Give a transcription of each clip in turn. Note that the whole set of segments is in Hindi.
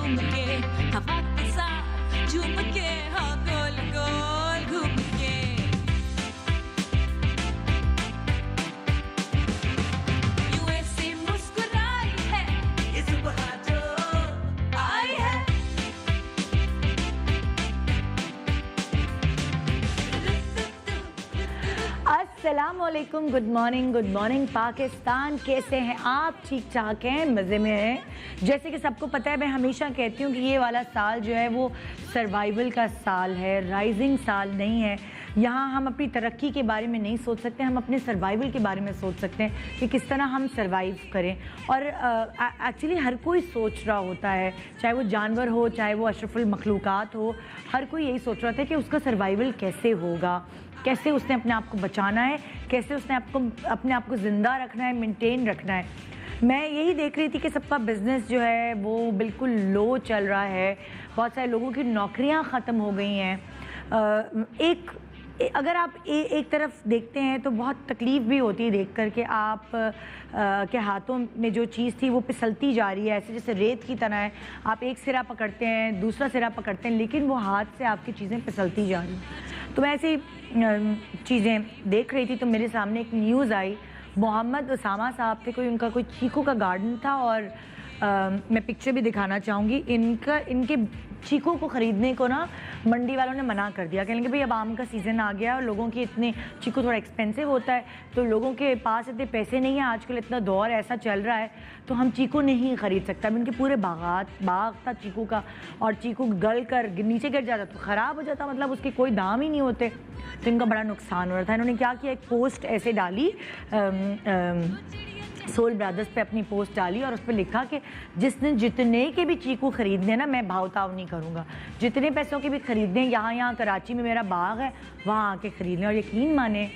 झूम के, हवा के साथ झूम के, हाँ गोल गोल घूम के। यूं ऐसे मुस्कुराई है ये सुबह जो आई है। अस्सलामुअलैकुम, गुड मॉर्निंग पाकिस्तान। कैसे हैं आप? ठीक ठाक हैं, मज़े में हैं। जैसे कि सबको पता है, मैं हमेशा कहती हूँ कि ये वाला साल जो है वो सर्वाइवल का साल है, राइजिंग साल नहीं है। यहाँ हम अपनी तरक्की के बारे में नहीं सोच सकते, हम अपने सर्वाइवल के बारे में सोच सकते हैं कि किस तरह हम सर्वाइव करें। और एक्चुअली हर कोई सोच रहा होता है, चाहे वो जानवर हो, चाहे वो अशरफुल मखलूक़ात हो, हर कोई यही सोच रहा था कि उसका सर्वाइवल कैसे होगा, कैसे उसने अपने आप को बचाना है, कैसे उसने अपने आप को ज़िंदा रखना है, मेंटेन रखना है। मैं यही देख रही थी कि सबका बिज़नेस जो है वो बिल्कुल लो चल रहा है। बहुत सारे लोगों की नौकरियां ख़त्म हो गई हैं। अगर आप एक तरफ देखते हैं तो बहुत तकलीफ़ भी होती है देख कर के आप के हाथों में जो चीज़ थी वो फिसलती जा रही है, ऐसे जैसे रेत की तरह है। आप एक सिरा पकड़ते हैं, दूसरा सिरा पकड़ते हैं, लेकिन वो हाथ से आपकी चीज़ें फिसलती जा रही हैं। तो मैं ऐसी चीज़ें देख रही थी तो मेरे सामने एक न्यूज़ आई। मोहम्मद उसामा साहब थे, उनका कोई चीकू का गार्डन था और मैं पिक्चर भी दिखाना चाहूँगी। इनके चीकू को ख़रीदने को ना मंडी वालों ने मना कर दिया, कहेंगे भाई अब आम का सीज़न आ गया और लोगों के इतने चीकू थोड़ा एक्सपेंसिव होता है, तो लोगों के पास इतने पैसे नहीं हैं, आजकल इतना दौर ऐसा चल रहा है तो हम चीकू नहीं ख़रीद सकते। अब इनके पूरे बाग था चीकू का, और चीकू गल कर नीचे गिर जाता तो ख़राब हो जाता, मतलब उसके कोई दाम ही नहीं होते, तो इनका बड़ा नुकसान हो रहा था। इन्होंने क्या किया, एक पोस्ट ऐसे डाली, सोल ब्रदर्स पे अपनी पोस्ट डाली और उस पर लिखा कि जिसने जितने के भी चीकू ख़रीदने ना, मैं भाव-ताव नहीं करूँगा, जितने पैसों के भी ख़रीदने, यहाँ कराची में मेरा बाग है वहाँ आके ख़रीद लें। और यकीन माने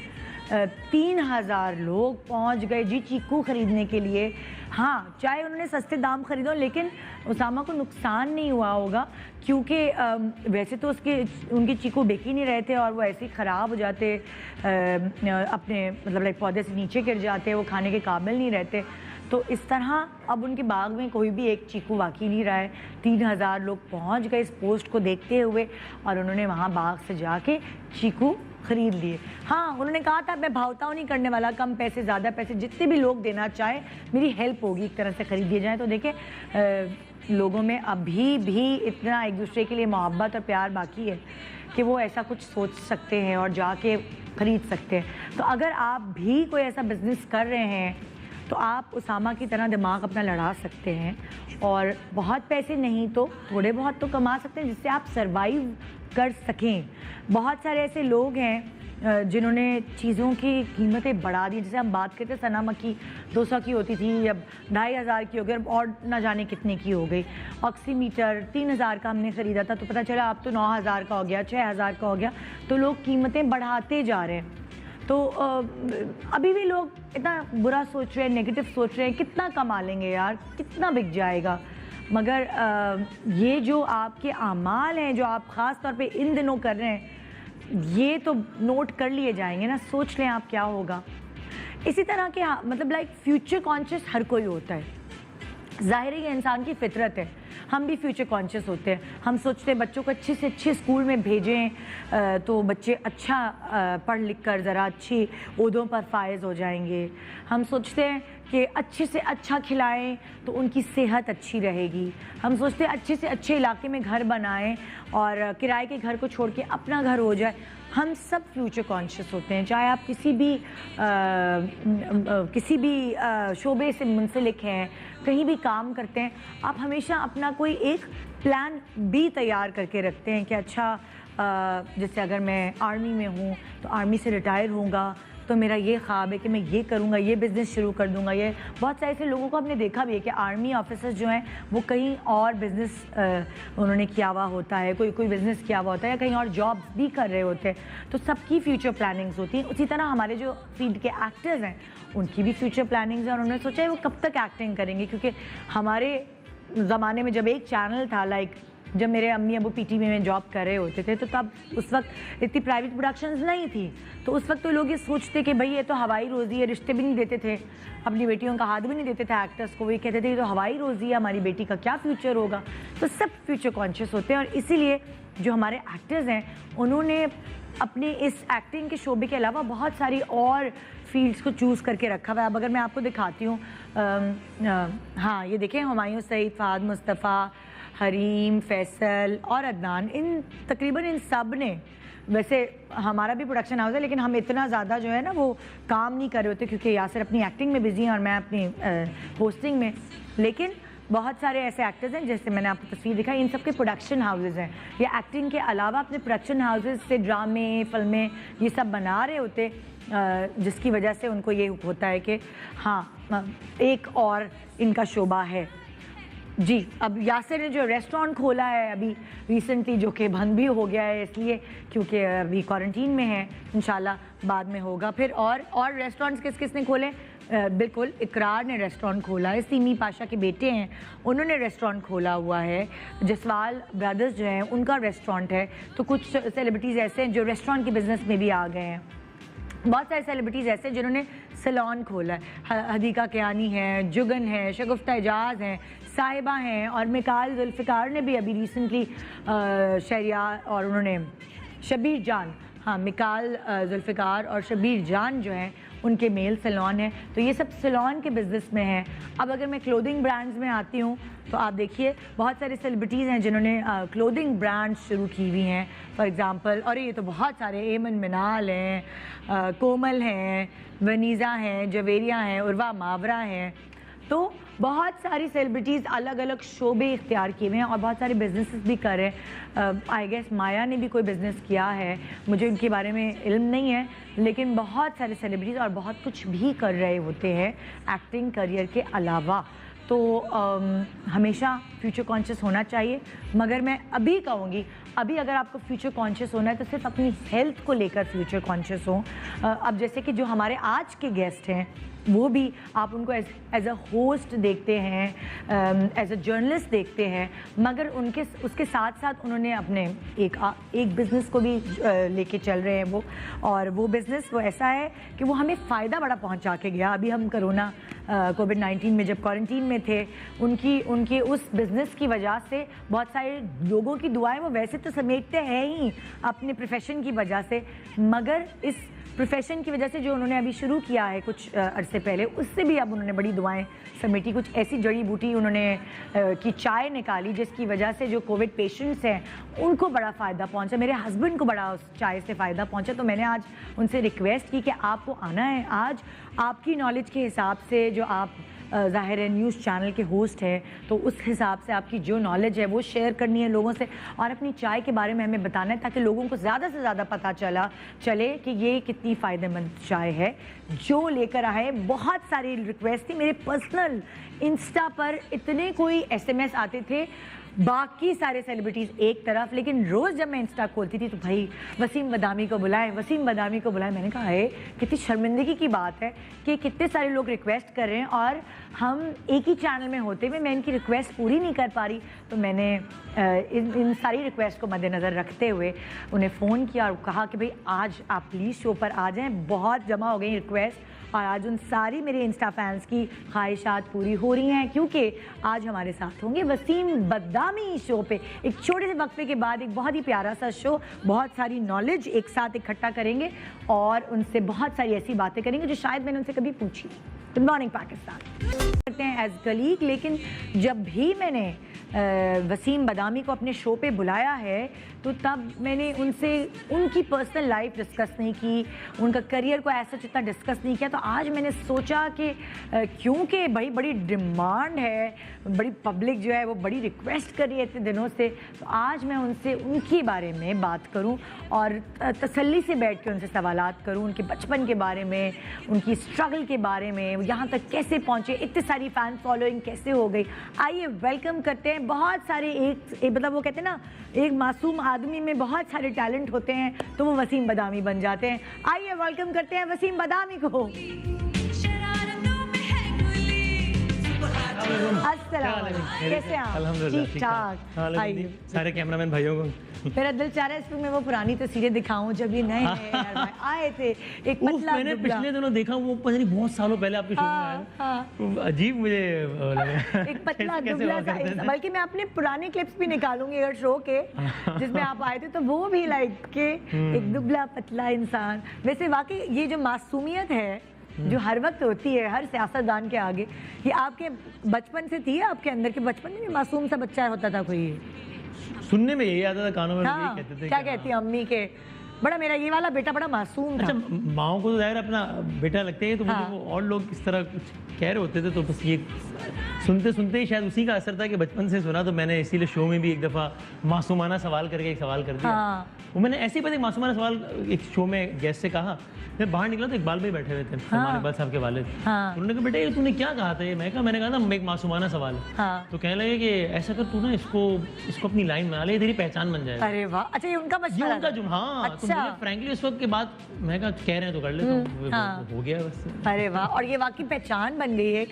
3000 लोग पहुँच गए जी चीकू ख़रीदने के लिए। हाँ, चाहे उन्होंने सस्ते दाम ख़रीदो, लेकिन उसामा को नुकसान नहीं हुआ होगा, क्योंकि वैसे तो उनके चीकू बिक ही नहीं रहे थे और वो ऐसे ही ख़राब हो जाते, अपने मतलब लाइक पौधे से नीचे गिर जाते, वो खाने के काबिल नहीं रहते। तो इस तरह अब उनके बाग में कोई भी एक चीकू बाकी नहीं रहा है। 3000 लोग पहुंच गए इस पोस्ट को देखते हुए और उन्होंने वहाँ बाग से जाके चीकू ख़रीद लिए। हाँ, उन्होंने कहा था मैं भावताव नहीं करने वाला, कम पैसे ज़्यादा पैसे जितने भी लोग देना चाहे मेरी हेल्प होगी, एक तरह से ख़रीद दिए जाए। तो देखें लोगों में अभी भी इतना एक दूसरे के लिए मोहब्बत और प्यार बाकी है कि वो ऐसा कुछ सोच सकते हैं और जाके ख़रीद सकते हैं। तो अगर आप भी कोई ऐसा बिज़नेस कर रहे हैं तो आप उसामा की तरह दिमाग अपना लड़ा सकते हैं और बहुत पैसे नहीं तो थोड़े बहुत तो कमा सकते हैं, जिससे आप सर्वाइव कर सकें। बहुत सारे ऐसे लोग हैं जिन्होंने चीज़ों की कीमतें बढ़ा दी। जैसे हम बात करते सना मक्खी 200 की होती थी, अब 2500 की हो गई, और ना जाने कितने की हो गई। ऑक्सीमीटर 3000 का हमने ख़रीदा था तो पता चला अब तो 9000 का हो गया, 6000 का हो गया। तो लोग कीमतें बढ़ाते जा रहे हैं। तो अभी भी लोग इतना बुरा सोच रहे हैं, नेगेटिव सोच रहे हैं, कितना कमा लेंगे यार, कितना बिक जाएगा। मगर ये जो आपके आमाल हैं जो आप ख़ास तौर पे इन दिनों कर रहे हैं, ये तो नोट कर लिए जाएंगे ना, सोच लें आप क्या होगा। इसी तरह के मतलब लाइक फ्यूचर कॉन्शियस हर कोई होता है, ज़ाहिर है ये इंसान की फितरत है। हम भी फ्यूचर कॉन्शियस होते हैं, हम सोचते हैं बच्चों को अच्छे से अच्छे स्कूल में भेजें तो बच्चे अच्छा पढ़ लिख कर ज़रा अच्छी ओहदों पर फायज़ हो जाएंगे। हम सोचते हैं कि अच्छे से अच्छा खिलाएं तो उनकी सेहत अच्छी रहेगी। हम सोचते हैं अच्छे से अच्छे इलाके में घर बनाएं और किराए के घर को छोड़ के अपना घर हो जाए। हम सब फ्यूचर कॉन्शियस होते हैं, चाहे आप किसी भी शोबे से मुंसलिक हैं, कहीं भी काम करते हैं, आप हमेशा अपना कोई एक प्लान भी तैयार करके रखते हैं कि अच्छा जैसे अगर मैं आर्मी में हूँ तो आर्मी से रिटायर होऊंगा तो मेरा ये ख्वाब है कि मैं ये करूँगा, ये बिज़नेस शुरू कर दूँगा। ये बहुत सारे ऐसे लोगों को हमने देखा भी है कि आर्मी ऑफिसर्स जो हैं वो कहीं और बिज़नेस उन्होंने किया हुआ होता है, कोई बिज़नेस किया हुआ होता है या कहीं और जॉब्स भी कर रहे होते हैं। तो सबकी फ्यूचर प्लानिंग्स होती हैं। उसी तरह हमारे जो फील्ड के एक्टर्स हैं उनकी भी फ्यूचर प्लानिंग्स हैं और उन्होंने सोचा है वो कब तक एक्टिंग करेंगे, क्योंकि हमारे ज़माने में जब एक चैनल था लाइक जब मेरे अम्मी अबू पीटीवी में जॉब कर रहे होते थे तो तब उस वक्त इतनी प्राइवेट प्रोडक्शंस नहीं थी, तो उस वक्त तो लोग ये सोचते कि भाई ये तो हवाई रोज़ी है, रिश्ते भी नहीं देते थे, अपनी बेटियों का हाथ भी नहीं देते थे एक्टर्स को, वो ये कहते थे ये तो हवाई रोज़ी है, हमारी बेटी का क्या फ्यूचर होगा। तो सब फ्यूचर कॉन्शियस होते हैं और इसीलिए जो हमारे एक्टर्स हैं उन्होंने अपने इस एक्टिंग के शोबे के अलावा बहुत सारी और फील्ड्स को चूज़ करके रखा हुआ है। अब अगर मैं आपको दिखाती हूँ, हाँ ये देखें, हुमायूं सईद, फहद मुस्तफ़ा, हरीम, फैसल और अदनान, इन तकरीबन इन सब ने, वैसे हमारा भी प्रोडक्शन हाउस है लेकिन हम इतना ज़्यादा जो है ना वो काम नहीं कर रहे होते क्योंकि यासिर अपनी एक्टिंग में बिजी हैं और मैं अपनी होस्टिंग में, लेकिन बहुत सारे ऐसे एक्टर्स हैं जैसे मैंने आपको तस्वीर दिखाई, इन सब के प्रोडक्शन हाउसेज हैं। ये एक्टिंग के अलावा अपने प्रोडक्शन हाउसेज से ड्रामे, फिल्में ये सब बना रहे होते, जिसकी वजह से उनको ये होता है कि हाँ एक और इनका शोबा है। जी, अब यासिर ने जो रेस्टोरेंट खोला है अभी रिसेंटली, जो कि बंद भी हो गया है इसलिए क्योंकि अभी क्वारंटीन में है, इंशाल्लाह बाद में होगा। फिर और रेस्टोरेंट्स किस किस ने खोले? बिल्कुल, इकरार ने रेस्टोरेंट खोला है, सीमी पाशा के बेटे हैं उन्होंने रेस्टोरेंट खोला हुआ है, जसवाल ब्रदर्स जो हैं उनका रेस्टोरेंट है। तो कुछ सेलिब्रिटीज़ ऐसे हैं जो रेस्टोरेंट के बिज़नेस में भी आ गए हैं। बहुत सारे सेलिब्रिटीज़ ऐसे हैं जिन्होंने सैलून खोला है, हदीका कियानी है, जुगन है, शगुफ्ता एजाज हैं, साहिबा हैं और मिकाल जुल्फ़िकार ने भी अभी रिसेंटली शहरियार और उन्होंने शबीर जान, हाँ मिकाल जुल्फ़िकार और शबीर जान जो हैं उनके मेल सैलून है। तो ये सब सैलून के बिज़नेस में है। अब अगर मैं क्लोथिंग ब्रांड्स में आती हूँ तो आप देखिए बहुत सारे सेलिब्रिटीज़ हैं जिन्होंने क्लोथिंग ब्रांड्स शुरू की हुई हैं। फॉर एग्ज़ाम्पल, और ये तो बहुत सारे, एमन मिनाल हैं, कोमल हैं, वनीज़ा हैं, जवेरिया हैं, उर्वा मावरा हैं। तो बहुत सारी सेलिब्रिटीज़ अलग अलग शोबे इख्तियार किए हुए हैं और बहुत सारे बिजनेसेस भी कर रहे हैं। आई गेस माया ने भी कोई बिज़नेस किया है, मुझे उनके बारे में इल्म नहीं है, लेकिन बहुत सारे सेलिब्रिटीज़ और बहुत कुछ भी कर रहे होते हैं एक्टिंग करियर के अलावा। तो हमेशा फ्यूचर कॉन्शियस होना चाहिए, मगर मैं अभी कहूँगी अभी अगर आपको फ्यूचर कॉन्शियस होना है तो सिर्फ अपनी हेल्थ को लेकर फ्यूचर कॉन्शियस हो। अब जैसे कि जो हमारे आज के गेस्ट हैं वो भी आप उनको एज अ होस्ट देखते हैं, एज अ जर्नलिस्ट देखते हैं, मगर उसके साथ साथ उन्होंने अपने एक बिज़नेस को भी लेके चल रहे हैं वो, और वो बिज़नेस वो ऐसा है कि वो हमें फ़ायदा बड़ा पहुंचा के गया। अभी हम कोरोना कोविड-19 में जब क्वारंटीन में थे, उनके उस बिज़नेस की वजह से बहुत सारे लोगों की दुआएं वो वैसे तो समेटते हैं ही अपने प्रोफेशन की वजह से, मगर इस प्रोफेशन की वजह से जो उन्होंने अभी शुरू किया है कुछ अरसे पहले, उससे भी अब उन्होंने बड़ी दुआएं समेटी। कुछ ऐसी जड़ी बूटी उन्होंने की चाय निकाली जिसकी वजह से जो कोविड पेशेंट्स हैं उनको बड़ा फ़ायदा पहुंचा, मेरे हस्बैंड को बड़ा उस चाय से फ़ायदा पहुंचा। तो मैंने आज उनसे रिक्वेस्ट की कि आपको आना है, आज आपकी नॉलेज के हिसाब से, जो आप ज़ाहिर है न्यूज़ चैनल के होस्ट हैं, तो उस हिसाब से आपकी जो नॉलेज है वो शेयर करनी है लोगों से और अपनी चाय के बारे में हमें बताना है ताकि लोगों को ज़्यादा से ज़्यादा पता चले कि ये कितनी फ़ायदेमंद चाय है जो लेकर आए। बहुत सारी रिक्वेस्ट थी, मेरे पर्सनल इंस्टा पर इतने कोई SMS आते थे, बाकी सारे सेलिब्रिटीज़ एक तरफ, लेकिन रोज़ जब मैं इंस्टा खोलती थी तो भाई वसीम बदामी को बुलाएं, वसीम बदामी को बुलाएं। मैंने कहा है कितनी शर्मिंदगी की बात है कि कितने सारे लोग रिक्वेस्ट कर रहे हैं और हम एक ही चैनल में होते हुए मैं इनकी रिक्वेस्ट पूरी नहीं कर पा रही। तो मैंने इन सारी रिक्वेस्ट को मद्देनज़र रखते हुए उन्हें फ़ोन किया और कहा कि भाई आज आप प्लीज़ शो पर आ जाएँ। बहुत जमा हो गई रिक्वेस्ट और आज उन सारी मेरे इंस्टा फैंस की ख्वाहिशात पूरी हो रही हैं क्योंकि आज हमारे साथ होंगे वसीम बदामी शो पे। एक छोटे से वक्फे के बाद एक बहुत ही प्यारा सा शो, बहुत सारी नॉलेज एक साथ इकट्ठा करेंगे और उनसे बहुत सारी ऐसी बातें करेंगे जो शायद मैंने उनसे कभी पूछी। गुड मॉर्निंग पाकिस्तान करते हैं एज कलीग, लेकिन जब भी मैंने वसीम बदामी को अपने शो पे बुलाया है तो तब मैंने उनसे उनकी पर्सनल लाइफ डिस्कस नहीं की, उनका करियर को ऐसा जितना डिस्कस नहीं किया। तो आज मैंने सोचा कि क्योंकि भाई बड़ी डिमांड है, बड़ी पब्लिक जो है वो बड़ी रिक्वेस्ट कर रही है इतने दिनों से, तो आज मैं उनसे उनके बारे में बात करूं और तसल्ली से बैठ के उनसे सवालात करूं, उनके बचपन के बारे में, उनकी स्ट्रगल के बारे में, यहाँ तक कैसे पहुँचे, इतनी सारी फ़ैन फॉलोइंग कैसे हो गई। आइए वेलकम करते हैं। बहुत सारे एक मतलब वो कहते हैं ना, एक मासूम आदमी में बहुत सारे टैलेंट होते हैं तो वो वसीम बदामी बन जाते हैं। आइए वेलकम करते हैं वसीम बदामी को। शरारतों में है गुली, सुबह अस्सलाम वालेकुम। कैसे हैं आप? अल्हम्दुलिल्लाह ठीक ठाक। आइए। सारे कैमरामैन भाइयों को मेरा दिल चाह रहा है इस फिल्म में वो पुरानी तस्वीरें दिखाऊं जब ये नए नए यार भाई आए थे, एक पतला मैंने दुबला। पिछले दिनों देखा, वो पता नहीं बहुत सालों पहले आपके शो में हाँ, आया। हाँ। वो अजीब मुझे लगा। एक पतला कैसे दुबला हुआ सा करते थे? बल्कि मैं अपने पुराने क्लिप्स भी निकालूंगी अगर शो के जिसमें आप आए थे तो वो भी लाइक के एक दुबला पतला इंसान। वैसे वाकई ये जो मासूमियत है जो हर वक्त होती है हर सियासतदान के आगे, ये आपके बचपन से थी, आपके अंदर के बचपन में भी मासूम सा बच्चा होता था कोई? सुनने में यही आता था, कानों में हाँ, यही कहते थे क्या कि कहती है अम्मी के, बड़ा मेरा ये वाला बेटा बड़ा मासूम था। अच्छा, माओ को तो जाहिर अपना बेटा लगते हैं, तो मुझे हाँ। वो और लोग इस तरह कुछ कह रहे होते थे, तो बस ये सुनते सुनते ही शायद उसी का असर था कि बचपन से सुना, तो मैंने इसीलिए शो में भी एक दफ़ा मासूमाना सवाल करके एक सवाल कर दिया। हाँ। वो मैंने ऐसे ही बस एक मासूमाना सवाल एक शो में गेस्ट से कहा, मैं बाहर निकला तो इकबाल भाई बैठे हुए थे, सलमान इकबाल साहब के वालिद। हाँ। उन्होंने कहा बेटा ये तूने क्या कहा था? ये मैंने कहा था एक मासूमाना सवाल है। हाँ। तो कहने लगे कि ऐसा कर तू ना इसको अपनी लाइन बना ले, तेरी पहचान बन जाएगी। अरे वाह, अच्छा ये उनका ये मशवरा उनका था? जुम, हाँ। तो अच्छा। मुझे फ्रैंकली उस वक्त के बाद मैं कहा कह रहे हैं तो कर लेता हूँ, हाँ। हो गया बस। अरे वाह, और ये वाकई पहचान बन गई है,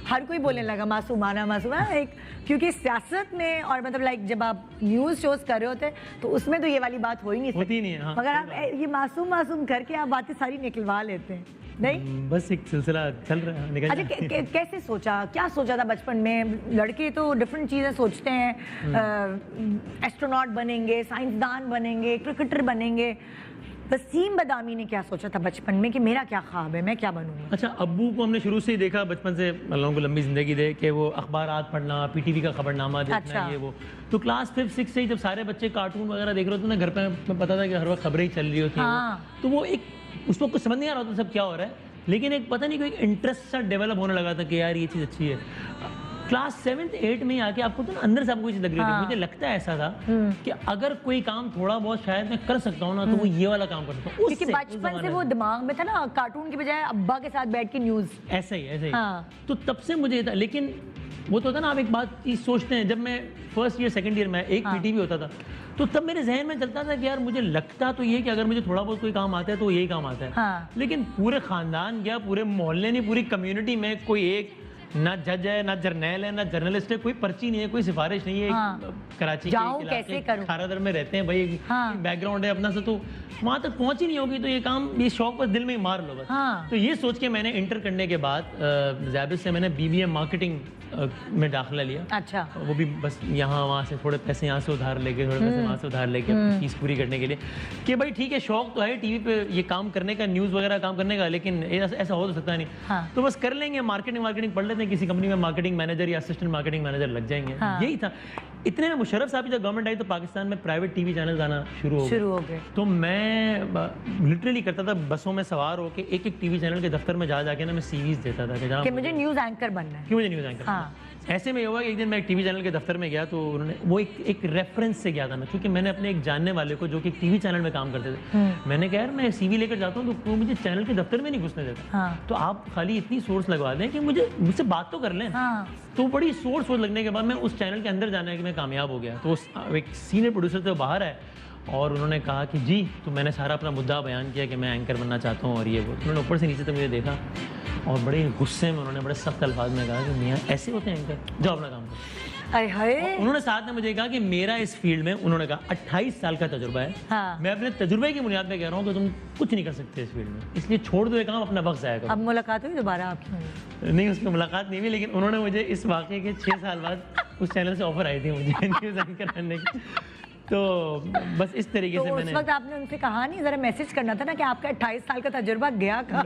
हर कोई बोलने लगा मासूमाना मासूमाना एक, क्योंकि सियासत में और मतलब लाइक जब आप न्यूज़ शोज कर रहे होते तो उसमें तो ये वाली बात हो ही नहीं सकती, होती नहीं है, हाँ, मगर आप ये मासूम मासूम करके आप बातें सारी निकलवा लेते हैं, नहीं? बस एक सिलसिला चल रहा है, निकल अच्छा जाता है। कैसे सोचा, क्या सोचा था बचपन में? लड़के तो डिफरेंट चीज़ें सोचते हैं, एस्ट्रोनॉट बनेंगे, साइंसदान बनेंगे, क्रिकेटर बनेंगे। वसीम बदामी ने क्या सोचा था बचपन में कि मेरा क्या ख्वाब है, मैं क्या बनूंगा? अच्छा, अब्बू को हमने शुरू से ही देखा बचपन से, अल्लाह को लंबी ज़िंदगी दे, कि वो अखबारात पढ़ना, पीटीवी का खबरनामा देखना, अच्छा। ये वो। तो क्लास 5, 6 से ही जब सारे बच्चे कार्टून वगैरह देख रहे होते ना घर पे, मैं पता था कि हर वक्त खबरें ही चल रही होती हैं। हाँ। तो वो एक उस वक्त कुछ समझ नहीं आ रहा होता सब क्या हो रहा है, लेकिन एक पता नहीं कोई इंटरेस्ट सा डेवलप होने लगा था कि यार ये चीज़ अच्छी है। क्लास 7, 8 में आके आपको तो ना अंदर से आपको कोई चीज़ लग रही थी। हाँ। मुझे लगता है ऐसा था कि अगर कोई काम थोड़ा बहुत शायद मैं कर सकता हूँ ना, तो वो ये वाला काम कर सकता हूँ। क्योंकि बचपन से वो दिमाग में था ना, कार्टून की बजाय अब्बा के साथ बैठ के न्यूज़। ऐसा ही हाँ। तो तब से मुझे था, लेकिन वो तो होता ना, आप एक बात चीज सोचते हैं, जब मैं फर्स्ट ईयर सेकंड ईयर में एक हाँ। पीटीवी होता था, तो तब मेरे जहन में चलता था कि यार मुझे लगता तो ये कि अगर मुझे थोड़ा बहुत कोई काम आता है तो यही काम आता है। हाँ। लेकिन पूरे खानदान या पूरे मोहल्ले नहीं, पूरी कम्युनिटी में कोई एक ना जज है, ना जर्नैल है, ना जर्नलिस्ट है, कोई पर्ची नहीं है, कोई सिफारिश नहीं है। हाँ। कराची जाऊं, के कैसे करूं? खारादर में रहते हैं भाई, हाँ। बैकग्राउंड है अपना सा, तो वहाँ तक पहुँच ही नहीं होगी, तो ये काम, ये शौक बस दिल में ही मार लो बस। हाँ। तो ये सोच के मैंने इंटर करने के बाद ज़ैबिस से मैंने BBA मार्केटिंग में दाखिला लिया। अच्छा। वो भी बस यहाँ वहाँ से थोड़े पैसे यहाँ से उधार लेके, थोड़े पैसे वहाँ से उधार लेके अपनी फीस पूरी करने के लिए, कि भाई ठीक है शौक तो है टीवी पे ये काम करने का, न्यूज़ वगैरह काम करने का, लेकिन ऐसा हो तो सकता नहीं। हाँ। तो बस कर लेंगे, मार्केटिंग पढ़ लेते हैं, किसी कंपनी में मार्केटिंग मैनेजर या असिस्टेंट मार्केटिंग मैनेजर लग जाएंगे। हाँ। यही था। इतने में मुशर्रफ साहब की जब गवर्नमेंट आई तो पाकिस्तान में प्राइवेट टीवी चैनल आना शुरू हो गए। तो मैं लिटरली करता था, बसों में सवार होकर एक टीवी चैनल के दफ्तर में जा जाके ना मैं सीरीज देता था कि जहाँ मुझे न्यूज़ एंकर बनना है। क्यों मुझे न्यूज़ एंकर। हाँ। ऐसे में ये हुआ कि एक दिन मैं एक टीवी चैनल के दफ्तर में गया, तो उन्होंने वो एक रेफरेंस से गया था मैं, क्योंकि मैंने अपने एक जानने वाले को जो कि एक टीवी चैनल में काम करते थे, मैंने कहा यार मैं CV लेकर जाता हूँ तो वो मुझे चैनल के दफ्तर में नहीं घुसने देता। हाँ। तो आप खाली इतनी सोर्स लगवा दें कि मुझसे बात तो कर लें। हाँ। तो बड़ी सोर्स लगने के बाद मैं उस चैनल के अंदर जाना है कि मैं कामयाब हो गया। तो एक सीनियर प्रोड्यूसर थे, बाहर है, और उन्होंने कहा कि जी, तो मैंने सारा अपना मुद्दा बयान किया कि मैं एंकर बनना चाहता हूँ और ये वो। उन्होंने ऊपर से नीचे तक मुझे देखा और बड़े गुस्से में उन्होंने बड़े सख्त अल्फाज में कहा कि मियाँ ऐसे होते हैं एंकर, जाओ अपना काम करो। अरे हाय। उन्होंने साथ में मुझे कहा कि मेरा इस फील्ड में, उन्होंने कहा 28 साल का तजुर्बा है। हाँ। मैं अपने तजुर्बे की बुनियाद पे कह रहा हूँ कि तुम कुछ नहीं कर सकते इस फील्ड में, इसलिए छोड़ दो ये काम, अपना वक्त जाया करो। अब मुलाकात हुई दोबारा आपकी? नहीं, उसकी मुलाकात नहीं हुई, लेकिन उन्होंने मुझे इस वाक़े के 6 साल बाद उस चैनल से ऑफर आई थी मुझे न्यूज़ एंकर करने की। तो बस इस तरीके से उस मैंने, वक्त आपने उनसे कहा नहीं, जरा मैसेज करना था ना कि आपका 28 साल का तजुर्बा गया कहाँ?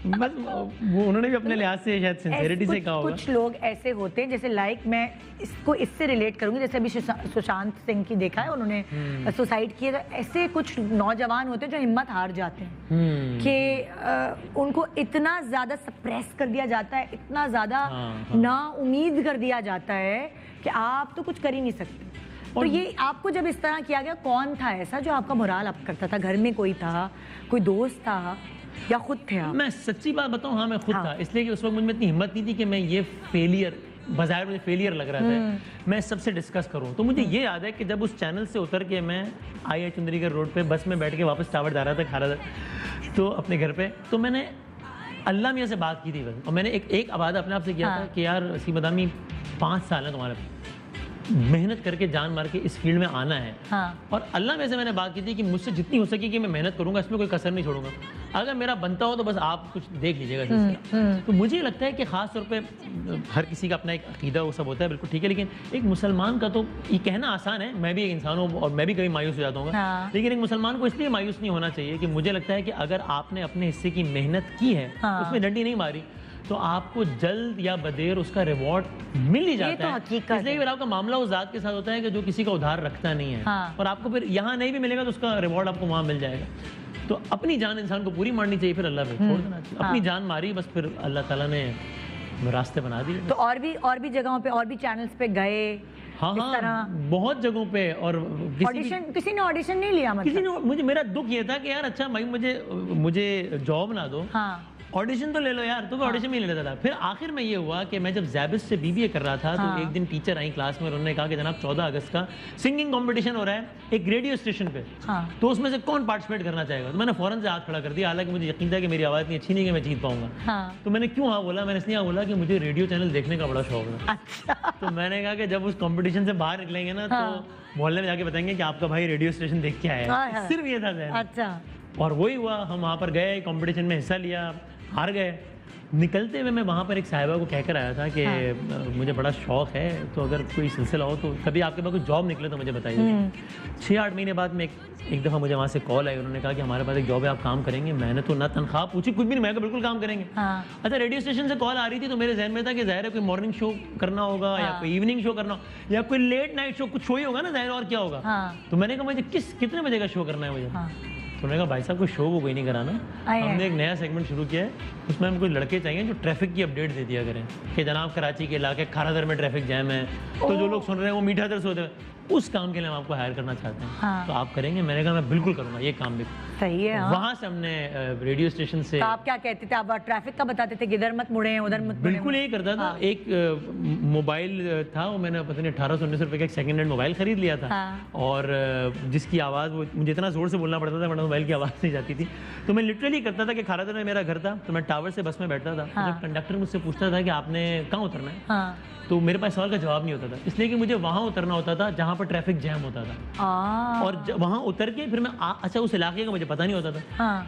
बस वो उन्होंने भी अपने लिहाज से शायद सिंसेरिटी से कहा होगा। कुछ लोग ऐसे होते हैं, जैसे लाइक मैं इसको इससे रिलेट करूंगी, जैसे अभी सुशांत सिंह की देखा है, उन्होंने सुसाइड किया, तो ऐसे कुछ नौजवान होते हैं जो हिम्मत हार जाते हैं कि उनको इतना ज़्यादा सप्रेस कर दिया जाता है, इतना ज़्यादा ना उम्मीद कर दिया जाता है कि आप तो कुछ कर ही नहीं सकते। तो ये आपको जब इस तरह किया गया, कौन था ऐसा जो आपका मोराल अप करता था? घर में कोई था, कोई दोस्त था, या खुद थे आप? मैं सच्ची बात बताऊं, हाँ मैं खुद था, इसलिए कि उस वक्त मुझ में इतनी हिम्मत नहीं थी कि मैं ये फेलियर, बाजार मुझे फेलियर लग रहा था, मैं सबसे डिस्कस करूं। तो मुझे ये याद है कि जब उस चैनल से उतर के मैं आई चुंदरीगढ़ रोड पे बस में बैठ के वापस टावर जा रहा था खारादर, तो अपने घर पे, तो मैंने अल्लाह मियाँ से बात की थी बस, और मैंने एक वादा अपने आप से किया था कि यार सी बदामी 5 साल है तुम्हारे, मेहनत करके जान मार के इस फील्ड में आना है। और अल्लाह में से मैंने बात की थी कि मुझसे जितनी हो सके कि मैं मेहनत करूंगा, इसमें कोई कसर नहीं छोड़ूंगा, अगर मेरा बनता हो तो बस आप कुछ देख लीजिएगा सिलसिला। तो मुझे लगता है कि ख़ास तौर पे हर किसी का अपना एक अकीदा वो सब होता है, बिल्कुल ठीक है, लेकिन एक मुसलमान का तो ये कहना आसान है, मैं भी एक इंसान हूँ और मैं भी कभी मायूस हो जाता हूँ, लेकिन एक मुसलमान को इसलिए मायूस नहीं होना चाहिए कि मुझे लगता है कि अगर आपने अपने हिस्से की मेहनत की है, उसमें डंडी नहीं मारी, तो आपको जल्द या बदेर उसका रिवॉर्ड मिल ही जाता है। इसलिए फिर आपका मामला उस जात के साथ होता है कि जो किसी का उधार रखता नहीं है, और आपको फिर यहाँ नहीं भी मिलेगा तो उसका रिवॉर्ड आपको वहाँ मिल जाएगा। तो अपनी जान इंसान को पूरी मारनी चाहिए, फिर अल्लाह पे छोड़ देना चाहिए। अपनी जान मारी, बस फिर अल्लाह ताला ने रास्ते बना दिए। तो और भी जगहों पे, और भी चैनल्स पे गए? हाँ, बहुत जगहों पे। और किसी ने ऑडिशन नहीं लिया? मतलब किसी ने, मेरा दुख ये था कि यार अच्छा भाई मुझे जॉब ना दो, ऑडिशन तो ले लो यार, तो मैं ऑडिशन भी नहीं लेता था। फिर आखिर में ये हुआ कि मैं जब जैबिस से बीबीए कर रहा था, तो एक दिन टीचर आई क्लास में, उन्होंने कहा कि जनाब 14 अगस्त का सिंगिंग कंपटीशन हो रहा है एक रेडियो स्टेशन पे, तो उसमें से कौन पार्टिसिपेट करना चाहेगा? तो मैंने फौरन से हाथ खड़ा कर दिया, हालांकि मुझे यकीन था कि मेरी आवाज़ इतनी अच्छी नहीं कि मैं जीत पाऊंगा। तो मैंने क्यों हाँ बोला? मैंने इसलिए हाँ बोला कि मुझे रेडियो चैनल देखने का बड़ा शौक है। तो मैंने कहा कि जब उस कॉम्पिटिशन से बाहर निकलेंगे ना, तो मोहल्ले में जाके बताएंगे कि आपका भाई रेडियो स्टेशन देख के आया है। सिर्फ ये था। अच्छा। और वही हुआ, हम वहाँ पर गए, कंपटीशन में हिस्सा लिया, हार गए। निकलते हुए मैं वहाँ पर एक साहिबा को कहकर आया था कि मुझे बड़ा शौक है, तो अगर कोई सिलसिला हो तो कभी आपके पास कोई जॉब निकले तो मुझे बताइए। 6-8 महीने बाद में एक दफ़ा मुझे वहाँ से कॉल आई, उन्होंने कहा कि हमारे पास एक जॉब है, आप काम करेंगे। मैंने तो ना तनख्वाह पूछी, कुछ भी नहीं, मैं तो बिल्कुल काम करेंगे। अच्छा, रेडियो स्टेशन से कॉल आ रही थी, तो मेरे जहन में था कि ज़ाहिर है कोई मॉर्निंग शो करना होगा, या कोई इवनिंग शो करना हो, या कोई लेट नाइट शो, कुछ शो ही होगा ना ज़ाहिर, और क्या होगा। तो मैंने कहा मुझे कितने बजे का शो करना है मुझे? तो उन्होंने कहा भाई साहब कोई शो वो कोई नहीं कराना, हमने एक नया सेगमेंट शुरू किया है, उसमें हम कुछ लड़के चाहिए जो ट्रैफिक की अपडेट दे दिया करें कि जनाब कराची के इलाके खारादर में ट्रैफिक जैम है, तो जो लोग सुन रहे हैं वो मीठा दर से होते हैं, उस काम के लिए हम आपको हायर करना चाहते हैं। तो आप करेंगे? मैंने कहा मैं बिल्कुल करूँगा, ये काम भी सही है। वहाँ से हमने रेडियो स्टेशन से। तो आप क्या कहते थे? आप ट्रैफिक का बताते थे कि इधर मत मुड़े, उधर मत मुड़े? बिल्कुल यही करता था। एक मोबाइल था, वो मैंने पता नहीं 1800-1900 रुपये का एक सेकंड हैंड मोबाइल खरीद लिया था, और जिसकी आवाज़, वो मुझे इतना ज़ोर से बोलना पड़ता था वरना मोबाइल की आवाज़ नहीं जाती थी। तो मैं लिटरली करता था कि खारादर में मेरा घर था, तो मैं टावर से बस में बैठता था, जब कंडक्टर मुझसे पूछता था कि आपने कहाँ उतरना है, तो मेरे पास सवाल का जवाब नहीं होता था, इसलिए कि मुझे वहाँ उतरना होता था जहाँ पर ट्रैफिक जैम होता था। और वहाँ उतर के फिर मैं अच्छा उस इलाके का मुझे पता नहीं होता था,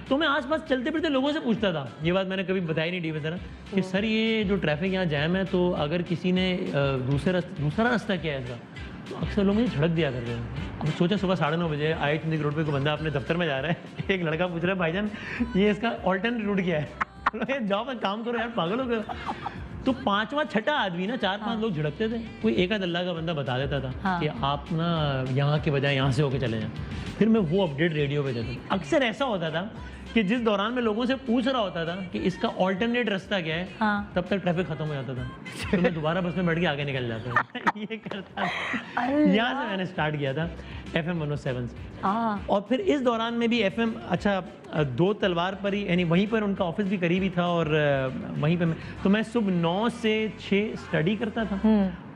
तो मैं आसपास चलते फिरते लोगों से पूछता था। ये बात मैंने कभी बताई नहीं टीवी सर कि सर ये जो ट्रैफिक यहाँ जैम है, तो अगर किसी ने दूसरा रास्ता किया है इसका, तो अक्सर लोग मुझे झड़क दिया करते हैं। अब सोचा सुबह 9:30 बजे IIT रोड पे कोई बंदा अपने दफ्तर में जा रहा है, एक लड़का पूछ रहा है भाईजान ये इसका ऑल्टरनेट रूट क्या है? जाओ पर काम करो यार, पागल हो गए। तो 5वां 6ठा आदमी ना, 4-5 लोग झड़कते थे, कोई एक आध अल्लाह का बंदा बता देता था कि आप ना यहाँ के बजाय यहाँ से होके चले जाएं। फिर मैं वो अपडेट रेडियो पे देता। अक्सर ऐसा होता था कि जिस दौरान मैं लोगों से पूछ रहा होता था कि इसका ऑल्टरनेट रास्ता क्या है, तब तक ट्रैफिक खत्म हो जाता था, तो मैं दोबारा बस में बैठ के आगे निकल जाता था। ये करता था। यहाँ से मैंने स्टार्ट किया था FM 107 से। और फिर इस दौरान में भी FM, अच्छा 2 तलवार पर ही, यानी वहीं पर उनका ऑफिस भी करीब ही था, और वहीं पे मैं सुबह 9 से 6 स्टडी करता था,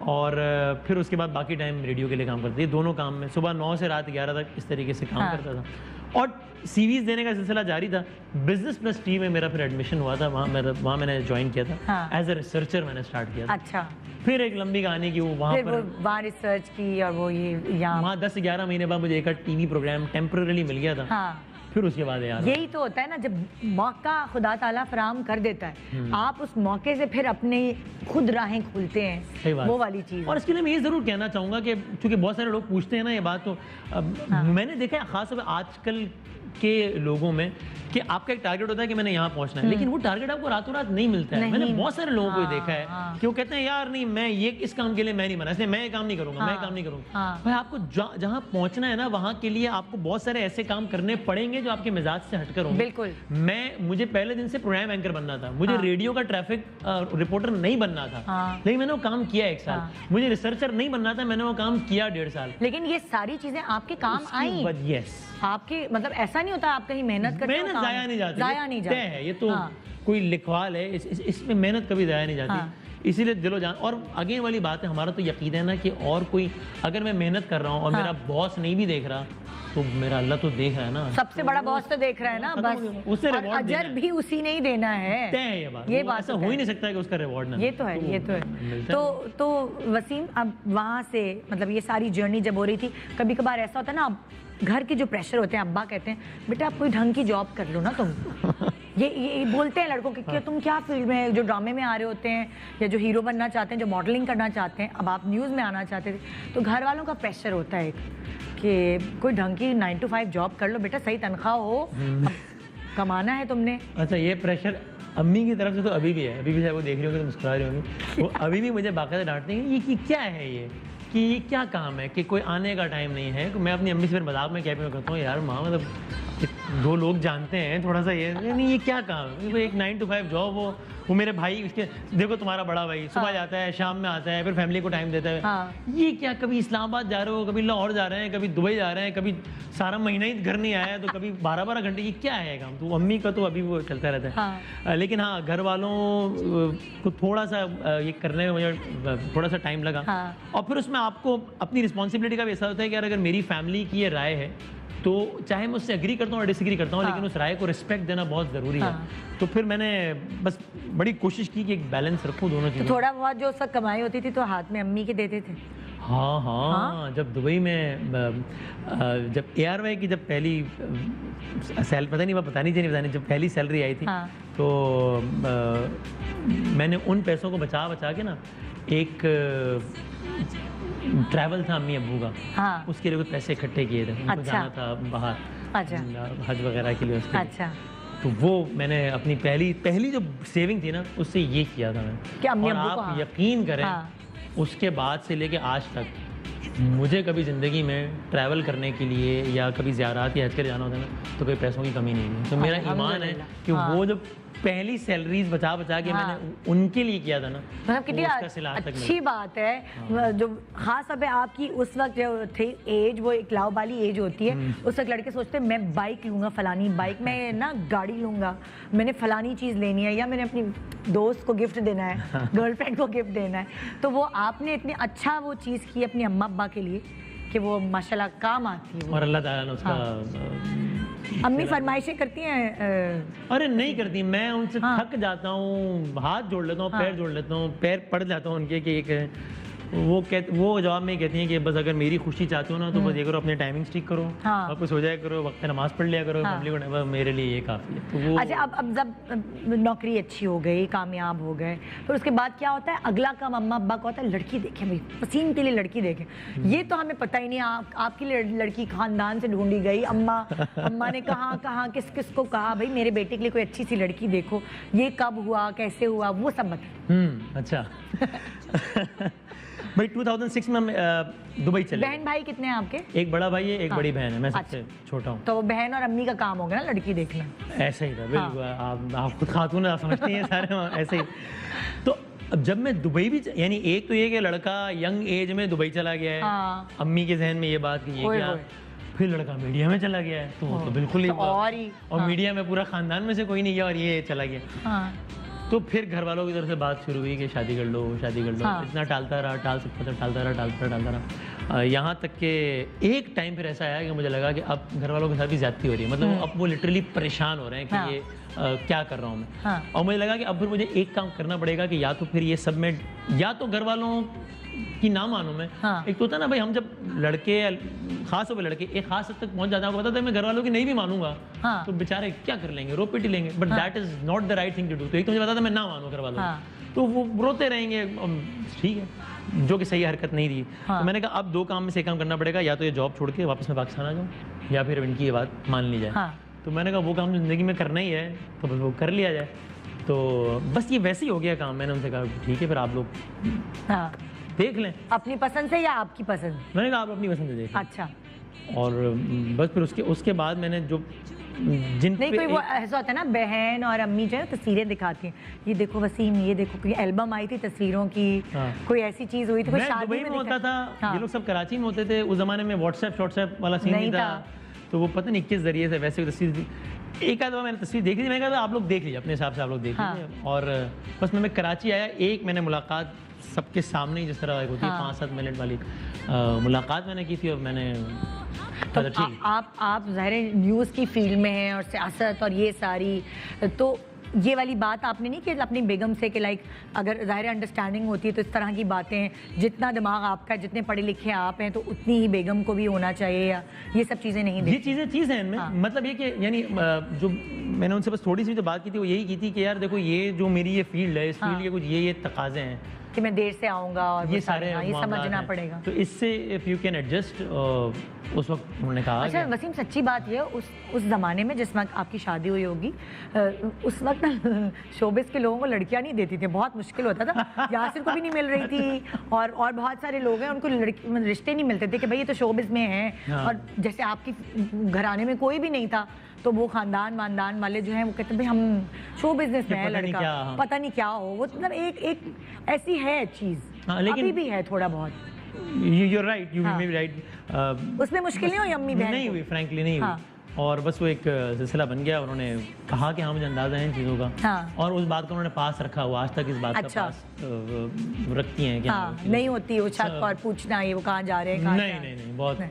और फिर उसके बाद बाकी टाइम रेडियो के लिए काम करता था। ये दोनों काम में सुबह 9 से रात 11 तक इस तरीके से काम करता था, और CVs देने का सिलसिला जारी था। बिजनेस प्लस टी में मेरा फिर एडमिशन हुआ था, वहाँ मैंने ज्वाइन किया था, एज ए रिसर्चर मैंने स्टार्ट किया था। अच्छा। फिर एक लंबी कहानी की, वो वहाँ रिसर्च की, और वो ये यहाँ वहाँ 10 से 11 महीने बाद मुझे एक टीवी प्रोग्राम टेम्पररी मिल गया था। फिर उसके बाद यार यही तो होता है ना, जब मौका खुदा ताला फराम कर देता है, आप उस मौके से फिर अपने खुद राहें खोलते हैं, वो वाली चीज़। और इसके लिए मैं ये ज़रूर कहना चाहूँगा कि चूँकि बहुत सारे लोग पूछते हैं ना ये बात, तो मैंने देखा है ख़ासतौर पर आजकल के लोगों में कि आपका एक टारगेट होता है कि मैंने यहाँ पहुंचना है, लेकिन वो टारगेट आपको रातों रात नहीं मिलता है। मैंने बहुत सारे लोगों को देखा है कि वो कहते हैं यार नहीं, मैं ये इस काम के लिए मैं नहीं बना, इसलिए मैं ये काम नहीं करूंगा, मैं काम नहीं करूंगा। भाई आपको जहाँ पहुंचना है ना, वहाँ के लिए आपको बहुत सारे ऐसे काम करने पड़ेंगे जो आपके मिजाज से हटकर होंगे। बिल्कुल। मुझे पहले दिन से प्रोग्राम एंकर बनना था, मुझे रेडियो का ट्रैफिक रिपोर्टर नहीं बनना था, लेकिन मैंने वो काम किया 1 साल। मुझे रिसर्चर नहीं बनना था, मैंने वो काम किया 1.5 साल। लेकिन ये सारी चीजें आपके काम आई। यस, आपके मतलब ऐसा नहीं होता आप कहीं मेहनत करते हो, मेहनत जाया नहीं जाती, जाया नहीं जाती है, ये तो कोई लिखवाल है, इसमें मेहनत कभी जाया नहीं जाती। इसीलिए दिलो जान। और अगेन वाली बात है, हमारा तो यकीन है ना कि और कोई, अगर मैं मेहनत कर रहा हूँ और मेरा बॉस नहीं भी देख रहा, तो मेरा अल्लाह तो देख रहा है ना, सबसे बड़ा बॉस तो देख रहा है ना, खत्म हो बस। गया। उससे और reward देना अजर है। भी उसी ने ही देना है, तय है ये बात, ये वो बात ऐसा तो हो तय ही नहीं सकता कि उसका रिवॉर्ड ना ये तो है, ये तो है। मिलता तो वसीम, अब वहाँ से मतलब ये सारी जर्नी जब हो रही थी, कभी कभार ऐसा होता है ना, अब घर के जो प्रेशर होते हैं, अब्बा कहते हैं बेटा आप कोई ढंग की जॉब कर लो ना तुम। ये बोलते हैं लड़कों के कि तुम क्या फील्ड में, जो ड्रामे में आ रहे होते हैं या जो हीरो बनना चाहते हैं, जो मॉडलिंग करना चाहते हैं, अब आप न्यूज़ में आना चाहते थे, तो घर वालों का प्रेशर होता है कि कोई ढंग की 9 to 5 जॉब कर लो बेटा, सही तनख्वाह हो, अब कमाना है तुमने। अच्छा, ये प्रेशर अम्मी की तरफ से तो अभी भी है, अभी भी शायद वो देख रही होंगी तो मुस्कुरा रही होंगी, वो अभी भी मुझे बाकायदा डांटते हैं ये कि क्या है ये, कि ये क्या काम है, कि कोई आने का टाइम नहीं है। मैं अपनी अम्मी से फिर मजाक में क्या करता हूँ, यार माँ मतलब 2 लोग जानते हैं थोड़ा सा, ये नहीं ये क्या काम है, वो एक 9 to 5 जॉब हो। वो मेरे भाई, उसके देखो तुम्हारा बड़ा भाई सुबह जाता है, शाम में आता है, फिर फैमिली को टाइम देता है। हाँ। ये क्या, कभी इस्लामाबाद जा रहे हो, कभी लाहौर जा रहे हैं, कभी दुबई जा रहे हैं, कभी सारा महीना ही घर नहीं आया है, तो कभी 12-12 घंटे, ये क्या है काम। तो अम्मी का तो अभी वो चलता रहता है। हाँ। लेकिन हाँ, घर वालों को थोड़ा सा ये करने में मुझे थोड़ा सा टाइम लगा। हाँ। और फिर उसमें आपको अपनी रिस्पॉन्सिबिलिटी का भी ऐसा होता है कि यार अगर मेरी फैमिली की ये राय है तो चाहे मैं उससे एग्री करता हूँ और डिसएग्री करता हूँ, हाँ। लेकिन उस राय को रिस्पेक्ट देना बहुत ज़रूरी हाँ। है। तो फिर मैंने बस बड़ी कोशिश की कि एक बैलेंस रखूँ दोनों तो चीज़ों। थोड़ा बहुत जो उसका कमाई होती थी तो हाथ में अम्मी के देते थे। हाँ हाँ, जब दुबई में जब ARY की जब पहली पता नहीं बतानी जब पहली सैलरी आई थी, हाँ। तो मैंने उन पैसों को बचा के ना एक ट्रैवल था अम्मी अब्बू का, हाँ। उसके लिए कुछ पैसे इकट्ठे किए थे, उनको अच्छा। जाना था बाहर, अच्छा। हज वगैरह के लिए उसके लिए। अच्छा, तो वो मैंने अपनी पहली जो सेविंग थी ना, उससे ये किया था मैंने। कि अम्मी और अब्बू को, आप हाँ। यकीन करें, हाँ। उसके बाद से लेके आज तक मुझे कभी ज़िंदगी में ट्रैवल करने के लिए या कभी ज़ियारत या हज कर जाना होता है ना, तो कोई पैसों की कमी नहीं है। तो मेरा ईमान है कि हाँ। वो जो पहली सैलरीज बचा के हाँ। मैंने उनके लिए किया था ना, मतलब कितनी वो उसका सिला आज तक अच्छी बात है। जो खास तौर पे आपकी उस वक्त जो थी एज, वो एक लाव वाली एज होती है, उस वक्त लड़के सोचते हैं मैं बाइक लूंगा, फलानी बाइक, मैं ना गाड़ी लूंगा, मैंने फलानी चीज़ लेनी है, या मैंने अपनी दोस्त को गिफ्ट देना है, गर्लफ्रेंड को गिफ्ट देना है। तो वो आपने इतनी अच्छा वो चीज़ की अपनी अम्मा अब्बा के लिए कि वो माशाल्लाह काम आती है। और अल्लाह ताला ने उसका अम्मी फरमाइशें करती हैं? अरे नहीं करती, मैं उनसे हाँ। थक जाता हूँ, हाथ जोड़ लेता हूँ, पैर जोड़ लेता हूँ, पैर पड़ जाता हूँ उनके कि एक वो जवाब में कहती हैं कि बस अगर मेरी खुशी चाहते हो ना तो बस ये करो, अपने टाइमिंग्स ठीक करो, हाँ। वापस हो जाया करो, वक्त पे नमाज पढ़ लिया करो, हाँ। फैमिली को, बस मेरे लिए ये काफ़ी है। तो वो अच्छा, अब जब नौकरी अच्छी हो गई, कामयाब हो गए, फिर उसके बाद क्या होता है? अगला काम अम्मा अब्बा का होता है लड़की देखें भाई, पसीन के लिए लड़की देखें। ये तो हमें पता ही नहीं, आपकी लड़की खानदान से ढूंढी गई, अम्मा ने कहाँ किस को कहा भाई मेरे बेटे के लिए कोई अच्छी सी लड़की देखो, ये कब हुआ, कैसे हुआ, वो सब बताएं। अच्छा। भाई 2006 में हम दुबई चले। बहन भाई कितने हैं आपके? एक बड़ा भाई है, एक हाँ। बड़ी बहन है, मैं सबसे अच्छा। छोटा हूँ। तो वो बहन और अम्मी का काम हो गया ना लड़की देखना। ऐसा ही था बिल्कुल। आप खुद खातून हैं, आप समझती हैं सारे ऐसे ही। तो अब जब मैं दुबई भी, यानी एक तो ये कि लड़का यंग एज में दुबई चला गया है, हाँ। अम्मी के जहन में ये बात कि ये ओए क्या, होए। फिर लड़का मीडिया में चला गया है, तो वो तो बिल्कुल ही तो और ही, और हाँ। मीडिया में पूरा खानदान में से कोई नहीं गया और ये चला गया। हाँ। तो फिर घर वालों की तरफ से बात शुरू हुई कि शादी कर लो, शादी कर लो। हाँ। इतना टालता रहा, टाल सकता था, टालता रहा। यहाँ तक कि एक टाइम फिर ऐसा आया कि मुझे लगा कि अब घर वालों के साथ भी ज्यादती हो रही है, मतलब अब वो लिटरली परेशान हो रहे हैं कि हाँ। ये क्या कर रहा हूँ मैं। हाँ। और मुझे लगा कि अब फिर मुझे एक काम करना पड़ेगा कि या तो फिर ये सब में, या तो घर वालों की ना मानूं मैं। हाँ। एक तो होता है ना भाई, हम जब लड़के, खास तौर पर लड़के एक खास हद तक पहुंच जाते हैं, आपको पता था मैं घर वालों की नहीं भी मानूंगा, हाँ। तो बेचारे क्या कर लेंगे, रो पिट लेंगे, but that is not the right thing to do. तो एक तो मुझे पता था मैं ना मानूं घर वालों हाँ। को, तो वो रोते रहेंगे, ठीक है, जो कि सही हरकत नहीं थी। हाँ। तो मैंने कहा अब 2 काम में से एक काम करना पड़ेगा, या तो ये जॉब छोड़ के वापस मैं पाकिस्तान आ जाऊँ, या फिर इनकी ये बात मान ली जाए। हाँ। तो मैंने कहा वो काम ज़िंदगी में करना ही है तो बस वो कर लिया जाए। तो बस ये वैसे ही हो गया काम। मैंने उनसे कहा ठीक है फिर आप लोग हाँ। देख लें। अपनी पसंद से या आपकी पसंद? मैंने कहा आप अपनी पसंद से देख लें। अच्छा। और बस फिर उसके बाद मैंने जो जिन नहीं, पे कोई वो ऐसा होता है ना, बहन और अम्मी जो है तस्वीरें दिखाती हैं, ये देखो वसीम, ये देखो, कोई एल्बम आई थी तस्वीरों की, हाँ। कोई ऐसी चीज हुई थी, कोई मैं शादी दुबई में होता था, हाँ। ये लोग सब कराची में होते थे। उस जमाने में व्हाट्सएप वाला सीन नहीं था, तो वो पता नहीं किस जरिए से वैसे तस्वीर थी। एक आध बार मैंने तस्वीर देखी थी, मैंने कहा आप लोग देख लीजिए अपने हिसाब से, आप लोग देख हाँ। लीजिए। और बस मैं कराची आया, एक मैंने मुलाकात सबके सामने ही, जिस तरह एक होती है हाँ। 5-7 मिनट वाली मुलाकात मैंने की थी, और मैंने तो अच्छा, ठीक। आप ज़ाहिर है न्यूज़ की फील्ड में हैं और सियासत और ये सारी, तो ये वाली बात आपने नहीं की अपनी बेगम से कि लाइक अगर ज़ाहिर अंडरस्टैंडिंग होती है तो इस तरह की बातें, जितना दिमाग आपका, जितने पढ़े लिखे आप हैं तो उतनी ही बेगम को भी होना चाहिए, या ये सब चीज़ें नहीं ये देखी? चीज़ है इनमें। हाँ। मतलब ये कि यानी जो मैंने उनसे बस थोड़ी सी जो बात की थी वो यही की थी कि यार देखो ये जो मेरी ये फील्ड है, इस फील्ड के कुछ ये तकाजे हैं कि मैं देर से आऊँगा और ये वो सारे हाँ, ये मामलात समझना हैं। पड़ेगा। तो इससे इफ़ यू कैन एडजस्ट, उस वक्त उन्होंने कहा अच्छा कि- वसीम, सच्ची बात ये उस ज़माने में जिस वक्त आपकी शादी हुई होगी, उस वक्त ना शोबिस के लोगों को लड़कियां नहीं देती थी, बहुत मुश्किल होता था। यासिर को भी नहीं मिल रही थी और बहुत सारे लोग हैं उनको रिश्ते नहीं मिलते थे कि भाई ये तो शोबिस में है। हाँ। और जैसे आपकी घराने में कोई भी नहीं था तो वो खानदान वानदान वाले जो हैं वो कहते हैं भाई हम शो बिजनेस में है पता नहीं लड़का, क्या, हाँ। पता नहीं क्या हो वो, मतलब एक ऐसी है चीज़, हाँ, लेकिन- अभी भी है थोड़ा बहुत। You're right, you हाँ। may be right। उसमें मुश्किल नहीं हुई अम्मी बहन नहीं को? हुई, फ्रैंकली नहीं हाँ। हुई। और बस वो एक सिलसिला बन गया। उन्होंने कहा कि हाँ मुझे अंदाजा है इन चीज़ों का, हाँ। और उस बात को उन्होंने पास रखा हुआ, आज तक इस बात अच्छा। का पास रखती हैं कि हाँ, नहीं होती वो शक और पूछना ये वो कहाँ जा रहे हैं, कहाँ नहीं जा रहे हैं। नहीं नहीं, बहुत नहीं।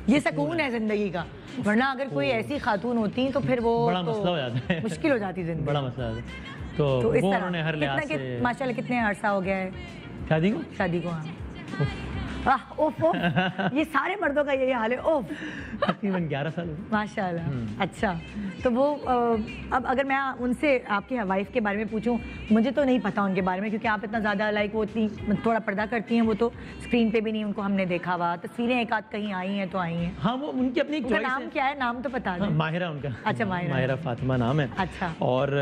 ये सुकून है जिंदगी का, वरना अगर कोई ऐसी खातून होती तो फिर वो बड़ा तो मसला हो जाता है। मुश्किल हो जाती जिंदगी। बड़ा मसला है। तो तो इस वो तरह उन्होंने हर लिहाज कितना से माशाल्लाह कितने अरसा हो गया है शादी को शादी को? हाँ ओफ ओफ, ये सारे मर्दों का यही हाल है, ओफ। तकरीबन 11 साल हो गए। माशाल्लाह। अच्छा, तो वो अब अगर मैं उनसे आपकी वाइफ के बारे में पूछूं, मुझे तो नहीं पता उनके बारे में, क्योंकि आप इतना ज़्यादा लाइक वो इतनी थोड़ा पर्दा करती हैं, वो तो स्क्रीन पे भी नहीं उनको हमने देखा हुआ, तस्वीरें एक आध कहीं आई हैं तो आई हैं। हाँ, वो उनकी अपनी एक उनका चॉइस नाम है। क्या है, नाम तो पता हाँ, नहीं। माहिरा उनका। अच्छा, माहिरा। माहिरा फातिमा नाम है। अच्छा। और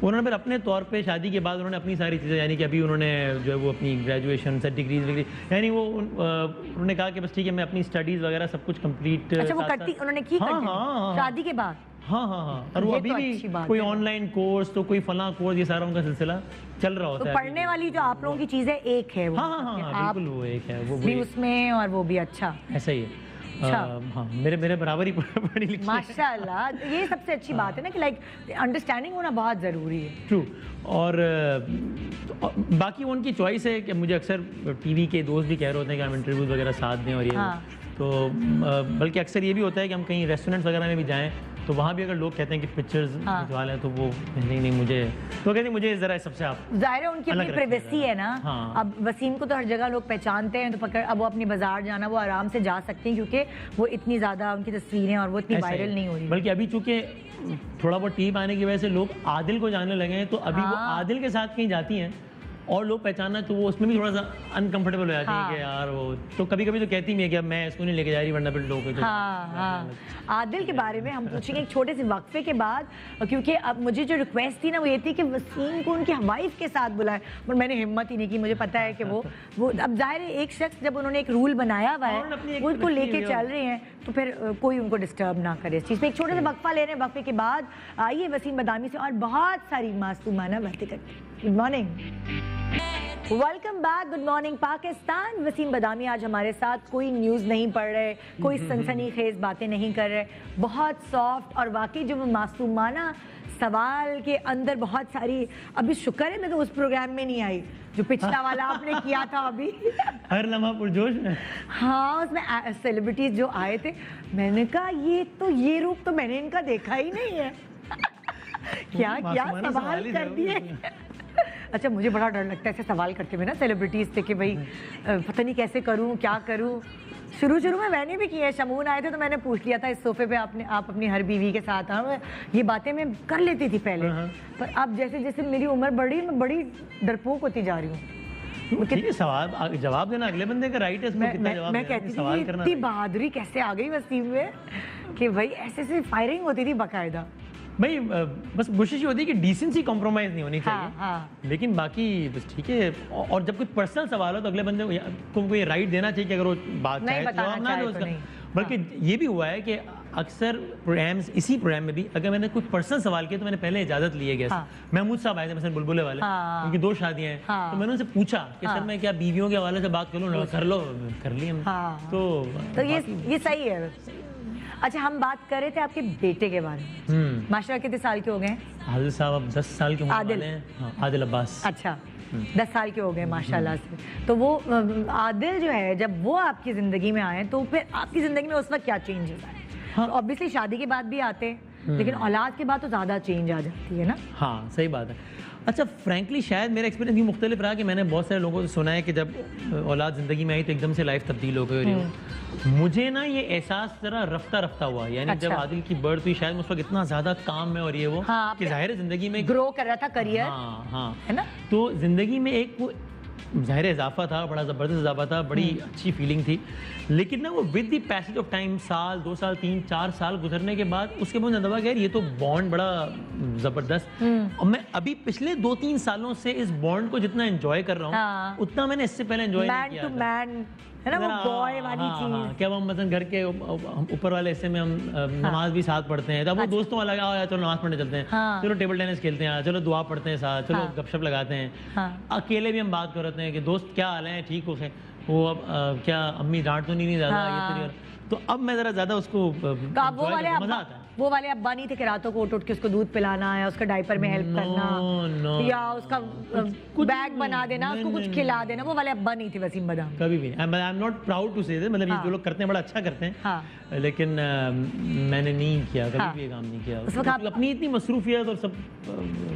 उन्होंने फिर अपने तौर पे शादी के बाद उन्होंने अपनी सारी चीज़ें, यानी कि अभी उन्होंने जो है वो अपनी ग्रेजुएशन से डिग्रीज वगैरह, यानी वो उन्होंने कहा कि बस ठीक है मैं अपनी स्टडीज़ वगैरह सब कुछ कंप्लीट। अच्छा, वो करती, उन्होंने की हाँ, continue? हाँ, हाँ। शादी के बाद? हाँ हाँ हाँ, और वो ये अभी तो भी अच्छी बात कोई है। ऑनलाइन कोर्स तो कोई फला कोर्स, ये सारा उनका सिलसिला चल रहा तो होता है। पढ़ने वाली जो आप लोगों की चीज़ है एक है वो, हाँ हाँ हाँ, आप बिल्कुल वो एक है, वो भी एक- उसमें और वो भी। अच्छा, ऐसा ही है। अच्छा। हाँ, मेरे बराबर ही पढ़ी लिखी है। माशाल्लाह, ये सबसे अच्छी बात है ना कि लाइक अंडरस्टैंडिंग होना बहुत ज़रूरी है। ट्रू। और बाकी वो उनकी चॉइस है कि मुझे अक्सर टीवी के दोस्त भी कह रहे होते हैं कि हम इंटरव्यूज वगैरह साथ दें और ये हाँ। तो बल्कि अक्सर ये भी होता है कि हम कहीं रेस्टोरेंट्स वगैरह में भी जाएं तो वहाँ भी अगर लोग कहते हैं कि पिक्चर्स हाँ। खिंचवा लें तो वो नहीं मुझे, तो कहते हैं मुझे ज़रा सबसे आप जाहिर है उनकी अपनी अलग रखिएगा। प्राइवेसी है ना। हाँ। अब वसीम को तो हर जगह लोग पहचानते हैं, तो पकड़ अब वो अपनी बाजार जाना वो आराम से जा सकती हैं, क्योंकि वो इतनी ज़्यादा उनकी तस्वीरें और वो इतनी ऐसा ही वायरल है। नहीं हो रही। बल्कि अभी चूंकि थोड़ा बहुत टीम आने की वजह से लोग आदिल को जानने लगे हैं, तो अभी वो हाँ। आदिल के साथ कहीं जाती हैं और लोग पहचानना, तो वो उसमें भी थोड़ा सा अनकंफर्टेबल हो जाती हाँ। है कि यार वो, तो कभी कभी तो कहती भी है कि अब मैं इसको नहीं लेके जा रही वरना फिर लोग तो हाँ हाँ, आदिल के बारे में हम पूछेंगे एक छोटे से वक्फे के बाद, क्योंकि अब मुझे जो रिक्वेस्ट थी ना वो ये थी कि वसीम को उनकी वाइफ के साथ बुलाए, पर मैंने हिम्मत ही नहीं की। मुझे पता है कि वो अब जाहिर है एक शख्स जब उन्होंने एक रूल बनाया हुआ उन्होंने अपनी है एक वो उसको रखी लेके हुई है। चल रहे हैं, तो फिर कोई उनको डिस्टर्ब ना करे इस चीज़ पे। एक छोटे से वक्फा ले रहे हैं, वक्फे के बाद आइए वसीम बदामी से और बहुत सारी मासूमाना बातें करते हैं। Good morning, welcome back, good morning Pakistan. Waseem Badami आज हमारे साथ, कोई न्यूज़ नहीं पढ़ रहे, कोई सनसनीखेज बातें नहीं कर रहे, बहुत सॉफ्ट और वाकई जो मासूमाना सवाल के अंदर बहुत सारी, अभी शुक्र है मैं तो उस प्रोग्राम में नहीं आई जो पिछला वाला आपने किया था अभी। हर लम्हा पुरजोश में। हाँ, उसमें सेलिब्रिटीज जो आए थे, मैंने कहा ये रूप तो मैंने इनका देखा ही नहीं है। क्या क्या मासूमाना सवाल सवाल ही कर थे दिए। अच्छा, मुझे बड़ा डर लगता है ऐसे सवाल करते हुए ना सेलिब्रिटीज से कि भाई पता नहीं कैसे करूं, क्या करूं। शुरू में मैंने भी किया है, शमून आए थे तो मैंने पूछ लिया था इस सोफे पे आप अपनी हर बीवी के साथ आओ, ये बातें मैं कर लेती थी पहले, पर अब जैसे जैसे मेरी उम्र बढ़ी मैं बड़ी डरपोक होती जा रही हूँ। ठीक है, सवाल जवाब देना अगले बंदे का राइट है, इसमें कितना जवाब मैं देना है, कहती थी सवाल कि करना इतनी नहीं। बहादुरी कैसे आ गई वसीम में कि भाई ऐसे फायरिंग होती थी बाकायदा। भाई बस कोशिश ये होती है कि डिसेंसी कॉम्प्रोमाइज नहीं होनी चाहिए। हाँ। लेकिन बाकी बस ठीक है, और जब कोई पर्सनल सवाल हो तो अगले बंदे को ये राइट देना चाहिए कि अगर वो बात नहीं चाहे तो बताना जवाब ना चाहे दो तो उसका। नहीं। बल्कि ये भी हुआ है कि अक्सर प्रोग्राम्स, इसी प्रोग्राम में भी अगर मैंने कुछ पर्सनल सवाल किया तो मैंने पहले इजाजत ली है गेस्ट। हाँ। महमूद साहब आए थे मसलन बुलबुले वाले, हाँ। उनकी 2 शादियां हैं, हाँ। तो मैंने उनसे पूछा कि हाँ। सर मैं क्या बीवियों के हवाले से बात कर लूँ? कर लो, कर ली हम। हाँ। तो ये सही है। अच्छा, हम बात कर रहे थे आपके बेटे के बारे में। माशाल्लाह कितने साल के हो गए हैं? आदिल साहब अब 10 साल के होने आदिल। वाले हैं। हाँ, आदिल अब्बास। अच्छा, 10 साल के हो गए माशाल्लाह से। तो वो आदिल जो है, जब वो आपकी ज़िंदगी में आए तो फिर आपकी ज़िंदगी में उस वक्त क्या चेंजेस आए? हाँ। ऑब्वियसली शादी के बाद भी आते हैं, लेकिन औलाद के बाद तो ज़्यादा चेंज आ जाती है ना। हाँ सही बात है। अच्छा फ्रैंकली शायद मेरा एक्सपीरियंस भी मुख्तलिफ रहा कि मैंने बहुत सारे लोगों से सुना है कि जब औलाद ज़िंदगी में आई तो एकदम से लाइफ तब्दील हो गई और ये मुझे ना ये एहसास ज़रा रफ्ता रफ्ता हुआ, यानी जब अच्छा। आदिल की बर्थ हुई शायद मैं उस वक्त इतना ज़्यादा काम में और ये वो हाँ, कि ज़ाहिर है ज़िंदगी में ग्रो कर रहा था करियर, हाँ हाँ है ना। तो ज़िंदगी में एक वो ज़ाहिर इजाफा था, बड़ा ज़बरदस्त इजाफा था, बड़ी अच्छी फीलिंग थी, लेकिन ना वो with the passage of time, साल 2 साल 3 4 साल गुजरने के बाद उसके बाद मुझे दबा कि यार ये तो बॉन्ड बड़ा ज़बरदस्त, और मैं अभी पिछले 2-3 सालों से इस बॉन्ड को जितना एंजॉय कर रहा हूँ हाँ। उतना मैंने इससे पहले एंजॉय नहीं मैन किया टू था। मैन, है ना, वो हाँ, बॉय वाली हाँ, हाँ, चीज। क्या हम मतलब घर के ऊपर वाले हिस्से में हम नमाज भी साथ पढ़ते हैं, तब वो दोस्तों वाला आओ यार चलो नमाज पढ़ने चलते हैं, हाँ। चलो टेबल टेनिस खेलते हैं, चलो दुआ पढ़ते हैं साथ, चलो हाँ। गपशप लगाते हैं, हाँ। अकेले भी हम बात करते हैं कि दोस्त क्या हाल है, ठीक हो गए, वो अब क्या अम्मी डांट तो नहीं ज़्यादा हाँ। ये तो नहीं, तो अब मैं ज़रा ज़्यादा उसको तो आप वो enjoy वाले करता हूं, मज़ा अब्बा, आता है। वो वाले अब्बा नहीं थे कि रातों को उठ के उसको दूध पिलाना या उसका डायपर में हेल्प करना नो, या उसका कुछ बैग नहीं, बना देना, उसको कुछ नहीं, खिला देना, वो वाले अब्बा नहीं थे वसीम बदाम। कभी भी नहीं। I am not proud to say, मतलब ये हाँ। जो लोग करते हैं बड़ा अच्छा करते हैं, हाँ। लेकिन मैंने नहीं किया, कभी हाँ। भी ये काम नहीं किया। उस वक्त आप- अपनी इतनी मसरूफियत और सब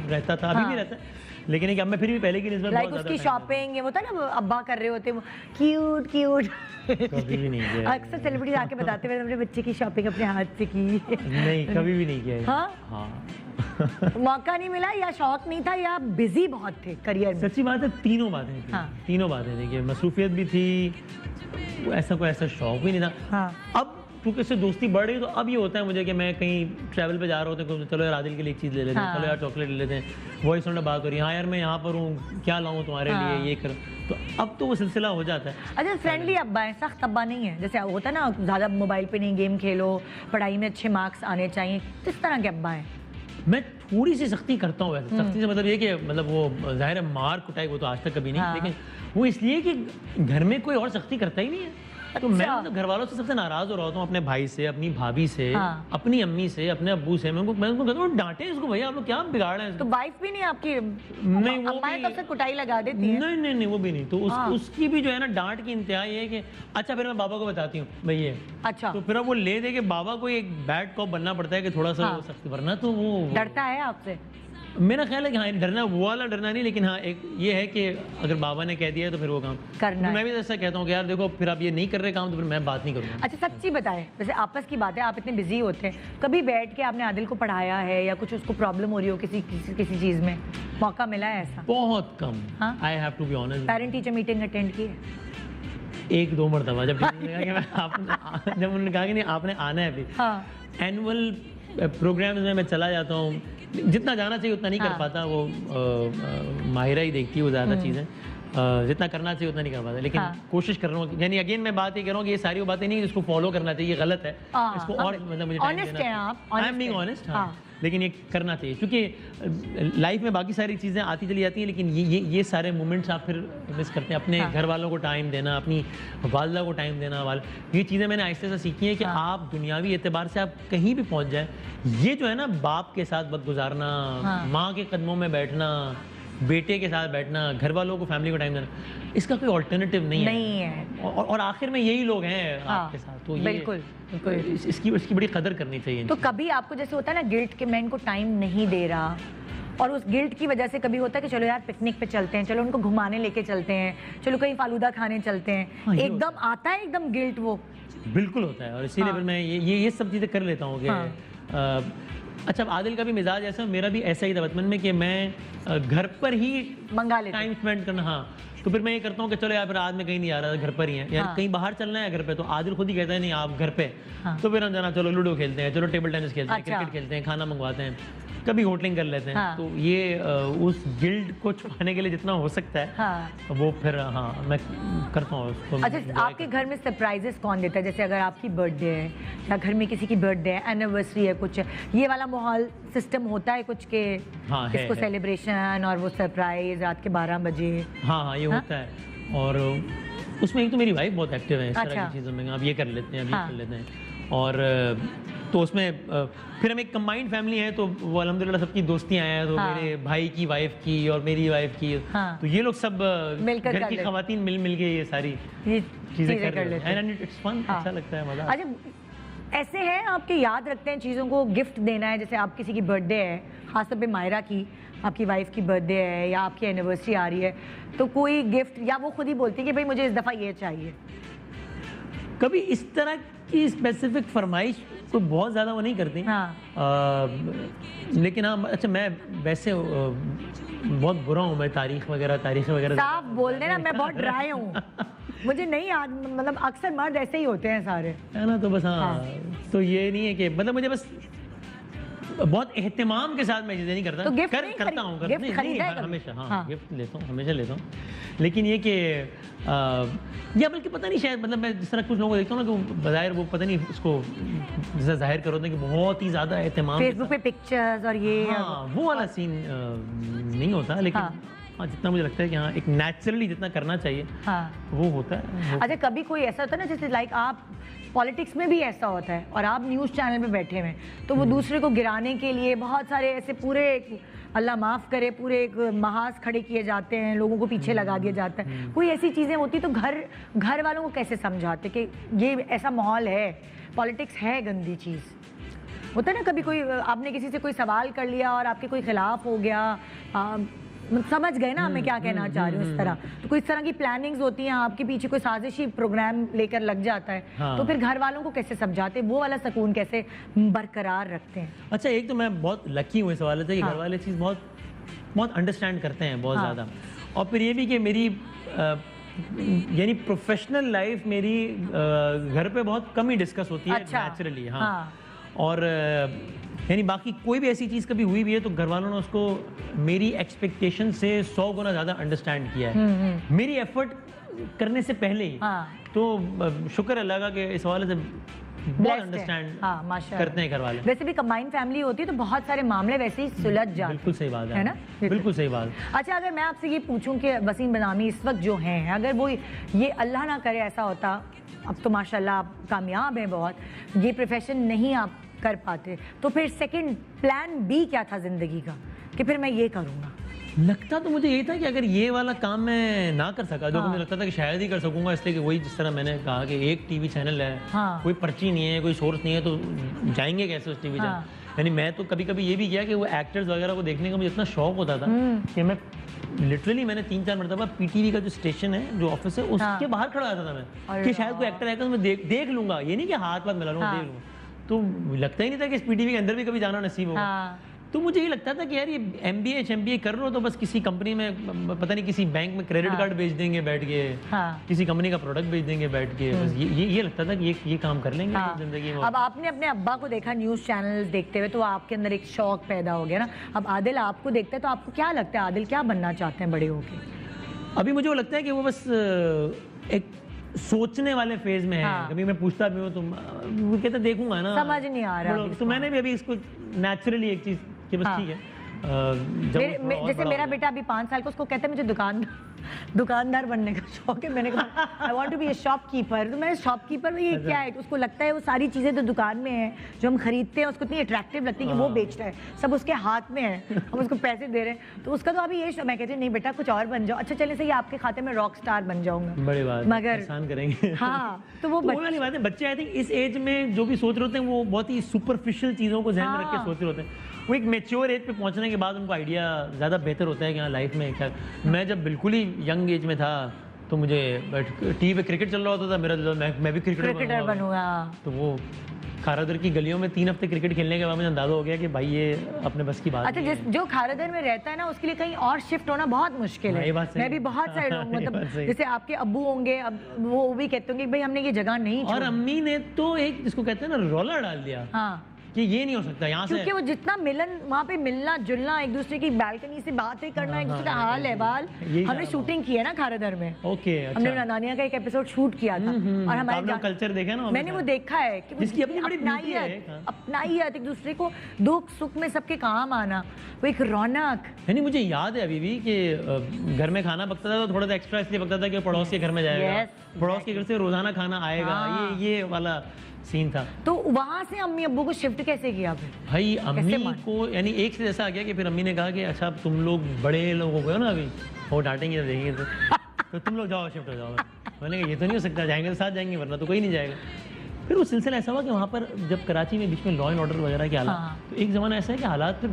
रहता था, अभी हाँ। भी रहता है, लेकिन एक अब मैं फिर भी पहले की निस्बत लाइक बहुत उसकी ज़्यादा time शॉपिंग, ये होता है ना, वो अब्बा कर रहे होते हैं, वो क्यूट क्यूट। कभी भी नहीं किया। अक्सर सेलिब्रिटी आके बताते हुए अपने बच्चे की शॉपिंग अपने हाथ से की। नहीं, कभी भी नहीं किया ये। हाँ? हाँ। मौका नहीं मिला या शौक नहीं था या बिजी बहुत थे करियर में? सच्ची बात है, तीनों बातें थी। हाँ। तीनों बातें थी कि मसरूफियत भी थी, ऐसा कोई ऐसा शौक भी नहीं था। हाँ। अब क्योंकि इससे दोस्ती बढ़ रही है तो अब ये होता है मुझे कि मैं कहीं ट्रैवल पे जा रहा होता हूँ, चलो यार आदिल के लिए एक चीज़ ले लेते हैं, हाँ। चलो यार चॉकलेट ले लेते हैं, वॉइस नोट बात हो रही है, हाँ यार मैं यहाँ पर हूँ, क्या लाऊं तुम्हारे हाँ। लिए, ये कर, तो अब तो वो सिलसिला हो जाता है। अच्छा, फ्रेंडली अब्बा है, सख्त अब्बा नहीं है, जैसे होता है ना ज़्यादा मोबाइल पे नहीं गेम खेलो, पढ़ाई में अच्छे मार्क्स आने चाहिए, किस तरह के अब्बा हैं? मैं थोड़ी सी सख्ती करता हूँ वैसे, सख्ती से मतलब ये कि मतलब वो जाहिर है मार कुटाई वो तो आज तक कभी नहीं, हाँ। लेकिन वो इसलिए कि घर में कोई और सख्ती करता ही नहीं है, तो मैं अच्छा। मतलब घर वालों से सबसे नाराज हो रहा होता हूँ, अपने भाई से, अपनी भाभी से, हाँ। अपनी अम्मी से, अपने अब्बू से, मैं उनको कहता हूँ डांटे इसको, भैया आप लोग क्या बिगाड़ रहे हैं तो इसको? वाइफ भी नहीं आपकी? नहीं, वो अम्माएं भी- तो अक्सर कुटाई लगा देती हैं। नहीं नहीं नहीं, वो भी नहीं, तो हाँ। उसकी भी जो है ना डांट की इंतहा ये है कि अच्छा फिर मैं बाबा को बताती हूँ भैया, अच्छा, तो फिर अब वो ले दे के बाबा को एक बैड कॉप बनना पड़ता है कि थोड़ा सा हाँ। वो सख्त, वरना तो वो डरता है आपसे? मेरा ख्याल है कि हाँ डरना, वो वाला डरना नहीं, लेकिन हाँ एक ये है कि अगर बाबा ने कह दिया है तो फिर वो काम करना तो मैं है। भी ऐसा कहता हूँ कि यार देखो फिर आप ये नहीं कर रहे काम तो फिर मैं बात नहीं करूँगा। अच्छा, सच्ची बताएं, जैसे आपस की बात है, आप इतने बिजी होते हैं, कभी बैठ के आपने आदिल को पढ़ाया है या कुछ उसको प्रॉब्लम हो रही हो किसी चीज़ में, मौका मिला है ऐसा? बहुत कम, हाँ? I have to be honest. Parent teacher meeting attend की है? 1-2 मरतबा जब उन्होंने कहा कि जब उन्होंने कहा कि नहीं आपने आना है अभी, हाँ। एनुअल प्रोग्राम्स में मैं चला जाता हूँ, जितना जाना चाहिए उतना नहीं कर हाँ। पाता, वो माहिरा ही देखती है वो ज़्यादा चीज़ें, जितना करना चाहिए उतना नहीं कर पाता, लेकिन हाँ। कोशिश कर रहा हूँ, यानी अगेन मैं बात ये कर रहा हूँ कि ये सारी वो बातें नहीं इसको फॉलो करना चाहिए, ये गलत है, हाँ, इसको हाँ, और मतलब मुझे honest हैं आप, आई एम honest बीइंग हैं। ऑनेस्ट, हाँ। लेकिन ये करना चाहिए क्योंकि लाइफ में बाकी सारी चीज़ें आती चली जाती हैं, लेकिन ये सारे मोमेंट्स आप फिर मिस करते हैं, अपने हाँ। घर वालों को टाइम देना, अपनी वालदा को टाइम देना, ये चीज़ें मैंने आहिस्ते से सीखी हैं कि हाँ। आप दुनियावी एतबार से आप कहीं भी पहुंच जाए, ये जो है ना बाप के साथ वक्त गुजारना, हाँ। माँ के कदमों में बैठना, बेटे के साथ बैठना, घर वालों को फैमिली को टाइम देना, इसका कोई ऑल्टरनेटिव नहीं है, और आखिर में यही लोग हैं हाँ, आपके साथ, तो ये बिल्कुल, बिल्कुल। इसकी बड़ी कदर करनी चाहिए। तो कभी आपको जैसे होता है ना गिल्ट कि मैं इनको टाइम नहीं दे रहा, और उस गिल्ट की वजह से कभी होता है कि चलो यार पिकनिक पे चलते हैं, चलो उनको घुमाने लेके चलते हैं, चलो कहीं फालूदा खाने चलते हैं, हाँ, ये एकदम आता है एकदम गिल्ट वो? बिल्कुल होता है, और इसीलिए हाँ। फिर मैं ये सब चीज़ें कर लेता हूँ कि हाँ। अच्छा आदिल का भी मिजाज ऐसा, मेरा भी ऐसा ही था बचपन में कि मैं घर पर ही मंगा लेते टाइम स्पेंड करना, हाँ, तो फिर मैं ये करता हूँ कि चलो यार फिर आज मैं कहीं नहीं आ रहा, घर पर ही है, यार हाँ। कहीं बाहर चलना है घर पे, तो आदिल खुद ही कहता है नहीं आप घर पे, हाँ। तो फिर हम जाना, चलो लूडो खेलते हैं, चलो टेबल टेनिस खेलते हैं, अच्छा। क्रिकेट खेलते हैं, खाना मंगवाते हैं, कभी होटलिंग कर लेते हैं, हाँ। तो ये उस गिल्ड को छुपाने के लिए जितना हो सकता है हाँ। वो फिर हाँ मैं करता हूँ उसको। अच्छा, enjoy आपके घर में सरप्राइजेस कौन देता है? जैसे अगर आपकी बर्थडे है या घर में किसी की बर्थडे है, एनिवर्सरी है, कुछ ये वाला माहौल सिस्टम होता है कुछ के हाँ, है, इसको है। सेलिब्रेशन और वो सरप्राइज रात के 12 बजे? हाँ ये होता है, और उसमें एक तो मेरी वाइफ बहुत एक्टिव है इस तरह अच्छा। की चीज़ों में, अब ये कर लेते हैं, अब ये हाँ। कर लेते हैं, और तो उसमें फिर हम एक कंबाइंड फैमिली है, तो वो अल्हम्दुलिल्लाह सबकी दोस्तियां हैं, तो हाँ। मेरे भाई की वाइफ की और मेरी वाइफ की, हाँ। तो ये लोग सब मिलकर घर कर की लेते। खवातीन मिल के ये सारी ये चीजें कर कर लेते हैं। एंड इट्स फन, हाँ। अच्छा लगता है, मजा। अच्छा, ऐसे हैं आपके याद रखते हैं चीज़ों को, गिफ्ट देना है, जैसे आप किसी की बर्थडे है, खासतौर पे मायरा की, आपकी वाइफ की बर्थडे है या आपकी एनिवर्सरी आ रही है, तो कोई गिफ्ट या वो खुद ही बोलती है कि भाई मुझे इस दफ़ा ये चाहिए? कभी इस तरह की स्पेसिफिक फरमाइश तो बहुत ज़्यादा वो नहीं करती। हाँ। लेकिन हाँ, अच्छा मैं वैसे बहुत बुरा हूँ मैं तारीख वगैरह साफ बोल देना, मैं बहुत ड्राई हूँ, मुझे नहीं याद, मतलब अक्सर मर्द ऐसे ही होते हैं सारे, है ना, तो बस हाँ, तो ये नहीं है कि मतलब मुझे बस बहुत एहतमाम के साथ मैं चीज़ें नहीं करता, तो गिफ्ट नहीं करता हूँ, गिफ्ट नहीं, खरीदा है कभी? हमेशा, हाँ, हाँ। गिफ्ट लेता हूँ, हमेशा लेता हूँ, लेकिन ये कि या बल्कि पता नहीं, शायद मतलब मैं जिस तरह कुछ लोगों को देखता हूँ ना कि वो बज़ाहिर वो पता नहीं उसको जैसा जाहिर करो कि बहुत ही ज़्यादा एहतमाम के फेसबुक पे पिक्चर्स और ये साथ, हाँ, वो वाला सीन नहीं होता, लेकिन हाँ। हाँ, जितना मुझे लगता है कि हाँ एक नेचुरली जितना करना चाहिए हाँ। वो होता है। अच्छा, कभी कोई ऐसा होता है ना, जैसे लाइक आप पॉलिटिक्स में भी ऐसा होता है और आप न्यूज़ चैनल पे बैठे हुए हैं, तो वो दूसरे को गिराने के लिए बहुत सारे ऐसे पूरे अल्लाह माफ़ करे पूरे एक महाज खड़े किए जाते हैं, लोगों को पीछे लगा दिया जाता है, कोई ऐसी चीज़ें होती तो घर वालों को कैसे समझाते कि ये ऐसा माहौल है, पॉलिटिक्स है गंदी चीज़? होता है ना कभी कोई आपने किसी से कोई सवाल कर लिया और आपके कोई खिलाफ हो गया, समझ गए ना मैं क्या कहना चाह रही हूँ, इस तरह तो कोई इस तरह की प्लानिंग्स होती हैं, आपके पीछे कोई साजिशी प्रोग्राम लेकर लग जाता है, हाँ। तो फिर घर वालों को कैसे समझाते, वो वाला सुकून कैसे बरकरार रखते हैं? अच्छा, एक तो मैं बहुत लकी हूँ इस हवाले से कि हाँ। घर वाले चीज़ बहुत बहुत अंडरस्टैंड करते हैं बहुत हाँ। ज़्यादा, और फिर ये भी कि मेरी यानी प्रोफेशनल लाइफ मेरी घर पे बहुत कम ही डिस्कस होती है अच्छा। नेचुरली, हाँ, हाँ। और यानी बाकी कोई भी ऐसी चीज़ कभी हुई भी है तो घर वालों ने उसको मेरी एक्सपेक्टेशन से 100 गुना ज़्यादा अंडरस्टैंड किया है मेरी एफर्ट करने से पहले ही। हाँ। तो शुक्र अल्लाह का कि इस हवाले से बहुत Blessed है। अंडरस्टैंड हाँ, माशाअल्लाह। करते हैं घर वाले। वैसे भी कंबाइंड फैमिली होती है तो बहुत सारे मामले वैसे ही सुलझ जाते हैं। बिल्कुल सही बात है ना? बिल्कुल सही बात। अच्छा, अगर मैं आपसे ये पूछूं कि वसीम बनामी इस वक्त जो हैं, अगर वो ये अल्लाह ना करे ऐसा होता, अब तो माशाल्लाह आप कामयाब हैं बहुत, ये प्रोफेशन नहीं आप कर पाते, तो फिर सेकंड प्लान बी क्या था ज़िंदगी का कि फिर मैं ये करूँगा? लगता तो मुझे यही था कि अगर ये वाला काम मैं ना कर सका, जो हाँ। मुझे लगता था कि शायद ही कर सकूंगा, इसलिए कि वही जिस तरह मैंने कहा कि एक टीवी चैनल है, हाँ। कोई पर्ची नहीं है, कोई सोर्स नहीं है, तो जाएंगे कैसे उस टीवी हाँ। चैनल। यानी मैं तो कभी कभी ये भी किया कि वो एक्टर्स वगैरह को देखने का मुझे इतना शौक होता था कि मैं लिटरली मैंने 3-4 मरतबा पीटीवी का जो स्टेशन है, जो ऑफिस है, उसके हाँ। बाहर खड़ा रहता था मैं अरे कि शायद कोई एक्टर आएगा तो मैं देख लूंगा, ये नहीं कि हाथ मिला लूंगा, हाँ। देख लूंगा। तो लगता ही नहीं था कि इस पीटीवी के अंदर भी कभी जाना नसीब होगा। हाँ। तो मुझे ये लगता था कि यार ये MBA कर लो तो बस किसी कंपनी में, पता नहीं किसी बैंक में क्रेडिट हाँ। कार्ड बेच देंगे बैठ के, हाँ। किसी कंपनी का प्रोडक्ट बेच देंगे बैठ के, बस ये लगता था कि ये काम कर लेंगे हाँ। जिंदगी में। अब आपने अपने अब्बा को देखा न्यूज़ चैनल देखते हुए, तो आपके अंदर एक शौक पैदा हो गया ना। अब आदिल आपको देखते हैं तो आपको क्या लगता है, आदिल क्या बनना चाहते हैं बड़े होके? अभी मुझे वो लगता है कि वो बस एक सोचने वाले फेज में है। हाँ। कभी मैं पूछता भी हूँ तो वो कहते देखूंगा ना, समझ नहीं आ रहा अभी तो मैंने भी अभी इसको नेचुरली एक चीज कि बस हाँ। ठीक है। जब वो थोड़ा और जैसे बड़ा मेरा हो बेटा अभी 5 साल का, उसको कहता है मुझे दुकानदार बनने का शौक है। मैंने कहा I want to be a shopkeeper, तो मैं शॉपकीपर में ये क्या है, उसको लगता है वो सारी चीज़ें तो दुकान में है जो हम खरीदते हैं, उसको इतनी अट्रैक्टिव लगती है कि वो बेच रहा है, सब उसके हाथ में है, हम उसको पैसे दे रहे हैं, तो उसका तो अभी ये मैं कहती हूँ नहीं बेटा कुछ और बन जाओ। अच्छा चले सही आपके खाते में रॉक स्टार बन जाऊंगा, बड़ी बात, मगर एहसान करेंगे। हाँ, तो वो वो वाली बात है, बच्चे आई थिंक इस एज में जो भी सोच रहे होते हैं वो बहुत ही सुपरफिशियल चीज़ों को ध्यान में रख के हाँ। सोच रहे होते हैं। वो एक मेच्योर एज पे पहुंचने के बाद उनको आइडिया ज़्यादा बेहतर होता है कि हाँ लाइफ में क्या। मैं जब बिल्कुल ही यंग एज में था तो मुझे टीवी पे क्रिकेट चल रहा होता था, मेरा दिल मैं भी क्रिकेटर बनूंगा। तो वो खारादर की गलियों में 3 हफ्ते क्रिकेट खेलने के बाद मुझे अंदाजा हो गया कि भाई ये अपने बस की बात अच्छा, नहीं है। जो खारादर में रहता है ना उसके लिए कहीं और शिफ्ट होना बहुत मुश्किल हाँ, है। ये बात सही मैं भी है। बहुत सारे लोग ये मतलब बात सही है। जैसे आपके अब्बू होंगे, अब वो भी कहते होंगे कि भाई हमने ये जगह नहीं और छोड़ी। अम्मी ने तो एक जिसको कहते हैं ना रौला डाल दिया हाँ, कि ये नहीं हो सकता यहाँ से। क्योंकि वो जितना मिलन वहाँ पे मिलना जुलना, एक दूसरे की बालकनी से बातें करना, एक दूसरे का हाल है बाल। यही हमने था। शूटिंग की है ना खारादर में, ओके, हमने अच्छा। नानिया का एक एपिसोड शूट किया था और हमारे आपने कल्चर देखा ना मैंने वो देखा है कि वो जिसकी अपनी बड़ी अपनाई beauty है, है, हाँ। अपनाई है, एक दूसरे को दुख सुख में सबके काम आना, वो एक रौनक। नहीं, मुझे याद है अभी भी कि घर में खाना पकता था तो थोड़ा सा एक्स्ट्रा इसलिए पकता था कि पड़ोस के घर में जाएगा, Yes, पड़ोस के घर से रोजाना खाना आएगा, हाँ। ये वाला सीन था। तो वहाँ से अम्मी अब्बू को शिफ्ट कैसे किया फिर? भाई अम्मी मान? को यानी एक से जैसा आ गया कि फिर अम्मी ने कहा कि अच्छा अब तुम लोग बड़े लोग हो गए हो ना, अभी वो डांटेंगे तो देखेंगे तो तुम लोग जाओ, शिफ्ट हो जाओ। मैंने कहा ये तो नहीं हो सकता, जाएंगे तो साथ जाएंगे वरना तो कोई नहीं जाएगा। फिर वो सिलसिला ऐसा हुआ कि वहाँ पर जब कराची में बीच में लॉ एंड ऑर्डर वगैरह के हालात, हाँ। तो एक ज़माना ऐसा है कि हालात फिर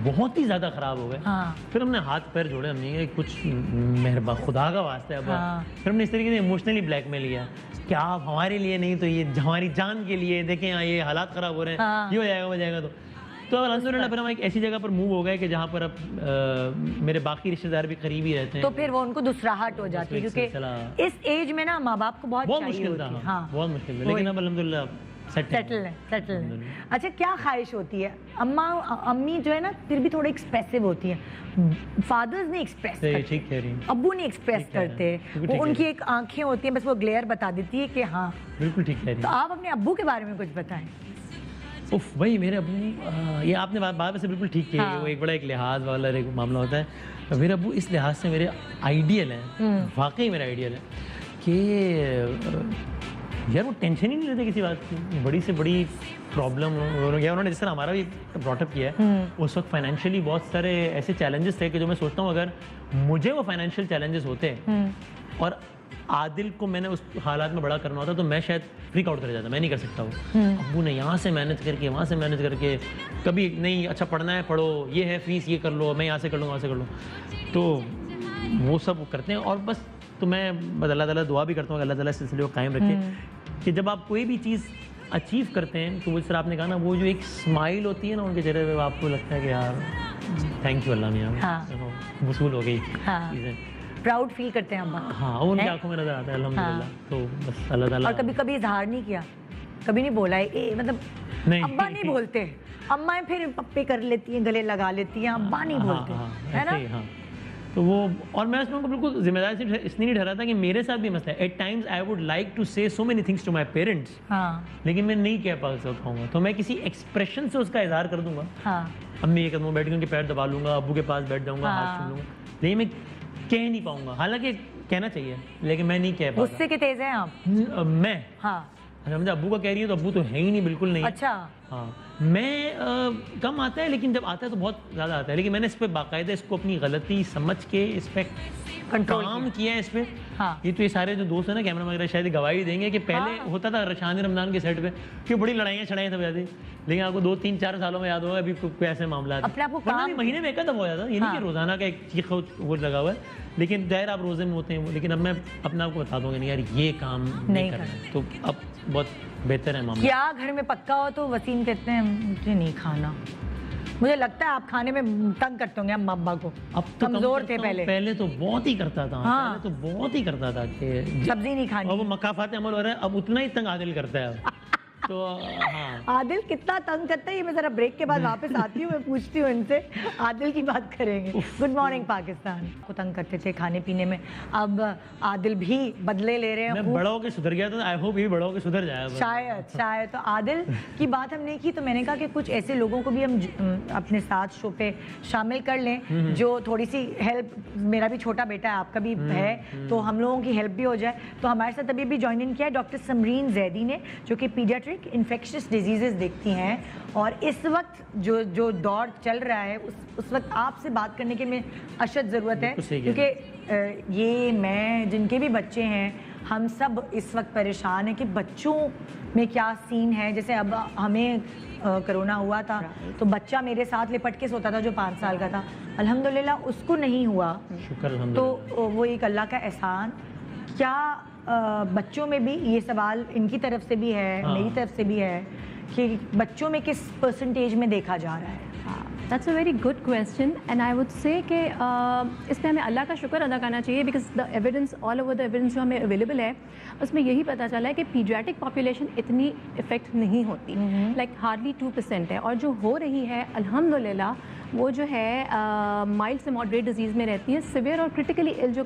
बहुत ही ज़्यादा ख़राब हो गए। हाँ। फिर हमने हाथ पैर जोड़े, हमने कहा कुछ मेहरबा खुदा का वास्ता है अब। हाँ। फिर हमने इस तरीके से इमोशनली ब्लैकमेल किया कि आप हमारे लिए नहीं तो ये हमारी जान के लिए, देखें यहाँ ये हालात ख़राब हो रहे हैं, हाँ। ये हो जाएगा वो जाएगा। तो अल्हम्दुलिल्लाह फिर हम एक ऐसी जगह पर मूव हो गए कि जहाँ पर अब मेरे बाकी रिश्तेदार भी करीब ही रहते हैं। तो फिर वो उनको दूसराहट हो जाती है, एक क्योंकि सिलसिला। इस एज में ना माँ बाप को बहुत बहुत चाहिए मुश्किल था। होती है। हाँ, हाँ, बहुत मुश्किल था, लेकिन अब अल्हम्दुलिल्लाह सेटल है। अच्छा, क्या ख्वाहिश होती है? अम्मी जो है ना फिर भी थोड़े एक्सप्रेसिव होती है, फादर्स नहीं एक्सप्रेस सही, करते, ठीक कह रही हैं। अब्बू नहीं एक्सप्रेस ठीक कह रहे करते। हैं, बिल्कुल वो ठीक उनकी कह एक आंखें होती हैं, बस वो ग्लेयर बता देती है कि हाँ। बिल्कुल ठीक कह रही तो हैं। आप अपने अब्बू के बारे में कुछ बताएं। उफ भाई मेरे अब्बू, ये आपने बात से बिल्कुल ठीक की है। हाँ। वो एक बड़ा एक लिहाज वाला एक मामला होता है। मेरे अब्बू इस लिहाज से मेरे आइडियल हैं, वाकई मेरा आइडियल है कि यार वो टेंशन ही नहीं लेते किसी बात की, बड़ी से बड़ी प्रॉब्लम या उन्होंने जिस तरह हमारा भी ब्रॉटअप किया है। उस वक्त फाइनेंशियली बहुत सारे ऐसे चैलेंजेस थे कि जो मैं सोचता हूँ अगर मुझे वो फाइनेंशियल चैलेंजेस होते और आदिल को मैंने उस हालात में बड़ा करना होता तो मैं शायद फ्रीक आउट कर जाता, मैं नहीं कर सकता वो। अब्बू ने यहाँ से मेहनत करके वहाँ से मेहनत करके, कभी नहीं अच्छा पढ़ना है पढ़ो, ये है फीस ये कर लो, मैं यहाँ से कर लूँगा वहाँ से कर लूँ, तो वो सब करते हैं। और बस तो मैं अल्लाह ताला दुआ भी करता हूँ कि अल्लाह ताला इस सिलसिले को कायम रखे कि जब आप कोई भी चीज़ अचीव करते हैं तो वो जिस तरह आपने कहा ना, वो जो एक स्माइल होती है ना उनके चेहरे पे, आपको लगता है कि यार थैंक यू अल्लाह मियाँ, हाँ। वसूल हो गई हाँ। चीज़ें। प्राउड फील करते हैं अब्बा। हाँ, वो उनकी हैं? आंखों में नजर आता है अल्हम्दुलिल्लाह। हाँ। तो बस अल्लाह ताला। और कभी कभी इजहार नहीं किया, कभी नहीं बोला है मतलब नहीं। अब्बा नहीं बोलते, अम्माएं फिर पप्पे कर लेती हैं, गले लगा लेती हैं, अब्बा नहीं बोलते, है ना? ऐसे ही, हाँ। तो वो, और मैं उसमें उनको बिल्कुल जिम्मेदारी से इसलिए नहीं ठहराता कि मेरे साथ भी मसला है। At times I would like to say so many things to my parents, हाँ लेकिन मैं नहीं कह पाऊंगा, तो मैं किसी एक्सप्रेशन से उसका इजहार कर दूंगा। हाँ अम्मी एक कदम बैठ के उनके पैर दबा लूंगा, अब्बू के पास बैठ जाऊंगा, हाँ। हाथ छू लूंगा, लेकिन मैं कह नहीं पाऊंगा। हालांकि कहना चाहिए लेकिन मैं नहीं कह पाता। गुस्से के तेज हैं आप? मैं हाँ। अच्छा, मुझे अब्बू का कह रही है तो अब्बू तो है ही नहीं, बिल्कुल नहीं। अच्छा। हाँ, मैं कम आता है, लेकिन जब आता है तो बहुत ज़्यादा आता है। लेकिन मैंने इस पर बाकायदा इसको अपनी गलती समझ के इस पर कंट्रोल काम किया है इस पर। हाँ। ये तो ये सारे जो दोस्त हैं ना कैमरा वगैरह शायद गवाही देंगे कि पहले हाँ। होता था शान रमजान के सेट पे कि बड़ी लड़ाइयाँ छड़ाइयाँ सब जाती, लेकिन आपको 2-3-4 सालों में याद होगा अभी कोई ऐसे मामला अपने आप को काम- महीने में एक दफा हो जाता है। ये नहीं हाँ। कि रोजाना का एक चीख वो लगा हुआ है, लेकिन दायर आप रोजे में होते हैं वो। लेकिन अब मैं अपने आप को बता दूंगा नहीं यार ये काम नहीं करना है। तो अब बहुत बेहतर है मामला। क्या घर में पक्का हो तो वसीम कहते हैं मुझे नहीं खाना। मुझे लगता है आप खाने में तंग करते होंगे अम्मा अब्बा को। अब तो कम कमजोर करता थे हूँ, पहले। पहले तो बहुत ही करता था। हाँ। पहले तो बहुत ही करता था कि सब्जी नहीं खानी। और वो मकाफात अमल हो रहा है, अब उतना ही तंग आदिल करता है अब। तो हाँ, आदिल कितना तंग करता है ये मैं जरा ब्रेक के बाद वापस आती हूँ, मैं पूछती हूँ इनसे। आदिल की बात करेंगे। Good morning Pakistan. को तंग करते थे खाने पीने में, अब आदिल भी बदले ले रहे हैं मैं खूब। बड़ा होकर सुधर गया तो आई होप ये बड़ा होकर सुधर जाएगा। शायद तो आदिल की बात हमने की तो मैंने कहा कि कुछ ऐसे लोगों को भी हम अपने साथ शो पे शामिल कर लें जो थोड़ी सी हेल्प, मेरा भी छोटा बेटा है आपका भी है, तो हम लोगों की हेल्प भी हो जाए। तो हमारे साथ अभी भी ज्वाइन इन किया है डॉक्टर समरीन जैदी ने, जो कि पीडियाट्रिक इन्फेक्शियस डिजीजेस देखती हैं। और इस वक्त जो दौर चल रहा है उस वक्त आपसे बात करने की में अशद ज़रूरत है, बिल्कुल सही कह रहे क्योंकि ये मैं जिनके भी बच्चे हैं हम सब इस वक्त परेशान हैं कि बच्चों में क्या सीन है। जैसे अब हमें कोरोना हुआ था तो बच्चा मेरे साथ लिपट के सोता था जो 5 साल का था, अल्हम्दुलिल्लाह उसको नहीं हुआ। शुक्र तो अल्हम्दुलिल्लाह। वो एक अल्लाह का एहसान। क्या बच्चों में भी ये सवाल इनकी तरफ से भी है, हाँ। मेरी तरफ से भी है कि बच्चों में किस परसेंटेज में देखा जा रहा है? That's a very good question and I would say कि इस पे हमें अल्लाह का शुक्र अदा करना चाहिए, because the evidence all over the evidence जो हमें अवेलेबल है उसमें यही पता चला है कि पीडियाट्रिक पॉपुलेशन इतनी इफेक्ट नहीं होती, लाइक हार्डली 2% है। और जो हो रही है अल्हम्दुलिल्लाह वो जो है माइल्ड से मॉडरेट डिजीज़ में रहती है। सिवियर और क्रिटिकली इल जो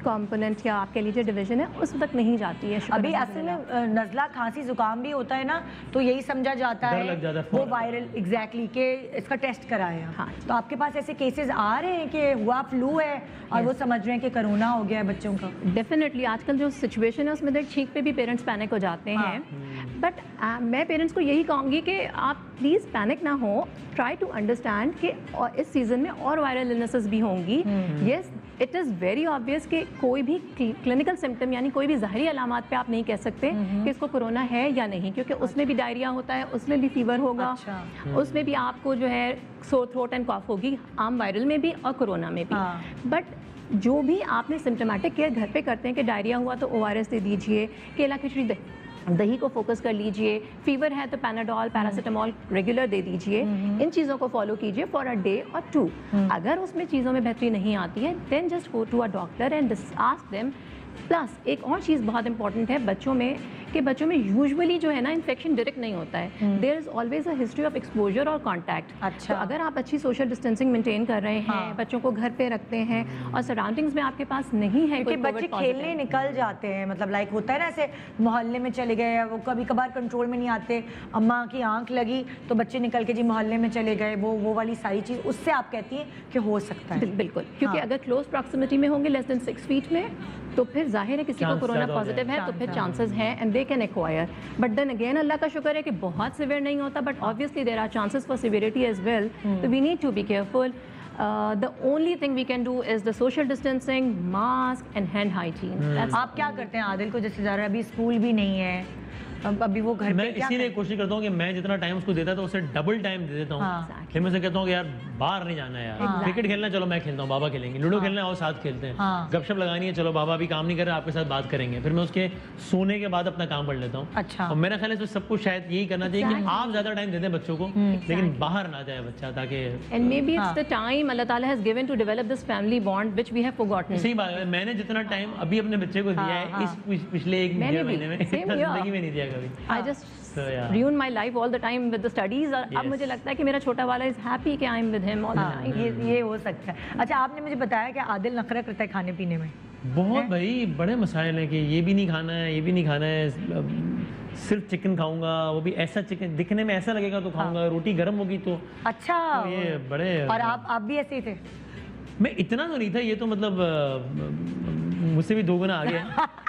कंपोनेंट या आप कह लीजिए डिवीजन है उस तक नहीं जाती है। अभी असल में नज़ला खांसी जुकाम भी होता है ना, तो यही समझा जाता डर है लग जाता है, वो फौरन। वायरल एग्जैक्टली कि इसका टेस्ट कराया। हाँ। तो आपके पास ऐसे केसेस आ रहे हैं कि हुआ फ्लू है और वो समझ रहे हैं कि कोरोना हो गया है बच्चों का? डेफिनेटली आजकल जो सिचुएशन है उसमें देख छींक पे भी पेरेंट्स पैनिक हो जाते हाँ। हैं। बट मैं पेरेंट्स को यही कहूँगी कि आप प्लीज़ पैनिक ना हो, ट्राई टू अंडरस्टैंड कि इस सीज़न में और वायरल इलनेसेस भी होंगी। Yes, it is very obvious कि कोई भी क्लिनिकल सिम्टम यानी कोई भी ज़ाहरी अलामात पे आप नहीं कह सकते कि इसको कोरोना है या नहीं, क्योंकि उसमें भी डायरिया होता है, उसमें भी फीवर होगा, अच्छा। उसमें भी आपको जो है सोर थ्रोट एंड कॉफ होगी, आम वायरल में भी और कोरोना में भी। हाँ। बट जो भी आपने सिम्टोमेटिक केयर घर पे करते हैं कि डायरिया हुआ तो ORS दे दीजिए, केला खिचड़ी दही को फोकस कर लीजिए, फीवर है तो पैनाडोल पैरासीटामोल रेगुलर दे दीजिए। इन चीज़ों को फॉलो कीजिए फॉर अ डे और 2। अगर उसमें चीज़ों में बेहतरी नहीं आती है then just go to a doctor and ask them. Plus एक और चीज़ बहुत इंपॉर्टेंट है बच्चों में कि बच्चों में यूजुअली जो है ना इन्फेक्शन डायरेक्ट नहीं होता है, there is always a history of exposure और कॉन्टैक्ट। अच्छा। तो अगर आप अच्छी सोशल डिस्टेंसिंग मेंटेन कर रहे हैं, हाँ। बच्चों को घर पे रखते हैं और सराउंडिंग्स में आपके पास नहीं है क्योंकि कोई बच्चे COVID positive, खेलने निकल जाते हैं, मतलब लाइक होता है ना ऐसे मोहल्ले में चले गए, वो कभी कभार कंट्रोल में नहीं आते, अम्मा की आंख लगी तो बच्चे निकल के जी मोहल्ले में चले गए, वो वाली सारी चीज़, उससे आप कहती हैं कि हो सकता है। बिल्कुल, क्योंकि हाँ। अगर क्लोज प्रॉक्सिमिटी में होंगे लेस देन 6 फीट में तो फिर जाहिर है किसी को Chance कोरोना ज़्यादा हो पॉजिटिव है तो जाएगा। फिर चांसेस हैं and they can acquire. But then again अल्लाह का शुक्र है कि बहुत सिवियर नहीं होता, but obviously there are chances for severity as well, तो we need to be careful. The only thing we can do is the social distancing, mask and hand hygiene. That's आप क्या करते हैं आदिल को, जैसे जा रहा है अभी स्कूल भी नहीं है, अभी वो घर मैं पे क्या इसीलिए करते कोशिश करता हूँ कि मैं जितना टाइम उसको देता था उससे डबल टाइम दे देता हूँ। हाँ। फिर मैं उसे कहता हूँ कि यार बाहर नहीं जाना है यार, क्रिकेट खेलना है चलो मैं खेलता हूँ, बाबा खेलेंगे, लूडो खेलना है और साथ खेलते हैं, हाँ। गपशप लगानी है चलो बाबा अभी काम नहीं कर रहे आपके साथ बात करेंगे। फिर मैं उसके सोने के बाद अपना काम कर लेता हूँ। अच्छा। और मेरा ख्याल है सबको शायद यही करना चाहिए कि Exactly. आप ज्यादा टाइम दे दें बच्चों को, लेकिन बाहर ना जाए बच्चा, ताकि and maybe it's हाँ। the time Allah Ta'ala has given to develop this family bond which we have forgotten. सही बात है। मैंने जितना टाइम अभी अपने बच्चे को दिया है हाँ, इस पिछले एक मैंने डेढ़ भी, महीने में same इतना here. जिंदगी में नहीं दिया कभी। I just So, yeah. ruin my life all the time with the studies और अब Yes. मुझे लगता है कि मेरा छोटा वाला is happy कि I am with him all the हाँ, time. ये हो सकता है। अच्छा, आपने मुझे बताया कि आदिल नखरा करता है खाने पीने में। बहुत भाई बड़े मसाइल हैं कि ये भी नहीं खाना है, ये भी नहीं खाना है, सिर्फ चिकन खाऊंगा, वो भी ऐसा चिकन दिखने में ऐसा लगेगा तो खाऊंगा, रोटी गर्म होगी तो अच्छा। तो ये बड़े। और आप भी ऐसे ही थे? मैं इतना तो नहीं था, ये तो मतलब मुझसे भी दो गुना आगे है।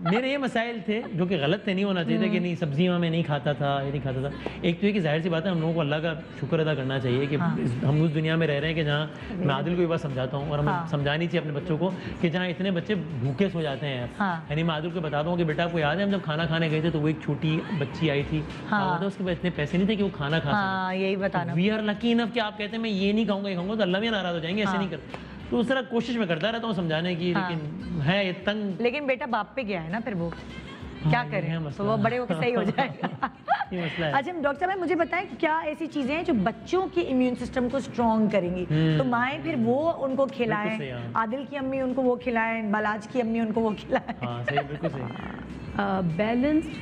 मेरे ये मसाइल थे जो कि गलत थे, नहीं होना चाहिए था कि नहीं सब्जियां मैं नहीं खाता था, ये नहीं खाता था। एक तो ये कि जाहिर सी बात है हम लोगों को अल्लाह का शुक्र अदा करना चाहिए कि हम उस दुनिया में रह रहे हैं कि जहाँ मैं आदिल को ये बात समझाता हूँ और हमें समझानी चाहिए अपने बच्चों को कि जहाँ इतने बच्चे भूखे सो जाते हैं। हाँ। यानी मैं आदिल को बताता हूँ कि बेटा आपको याद है हम जब खाना खाने गए थे तो वो एक छोटी बच्ची आई थी, हाँ। उसके पास इतने पैसे नहीं थे कि वो खाना खा हाँ, यही बताना। वी आर लकी इनफ कि आप कहते हैं मैं ये नहीं खाऊंगा, ये खाऊंगा, तो अल्लाह भी नाराज हो जाएंगे, ऐसे नहीं करते। तो उस तरह कोशिश मैं करता रहता हूँ समझाने की, लेकिन है ये तंग। लेकिन बेटा बाप पे गया है ना, फिर वो क्या ये करें, है तो मसला। वो बड़े होकर सही हो जाएगा। ये मसला है। अच्छा डॉक्टर साहब मुझे बताएं क्या ऐसी चीजें हैं जो बच्चों के इम्यून सिस्टम को स्ट्रॉन्ग करेंगी, तो माएँ फिर वो उनको सही, खिलाएं, हाँ। आदिल की अम्मी उनको वो खिलाएं, बालाज की अम्मी उनको वो खिलाएं। हाँ सही, बिल्कुल सही। Balanced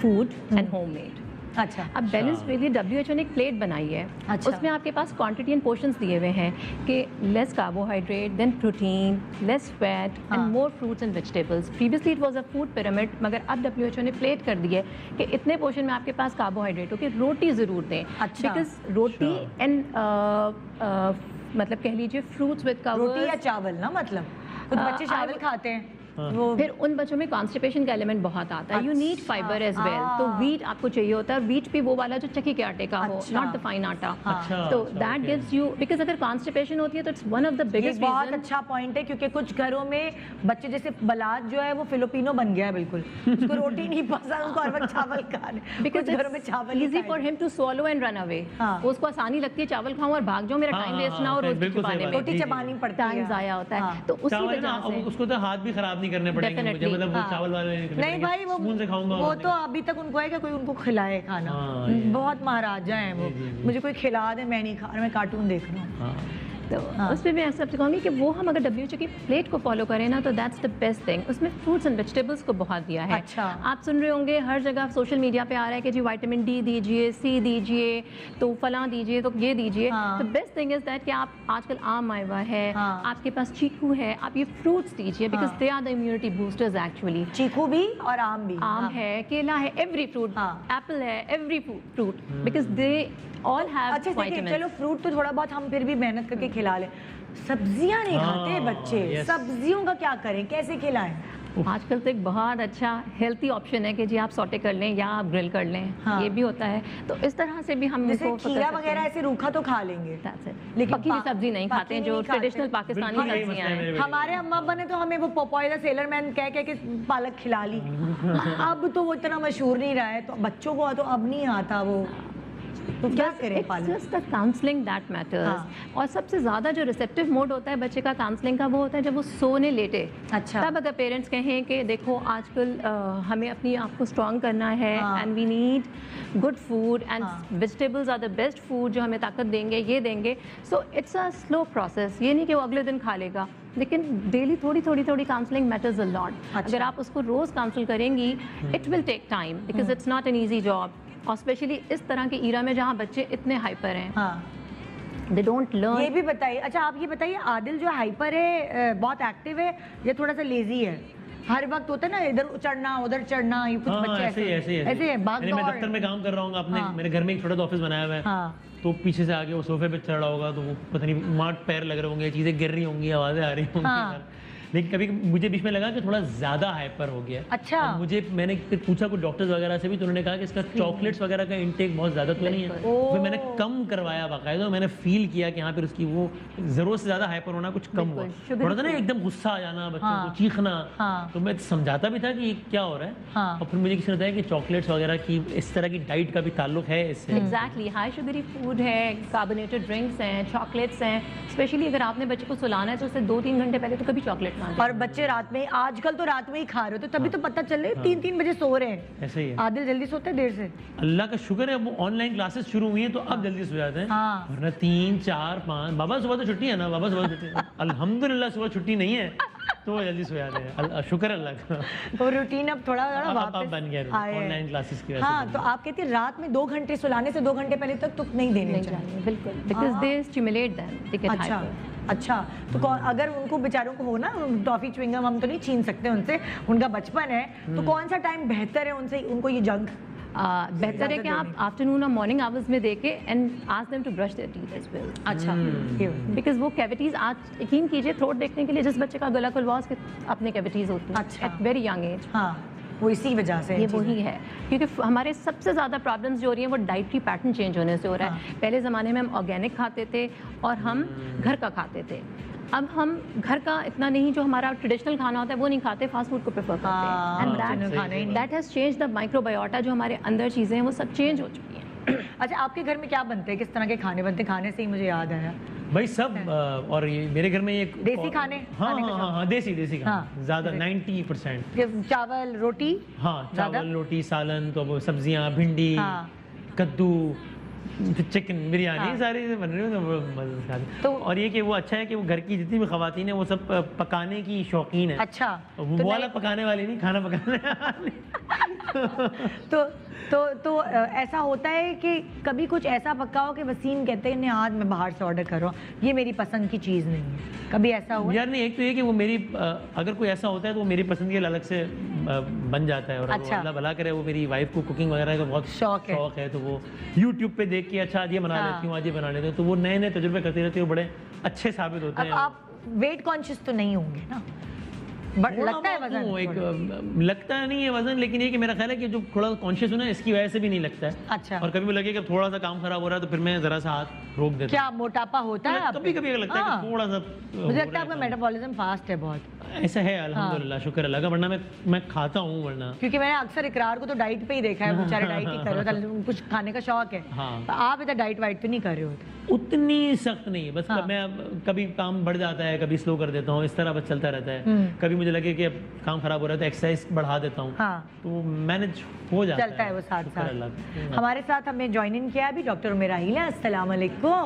food and homemade. अच्छा। अब बैलेंस के लिए WHO ने एक प्लेट बनाई है। अच्छा। उसमें आपके पास क्वांटिटी एंड पोर्शंस दिए हुए हैं कि less carbohydrate than protein, less fat हाँ। And more fruits and vegetables. Previously it was a food pyramid, मगर अब WHO ने प्लेट कर दी है कि इतने पोर्शन में आपके पास कार्बोहाइड्रेट हो कि रोटी ज़रूर दें। अच्छा। बिकॉज रोटी एंड मतलब कह लीजिए फ्रूट्स विद रोटी या कवर्स। चावल ना, मतलब कुछ बच्चे चावल खाते हैं वो फिर उन बच्चों में कॉन्स्टिपेशन का एलिमेंट बहुत आता है। You need fibre as well. तो वीट आपको चाहिए होता है, वीट भी वो वाला जो चक्की के आटे का हो, अच्छा। नॉट द फाइन आटा। अच्छा, तो अच्छा, that okay. Gives you, because अगर कॉन्स्टिपेशन होती है तो इट्स वन ऑफ द ये बिगेस्ट बहुत रीजन। अच्छा पॉइंट है, क्योंकि कुछ घरों में बच्चे जैसे बलाद जो है वो फिलिपिनो बन गया है बिल्कुल, उसको रोटी नहीं पसंद, उनको हर वक्त चावल खाने, बिकॉज कुछ घरों में चावल easy for him to swallow and run away. हाँ। उसको आसानी लगती है चावल खाऊं और भाग जाऊं, मेरा हाँ, टाइम हाँ, वेस्ट ना हो, हाँ, रोटी बिल्कुल सही चबाने बात में है। रोटी जी, चबानी पड़ती टाइम है। ज़ाया होता है। हाँ। तो उसी चावल ना वजह से उसको तो हाथ भी खराब नहीं करने पड़ेंगे मुझे, Definitely, मतलब वो हाँ। चावल वाले नहीं भाई वो स्पून से खाऊंगा वो तो अभी तक उनको है कि कोई उनको खिलाए खाना। हाँ, ये। बहुत महाराजा हैं वो, जी, जी, जी। मुझे कोई खिला दे मैं नहीं खा रहा, मैं कार्टून देख रहा हूँ। हाँ तो उसमें मैं सबसे कहूँगी कि वो हम अगर WHO की प्लेट को फॉलो करें ना तो दैट्स द बेस्ट थिंग। उसमें फ्रूट्स एंड वेजिटेबल्स को बहुत दिया है। अच्छा। आप सुन रहे होंगे हर जगह सोशल मीडिया पे आ रहा है कि जी विटामिन D दीजिए, C दीजिए, तो फलां दीजिए, तो ये दीजिए। तो बेस्ट थिंग इज़ दैट कि आप आजकल आम आया हुआ है, आपके पास चीकू है, आप ये फ्रूट्स दीजिए because they are the immunity boosters actually. चीकू भी और आम भी। आम है, केला है, एवरी फ्रूट, एप्पल है, every fruit because they all have अच्छा देखिए, चलो फ्रूट तो थोड़ा बहुत हम फिर भी मेहनत करके खिला लें, सब्जियां नहीं खाते बच्चे, सब्जियों का क्या करें, कैसे खिलाएं? आजकल तो एक बहुत अच्छा हेल्थी ऑप्शन है कि जी आप सॉटे कर लें या आप ग्रिल कर लें, ये भी होता है। तो इस तरह से भी हम जैसे खीरा वगैरह ऐसे रूखा तो खा लेंगे, लेकिन पकी हुई सब्जी नहीं खाते जो ट्रेडिशनल पाकिस्तानी सब्जियां हैं। हमारे अम्मा अब्बा ने तो हमें वो पोपॉय द सेलर मैन कह के पालक खिला ली। अब तो वो इतना मशहूर नहीं रहा है, तो बच्चों को तो अब नहीं आता वो, तो क्या करें? Just the counselling that matters. और सबसे ज़्यादा जो रिसेप्टिव मोड होता है बच्चे का काउंसलिंग का वो होता है जब वो सोने लेटे। अच्छा। तब अगर पेरेंट्स कहें कि देखो आजकल हमें अपनी आप को स्ट्रॉन्ग करना है and we need good food and vegetables are the best food जो हमें ताकत देंगे, ये देंगे। So it's a slow process, ये नहीं कि वो अगले दिन खा लेगा, लेकिन डेली थोड़ी काउंसलिंग मैटर्स अ लॉट। अगर आप उसको रोज़ काउंसल करेंगी it will take time because it's not an easy job, और स्पेशली इस तरह के ईरा में जहाँ बच्चे इतने हाइपर हैं, दे डोंट लर्न। ये भी बताइए, अच्छा आप ये बताइए, आदिल जो हाइपर है बहुत एक्टिव है या थोड़ा सा लेजी है? हर वक्त होता है ना, इधर चढ़ना उधर चढ़ना, ये कुछ बच्चे ऐसे है भाग मैं दफ्तर में काम कर रहा हूँ अपने, मेरे घर में एक छोटा सा ऑफिस बनाया हुआ है, तो पीछे से आके वो सोफे पे चढ़ रहा होगा, तो वो पता नहीं मार्ट पैर लग रहे होंगे, चीजें गिर रही होंगी, आवाजें आ रही होंगी। लेकिन कभी मुझे बीच में लगा कि थोड़ा ज्यादा हाइपर हो गया। अच्छा। मैंने फिर पूछा कुछ डॉक्टर्स वगैरह से भी, तो उन्होंने कहा कि इसका चॉकलेट्स वगैरह का इंटेक बहुत ज्यादा तो नहीं है, फिर मैंने कम करवाया बाकायदा, मैंने फील किया कि हाँ फिर उसकी वो जरूरत से ज्यादा हाइपर होना कुछ कम हुआ, थोड़ा सा ना एकदम गुस्सा आ जाना, बच्चों को चीखना, तो मैं समझाता भी था कि ये क्या हो रहा है, और फिर मुझे किसी ने बताया कि चॉकलेट्स वगैरह की इस तरह की डाइट का भी ताल्लुक है इससे। एग्जैक्टली, हाई शुगरी फूड है, कार्बोनेटेड ड्रिंक्स हैं, चॉकलेट्स हैं, स्पेशली अगर आपने बच्चे को सुलाना है तो उससे 2-3 घंटे पहले तो कभी चॉकलेट ना दें। और बच्चे रात में, आजकल तो रात में ही खा रहे हो, तो तभी तो पता चल रहा है 3-3 बजे सो रहे हैं। ऐसे ही है। आदिल जल्दी सोते हैं देर से? अल्लाह का शुक्र है वो ऑनलाइन क्लासेस शुरू हुई हैं तो अब जल्दी सो जाते हैं, वरना 3, 4, 5। बाबा सुबह तो छुट्टी है ना, बाबा सुबह छुट्टी है। अल्हम्दुलिल्लाह सुबह छुट्टी नहीं है तो वो जल्दी सो जाते हैं, शुक्र अल्लाह का। तो रूटीन अब थोड़ा वापस बन गया ऑनलाइन क्लासेस की वजह से। हाँ, तो आप कहती हैं रात में 2 घंटे सुलाने से 2 घंटे पहले तक तो नहीं देने चाहिए। बिल्कुल, because they stimulate them, they get hyper. अच्छा, तो अगर उनको बेचारों को हो ना टॉफी च्युइंगम, हम तो नहीं छीन सकते उनसे, उनका बचपन है, तो कौन सा टाइम बेहतर है उनसे उनको ये जंक? बेहतर है कि आप आफ्टरनून और मॉर्निंग आवर्स में देके and ask them to brush their teeth as well. अच्छा, बिकॉज वो कैविटीज, आज यकीन कीजिए थ्रोट देखने के लिए जिस बच्चे का गला खुलवा उसके अपने कैविटीज होती हैं एट वेरी यंग एज। हाँ, वो इसी वजह से ये वही है, क्योंकि हमारे सबसे ज़्यादा प्रॉब्लम्स जो हो रही हैं वो डाइटरी पैटर्न चेंज होने से हो रहा है। पहले ज़माने में हम ऑर्गेनिक खाते थे और हम घर का खाते थे, अब हम घर का इतना नहीं, जो हमारा ट्रेडिशनल खाना होता है वो नहीं खाते, फास्ट फूड को प्रेफर करते हैं, and that has change the microbiota, जो हमारे अंदर चीज़ें हैं वो सब चेंज हो चुकी हैं। अच्छा, आपके घर में क्या बनते हैं, किस तरह के खाने बनते हैं? खाने से ही मुझे याद आया भाई सब, और ये मेरे घर में एक देसी खाने, हाँ देसी खाना ज्यादा 90%। चावल रोटी, हाँ चावल रोटी, सालन, तो वो सब्जियां, भिंडी, कद्दू, चिकन, बिरयानी, सारी बन रही है तो। और ये कि वो अच्छा है कि वो घर की जितनी भी खवातीन है वो सब पकाने की शौकीन है। अच्छा, वो वाला पकाने वाली नहीं, खाना पकाने वाली। तो ऐसा होता है कि कभी कुछ ऐसा पका हो कि वसीम कहते हैं नहीं आज मैं बाहर से ऑर्डर कर रहा हूँ, ये मेरी पसंद की चीज़ नहीं है, कभी ऐसा हुआ? यार नहीं, एक तो ये कि वो मेरी अगर कोई ऐसा होता है तो वो मेरी पसंद के अलग से बन जाता है, और अच्छा। अल्लाह भला करे वो मेरी वाइफ को कुकिंग वगैरह का बहुत शौक है, तो वो यूट्यूब पे देख के अच्छा आज ये बना लेती हूँ, आज ये बना लेते हैं, तो वो नए नए तजुर्बे करते रहते हैं, बड़े अच्छे साबित होते हैं। आप वेट कॉन्शियस तो नहीं होंगे ना? लगता है वजन, एक लगता नहीं है वजन, लेकिन ये कि मेरा ख्याल है कि जो थोड़ा कॉन्शियस हो ना इसकी वजह से भी नहीं लगता है। अच्छा, और कभी भी लगे कि थोड़ा सा काम खराब हो रहा है तो फिर मैं जरा सा हाथ रोक देता हूं। क्या मोटापा होता है? कभी कभी लगता है कि थोड़ा सा, मुझे लगता है आपका मेटाबॉलिज्म फास्ट है बहुत। ऐसा है अल्हम्दुलिल्लाह, शुक्र अल्लाह का, वरना मैं खाता हूँ, वरना क्योंकि मैंने अक्सर इकरार को तो डाइट पे ही देखा है, बेचारे डाइट ही कर रहे हो, कुछ खाने का शौक है, तो आप इधर डाइट वाइट तो नहीं कर रहे होते? उतनी सख्त नहीं है, बस मैं कभी काम बढ़ जाता है, कभी स्लो कर देता हूँ, इस तरह बस चलता रहता है। कभी मुझे लगे कि अब काम खराब हो रहा है तो एक्सरसाइज बढ़ा देता हूँ, हाँ। तो मैनेज हो जाता चलता है वो साथ शुक्र अल्लाह साथ। का। हमारे साथ हमें ज्वाइन इन किया अभी डॉक्टर उमेरा हिला। अस्सलाम वालेकुम।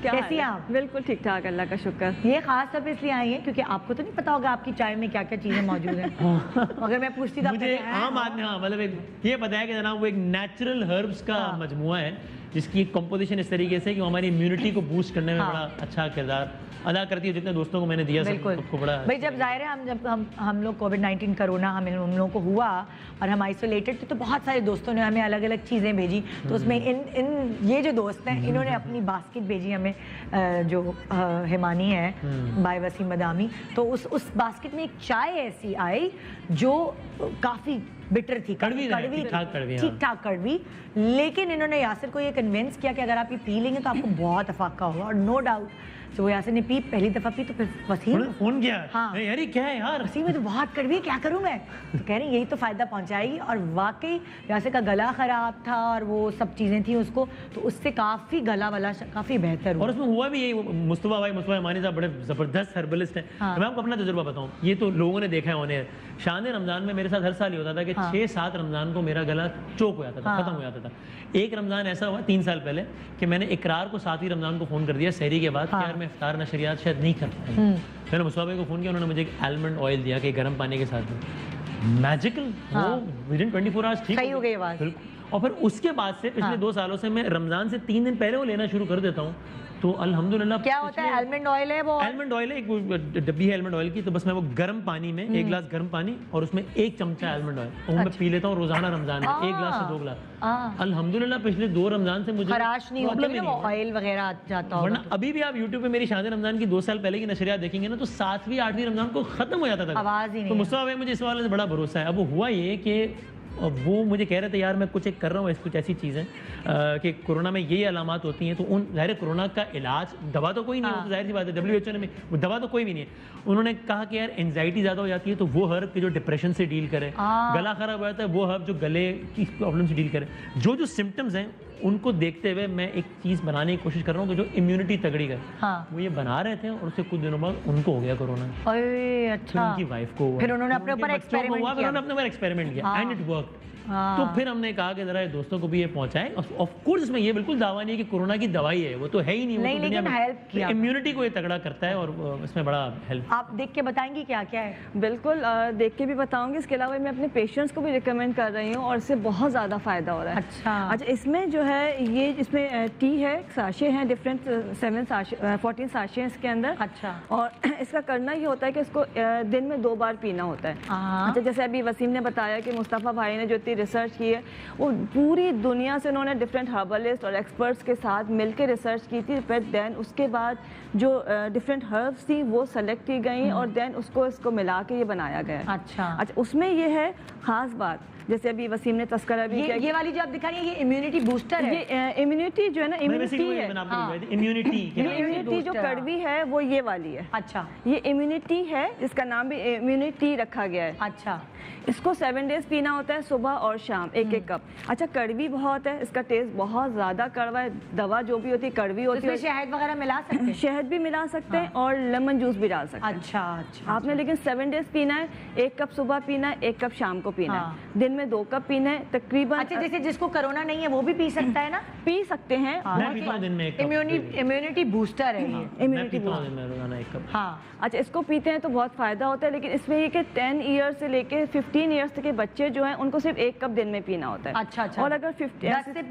क्या हाल कैसी है? हैं आप? बिल्कुल ठीक ठाक, अल्लाह का शुक्र। ये खास तौर पे इसलिए आई है क्योंकि आपको तो नहीं पता होगा आपकी चाय में क्या क्या चीजें मौजूद हैं। अगर मैं पूछती तो आप मुझे कहते हैं, आम आदमी, हाँ मतलब ये पता है कि जनाब वो एक नेचुरल हर्ब्स का हाँ। मजमुआ है जिसकी कंपोजिशन इस तरीके से कि वो हमारी इम्यूनिटी को बूस्ट करने में हाँ। बड़ा अच्छा किरदार अदा करती है। जितने दोस्तों को मैंने दिया बिल्कुल सबको बड़ा भाई, जब जाहिर है हम लोग कोविड-19 कोरोना हम लोगों को हुआ और हम आइसोलेटेड थे, तो बहुत सारे दोस्तों ने हमें अलग अलग चीज़ें भेजी। तो उसमें इन ये जो दोस्त हैं इन्होंने अपनी बास्केट भेजी हमें, जो हिमानी है बाय वसीम मदामी। तो उस बास्केट में एक चाय ऐसी आई जो काफ़ी बिटर थी, कड़वी है, ठीक-ठाक कड़वी, हाँ। ठीक ठाक कड़वी। लेकिन इन्होंने यासिर को ये कन्विंस किया कि अगर आप ये पी लेंगे तो आपको बहुत अफाका होगा, और नो डाउट तो वो यासिर ने पी, पहली दफ़ा पी तो फिर वसीम उन्होंने फोन किया, हाँ। "अरे यार ये क्या है यार?" वसीम, में तो बहुत कड़वी है, क्या करूं मैं? तो कह रही यही तो फ़ायदा पहुंचाएगी। और वाकई यासिर का गला ख़राब था और वो सब चीज़ें थी उसको, तो उससे काफ़ी गला वाला काफ़ी बेहतर और हुआ। उसमें हुआ भी यही, मुस्तफ़ा हिमानी साहब बड़े ज़बरदस्त हर्बलिस्ट हैं। हाँ। मैं आपको अपना तजुर्बा बताऊं, ये तो लोगों ने देखा है उन्हें, शान रमज़ान में मेरे साथ हर साल ये होता था कि हाँ। 6-7 रमज़ान को मेरा गला चोक हो जाता था, हाँ। ख़त्म हो जाता था। एक रमज़ान ऐसा हुआ 3 साल पहले कि मैंने इकरार को 7वीं रमज़ान को फ़ोन कर दिया सहरी के बाद कि हाँ। यार मैं इफ्तार नशरियात शायद नहीं कर पाऊंगा। मैंने मुस्तफ़ा भाई को फ़ोन किया, उन्होंने मुझे एक आलमंड ऑयल दिया कि गर्म पानी के साथ मैजिकल, हाँ। वो विदिन 24 आवर्स ठीक सही हो गई आवाज़। बिल्कुल। और फिर उसके बाद से पिछले हाँ। 2 सालों से मैं रमज़ान से 3 दिन पहले वो लेना शुरू कर देता हूँ, तो अल्हम्दुलिल्लाह। क्या होता है? आलमंड ऑयल है वो? आलमंड ऑयल है, एक वो डब्बी है आलमंड ऑयल की, तो बस मैं वो गर्म पानी में 1 गिलास गर्म पानी और उसमें 1 चमचा आलमंड ऑयल, वो मैं पी लेता हूँ रोजाना रमजान में, 1 गिलास से 2 गिलास। अल्हम्दुलिल्लाह पिछले 2 रमजान से मुझे खराश नहीं होती प्रॉब्लम ही ना, नहीं वो है। ऑयल वगैरह आ जाता होगा। वरना अभी भी आप यूट्यूब पे मेरी शान रमजान की 2 साल पहले की नशरियात देखेंगे ना, तो 7वीं 8वीं रमजान को खत्म हो जाता था, आवाज़ ही नहीं तो है। मुस्तफा भाई मुझे इस वाले से बड़ा भरोसा है। अब वो हुआ ये कि वो मुझे कह रहे थे यार मैं कुछ एक कर रहा हूँ, कुछ ऐसी चीज़ें कि कोरोना में यही अलामात होती हैं, तो उन ज़ाहिर है कोरोना का इलाज दवा तो कोई नहीं है, वो तो जाहिर सी बात है, WHO ने वो दवा तो कोई भी नहीं है। उन्होंने कहा कि यार एंजाइटी ज़्यादा हो जाती है तो वो हर्ब के जो डिप्रेशन से डील करे, गला खराब हो जाता है वो हर्ब जो गले की प्रॉब्लम से डील करे। जो सिम्टम्स हैं उनको देखते हुए मैं एक चीज़ बनाने की कोशिश कर रहा हूँ कि जो इम्यूनिटी तगड़ी करे। हाँ। वो ये बना रहे थे और उससे कुछ दिनों बाद उनको हो गया कोरोना, अरे फिर अच्छा। उनकी वाइफ को हुआ, फिर उन्होंने अपने उनके ऊपर बच्चों को एक्सपेरिमेंट हुआ, फिर किया। उन्होंने अपने ऊपर एक्सपेरिमेंट किया हाँ। And it worked. हाँ। तो फिर हमने कहा कि जरा ये दोस्तों को भी ये पहुंचाएं। ऑफ कोर्स इसमें ये बिल्कुल दावा नहीं है कि कोरोना की दवाई है, वो तो है ही नहीं, नहीं, लेकिन help किया। इम्यूनिटी को ये तगड़ा करता है और इसमें बड़ा हेल्प। आप देख के बताएंगी क्या क्या है? बिल्कुल, देख के भी बताऊंगी। इसके अलावा मैं अपने पेशेंट्स को भी रिकमेंड कर रही हूँ और इससे बहुत ज़्यादा फ़ायदा हो रहा है। अच्छा। इसमें जो है ये इसमें टी है, साशे हैं डिफरेंट, 14 साशे हैं इसके अंदर। अच्छा। और इसका करना ये होता है कि इसको दिन में 2 बार पीना होता है। हाँ। अच्छा, जैसे अभी वसीम ने बताया कि मुस्तफ़ा भाई ने जो इतनी रिसर्च की है, वो पूरी दुनिया से उन्होंने डिफरेंट हर्बलिस्ट और एक्सपर्ट्स के साथ मिलकर रिसर्च की थी। फिर देन उसके बाद जो डिफरेंट हर्ब्स थी वो सेलेक्ट की गई और देन इसको मिला के ये बनाया गया है। अच्छा। उसमें ये है ख़ास बात, जैसे अभी वसीम ने तस्करा भी किया, ये वाली जो आप दिखा रही है ये इम्यूनिटी बूस्टर है। ये इम्यूनिटी जो है ना, इम्यूनिटी है। इम्यूनिटी ये इम्यूनिटी जो कड़वी है वो ये वाली है। अच्छा। ये इम्यूनिटी है, इसका नाम भी इम्यूनिटी रखा गया है। अच्छा। इसको 7 डेज पीना होता है, सुबह और शाम 1-1 कप। अच्छा, कड़वी बहुत है, इसका टेस्ट बहुत ज़्यादा कड़वा है। दवा जो भी होती है कड़वी होती है। इसमें शहद वगैरह मिला सकते हैं? शहद भी मिला सकते हैं और लेमन जूस भी डाल सकते हैं। अच्छा अच्छा। आपने लेकिन 7 डेज पीना है, 1 कप सुबह पीना है, 1 कप शाम को पीना हाँ। है, दिन में 2 कप पीना है तकरीबन। अच्छा, जैसे जिसको कोरोना नहीं है वो भी पी सकता है ना? पी सकते हैं। मैं पीता हूं दिन में 1 कप। इम्यूनिटी बूस्टर है ये। मैं इम्यूनिटी पीता हूं दिन में रोजाना 1 कप। हाँ। अच्छा, इसको पीते हैं तो बहुत फ़ायदा होता है, लेकिन इसमें ये कि 10 ईयर्स से लेके 15 ईयर्स तक के बच्चे जो हैं उनको सिर्फ 1 कप दिन में पीना होता है। अच्छा अच्छा। और अगर 10 से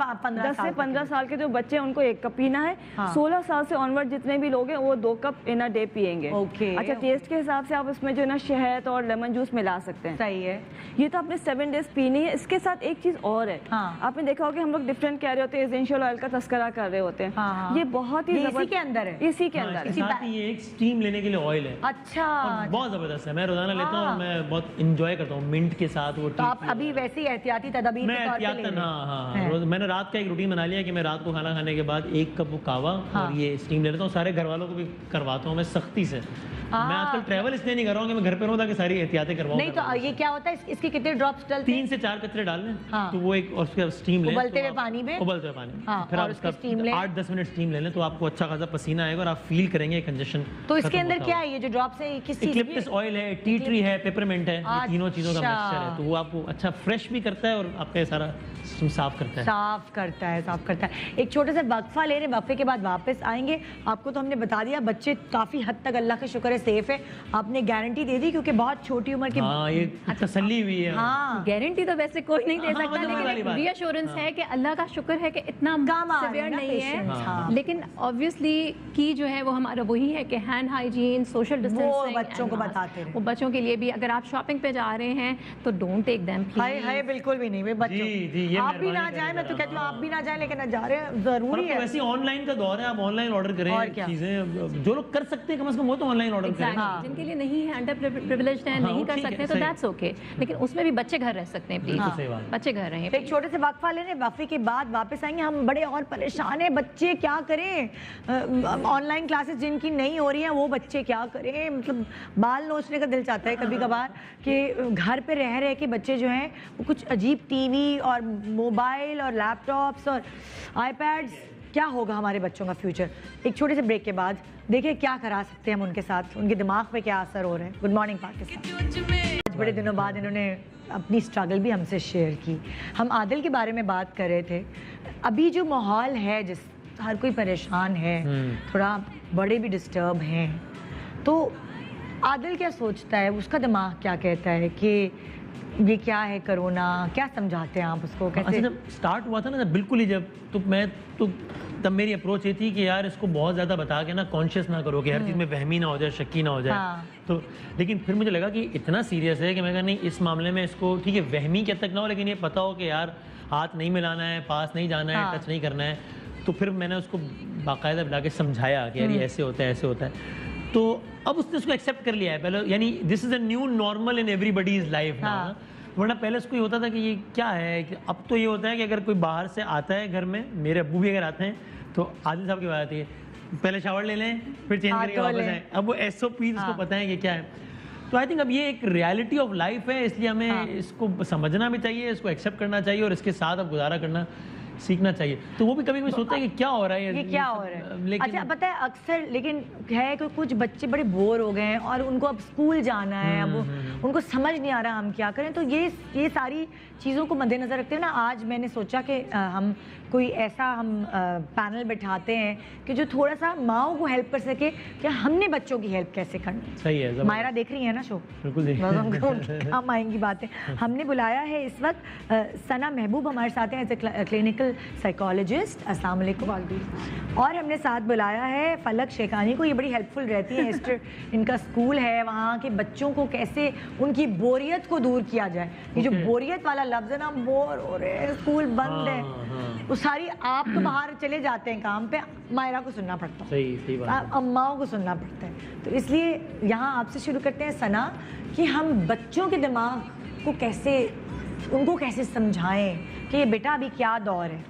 15 साल के जो बच्चे हैं उनको 1 कप पीना है। हाँ। 16 साल से ऑनवर्ड जितने भी लोग हैं वो 2 कप इन अ डे पियेंगे। ओके। अच्छा, टेस्ट के हिसाब से आप इसमें जो है ना शहद और लेमन जूस मिला सकते हैं। सही है। ये तो आपने 7 डेज पीनी है। इसके साथ एक चीज़ और है। हाँ। आपने देखा होगा हम लोग डिफरेंट कह रहे होते हैं, एसेंशियल ऑयल का तस्करा कर रहे होते हैं। हाँ, हाँ। ये बहुत ही ये इसी के अंदर है? इसी के हाँ, अंदर इसके है। साथ ही ये एक स्टीम लेने के लिए ऑयल है, अच्छा। और बहुत जबरदस्त है। मैं रोजाना लेता हूँ और हाँ। मैं बहुत इंजॉय करता हूँ मिंट के साथ वो तो आप अभी वैसे ही एहतियाती तदबीर मैं के तौर पे ले एहतियातन, रहे हैं। हाँ हैं। रोज मैंने रात का एक रूटीन बना लिया कि मैं रात को खाना खाने के बाद 1 कप वो कावा हाँ। और ये स्टीम ले लेता हूँ। सारे घर वालों को भी करवाता हूँ मैं सख्ती से। मैं आजकल ट्रैवल इसलिए नहीं कर रहा हूँ कि मैं घर पे रहूँ ताकि सारी एहतियातें करवाऊँ। नहीं तो ये क्या होता है, इसके कितने ड्रॉप्स डलते 3 3 से 4 कतरे डाल लें, हाँ। तो वो एक, और उसके स्टीम लें, उबलते तो हुए आप- पानी में? उबलते हुए पानी में, हाँ, फिर और आप उसकी उसका steam लें? 8-10 मिनट स्टीम ले लें, तो आपको अच्छा खासा पसीना आएगा और आप फील करेंगे कंजेशन। तो इसके अंदर क्या है, ये जो ड्रॉप्स है, ये किस चीज़ की इक्लिप्टिस ऑयल है, टी ट्री है, पेपरमेंट है, ये तीनों चीज़ों का अच्छा। मिक्सचर है, तो वो आपको अच्छा फ्रेश भी करता है और आपका ये सारा सिस्टम साफ करता है। साफ करता है, साफ करता है। एक छोटे से वक्फा ले रहे हैं, वक्फे के बाद वापस आएंगे। आपको तो हमने बता दिया, बच्चे काफ़ी हद तक अल्लाह का शुक्र है सेफ है, आपने गारंटी दे दी, क्योंकि बहुत छोटी उम्र के हाँ, ये तसल्ली हुई है। हाँ गारंटी तो वैसे कोई नहीं दे हाँ, सकता, मतलब वही वाली लेकिन बात। रीअश्योरेंस है कि अल्लाह का शुक्र है कि इतना कम आ रहे हैं सिवियर ना नहीं है। patients, हाँ। लेकिन ऑब्वियसली की जो है वो हमारा वही है कि हैंड हाइजीन, सोशल डिस्टेंसिंग बच्चों को बताते रहे। वो बच्चों के लिए भी, अगर आप शॉपिंग पे जा रहे हैं तो डोंट टेक देम हाय हाय, बिल्कुल भी नहीं, वे बच्चों जी, ये आप भी ना मेहरबानी जाए, मैं तो करें कहती हूँ जरा, आप भी ना जाए, लेकिन जा रहे हैं, और जरूरी अब तो है। वैसे ऑनलाइन का दौर है, आप ऑनलाइन ऑर्डर और करें क्या? चीजें, जो लोग कर सकते हैं कम से कम वो तो ऑनलाइन ऑर्डर करें। हाँ। जिनके लिए नहीं है, अंडर प्रिविलेज्ड है, हाँ, नहीं वो कर ठीक है, सकते, तो सही। दैट्स ओके, लेकिन उसमें भी बच्चे घर रह सकते हैं प्लीज। बिल्कुल सही बात। बच्चे घर रहें एक छोटे से वक्फा लेने, वक्फे के बाद वापस आएंगे। हम बड़े और परेशान हैं, बच्चे क्या करें, ऑनलाइन क्लासेस जिनकी नहीं हो रही हैं वो बच्चे क्या करें, मतलब बाल नोचने का दिल चाहता है कभी कभार कि घर पे रह रहे के बच्चे जो हैं वो कुछ अजीब टीवी और मोबाइल और लैपटॉप्स और आईपैड्स, क्या होगा हमारे बच्चों का फ्यूचर। एक छोटे से ब्रेक के बाद देखिए क्या करा सकते हैं हम उनके साथ, उनके दिमाग पे क्या असर हो रहा है। Good morning Pakistan. आज बड़े दिनों बाद इन्होंने अपनी स्ट्रगल भी हमसे शेयर की। हम आदिल के बारे में बात कर रहे थे। अभी जो माहौल है, जिस हर कोई परेशान है, थोड़ा बड़े भी डिस्टर्ब हैं, तो आदिल क्या सोचता है, उसका दिमाग क्या कहता है कि ये क्या है कोरोना, क्या समझाते हैं आप उसको, अच्छा, कैसे? जब स्टार्ट हुआ था ना, जब बिल्कुल ही जब तो तब मेरी अप्रोच ये थी कि यार इसको बहुत ज़्यादा बता के ना कॉन्शियस ना करो कि हर चीज़ में वहमी ना हो जाए, शक्की ना हो जाए। हाँ। तो लेकिन फिर मुझे लगा कि इतना सीरियस है कि मैं कहा नहीं, इस मामले में इसको ठीक है वहमी क्या तक ना हो, लेकिन ये पता हो कि यार हाथ नहीं मिलाना है, पास नहीं जाना है, हाँ। टच नहीं करना है। तो फिर मैंने उसको बाकायदा बुला के समझाया कि यार ये ऐसे होता है, ऐसे होता है। तो अब उसने उसको एक्सेप्ट कर लिया है पहले, यानी this is a new normal in everybody's life हाँ। ना। वरना पहले उसको ये होता था कि ये क्या है, कि अब तो ये होता है कि अगर कोई बाहर से आता है घर में, मेरे अब्बू भी अगर आते हैं तो आदिल साहब की बात आती है, पहले शावर ले लें फिर चेंज हाथ करके धो वापस लें। आए। अब वो SOP उसको हाँ। पता है कि क्या है। तो आई थिंक अब ये एक रियलिटी ऑफ लाइफ है, इसलिए हमें हाँ। इसको समझना भी चाहिए, इसको एक्सेप्ट करना चाहिए और इसके साथ अब गुजारा करना सीखना चाहिए। तो वो भी कभी कभी सोचता है कि क्या हो रहा है, ये क्या हो सब, रहा है। लेकिन अच्छा पता है अक्सर, लेकिन है कि कुछ बच्चे बड़े बोर हो गए हैं और उनको अब स्कूल जाना है, अब उनको समझ नहीं आ रहा हम क्या करें। तो ये सारी चीज़ों को मद्देनज़र रखते हुए ना आज मैंने सोचा कि हम कोई ऐसा पैनल बैठाते हैं कि जो थोड़ा सा माओ को हेल्प कर सके कि हमने बच्चों की हेल्प कैसे करनी। सही है, जबरदस्त। मायरा देख रही है ना शो, बिल्कुल देख बस उनको उनके काम आएंगी बातें। हमने बुलाया है इस वक्त सना महबूब हमारे साथ हैं, एज ए क्लिनिकल साइकोलॉजिस्ट। अस्सलाम वालेकुम। और हमने साथ बुलाया है फलक शेखानी को, ये बड़ी हेल्पफुल रहती है। एस्टर इनका स्कूल है, वहाँ के बच्चों को कैसे उनकी बोरियत को दूर किया जाए। ये जो बोरियत वाला लफ्ज़ है ना, बोर हो रहे हैं, स्कूल बंद है, वो सारी आप तो बाहर चले जाते हैं काम पे, मायरा को सुनना पड़ता है, सही बात है। अम्माओं को सुनना पड़ता है। तो इसलिए यहाँ आपसे शुरू करते हैं सना, कि हम बच्चों के दिमाग को कैसे, उनको कैसे समझाएं कि ये बेटा अभी क्या दौर है।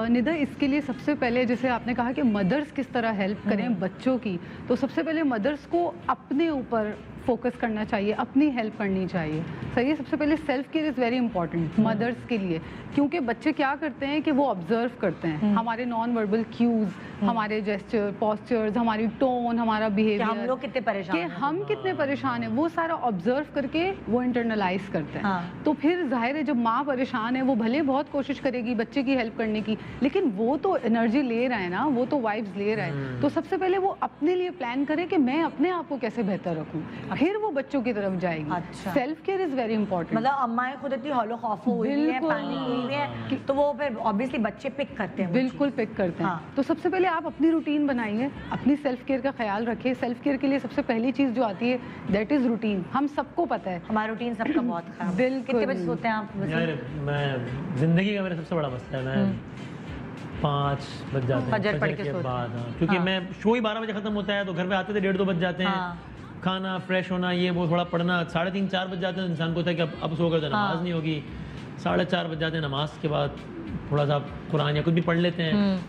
निदा, इसके लिए सबसे पहले जैसे आपने कहा कि मदर्स किस तरह हेल्प करें बच्चों की, तो सबसे पहले मदर्स को अपने ऊपर फोकस करना चाहिए, अपनी हेल्प करनी चाहिए। सही है, सबसे पहले self care is very important mothers के लिए, क्योंकि बच्चे क्या करते हैं कि वो ऑब्जर्व करते हैं हमारे नॉन वर्बल क्यूज, हमारे जेस्चर, पोस्चर्स, हमारी टोन, हमारा कि बिहेवियर, हम लोग कितने परेशान कि हैं। हम कितने परेशान हैं, वो सारा ऑब्जर्व करके वो इंटरनलाइज करते हैं। हाँ। तो फिर जाहिर है जब माँ परेशान है, वो भले बहुत कोशिश करेगी बच्चे की हेल्प करने की, लेकिन वो तो एनर्जी ले रहा है ना, वो तो वाइब्स ले रहा है। तो सबसे पहले वो अपने लिए प्लान करे कि मैं अपने आप को कैसे बेहतर रखूँ, फिर वो बच्चों की तरफ जाएगी। अच्छा। Self care is very important. मतलब अम्माएं खुद इतनी हौलो खौफो हुई है, बिल्कुल। पैनिक हुई हुई है, तो वो फिर ऑब्वियसली बच्चे पिक करते हैं वो बिल्कुल पिक करते हैं। हाँ। तो सबसे पहले आप अपनी रूटीन बनाइए, अपनी सेल्फ केयर का ख्याल रखिए। सेल्फ केयर के लिए सबसे पहली चीज़ जो आती है दैट इज़ रूटीन। हम सबको पता है चीज़। हमारा रूटीन सबका बहुत खराब है। बिल्कुल। कितने बजे सोते हैं आप वैसे? यार मैं जिंदगी का मेरा सबसे बड़ा मसला है, मैं 5 बज जाते हैं फजर पढ़ के के सोते बाद। हैं। हाँ, क्योंकि हाँ। मैं शो ही 12 बजे खत्म होता है, तो घर पे आते थे 1:30-2 बज जाते हैं। हाँ। खाना फ्रेश होना, ये वो थोड़ा पढ़ना 3:30-4 बज जाते हैं। इंसान को होता है कि अब सोकर तो नमाज हाँ। नहीं होगी। 4:30 बज जाते हैं, नमाज के बाद थोड़ा सा कुरान या कुछ भी पढ़ लेते हैं।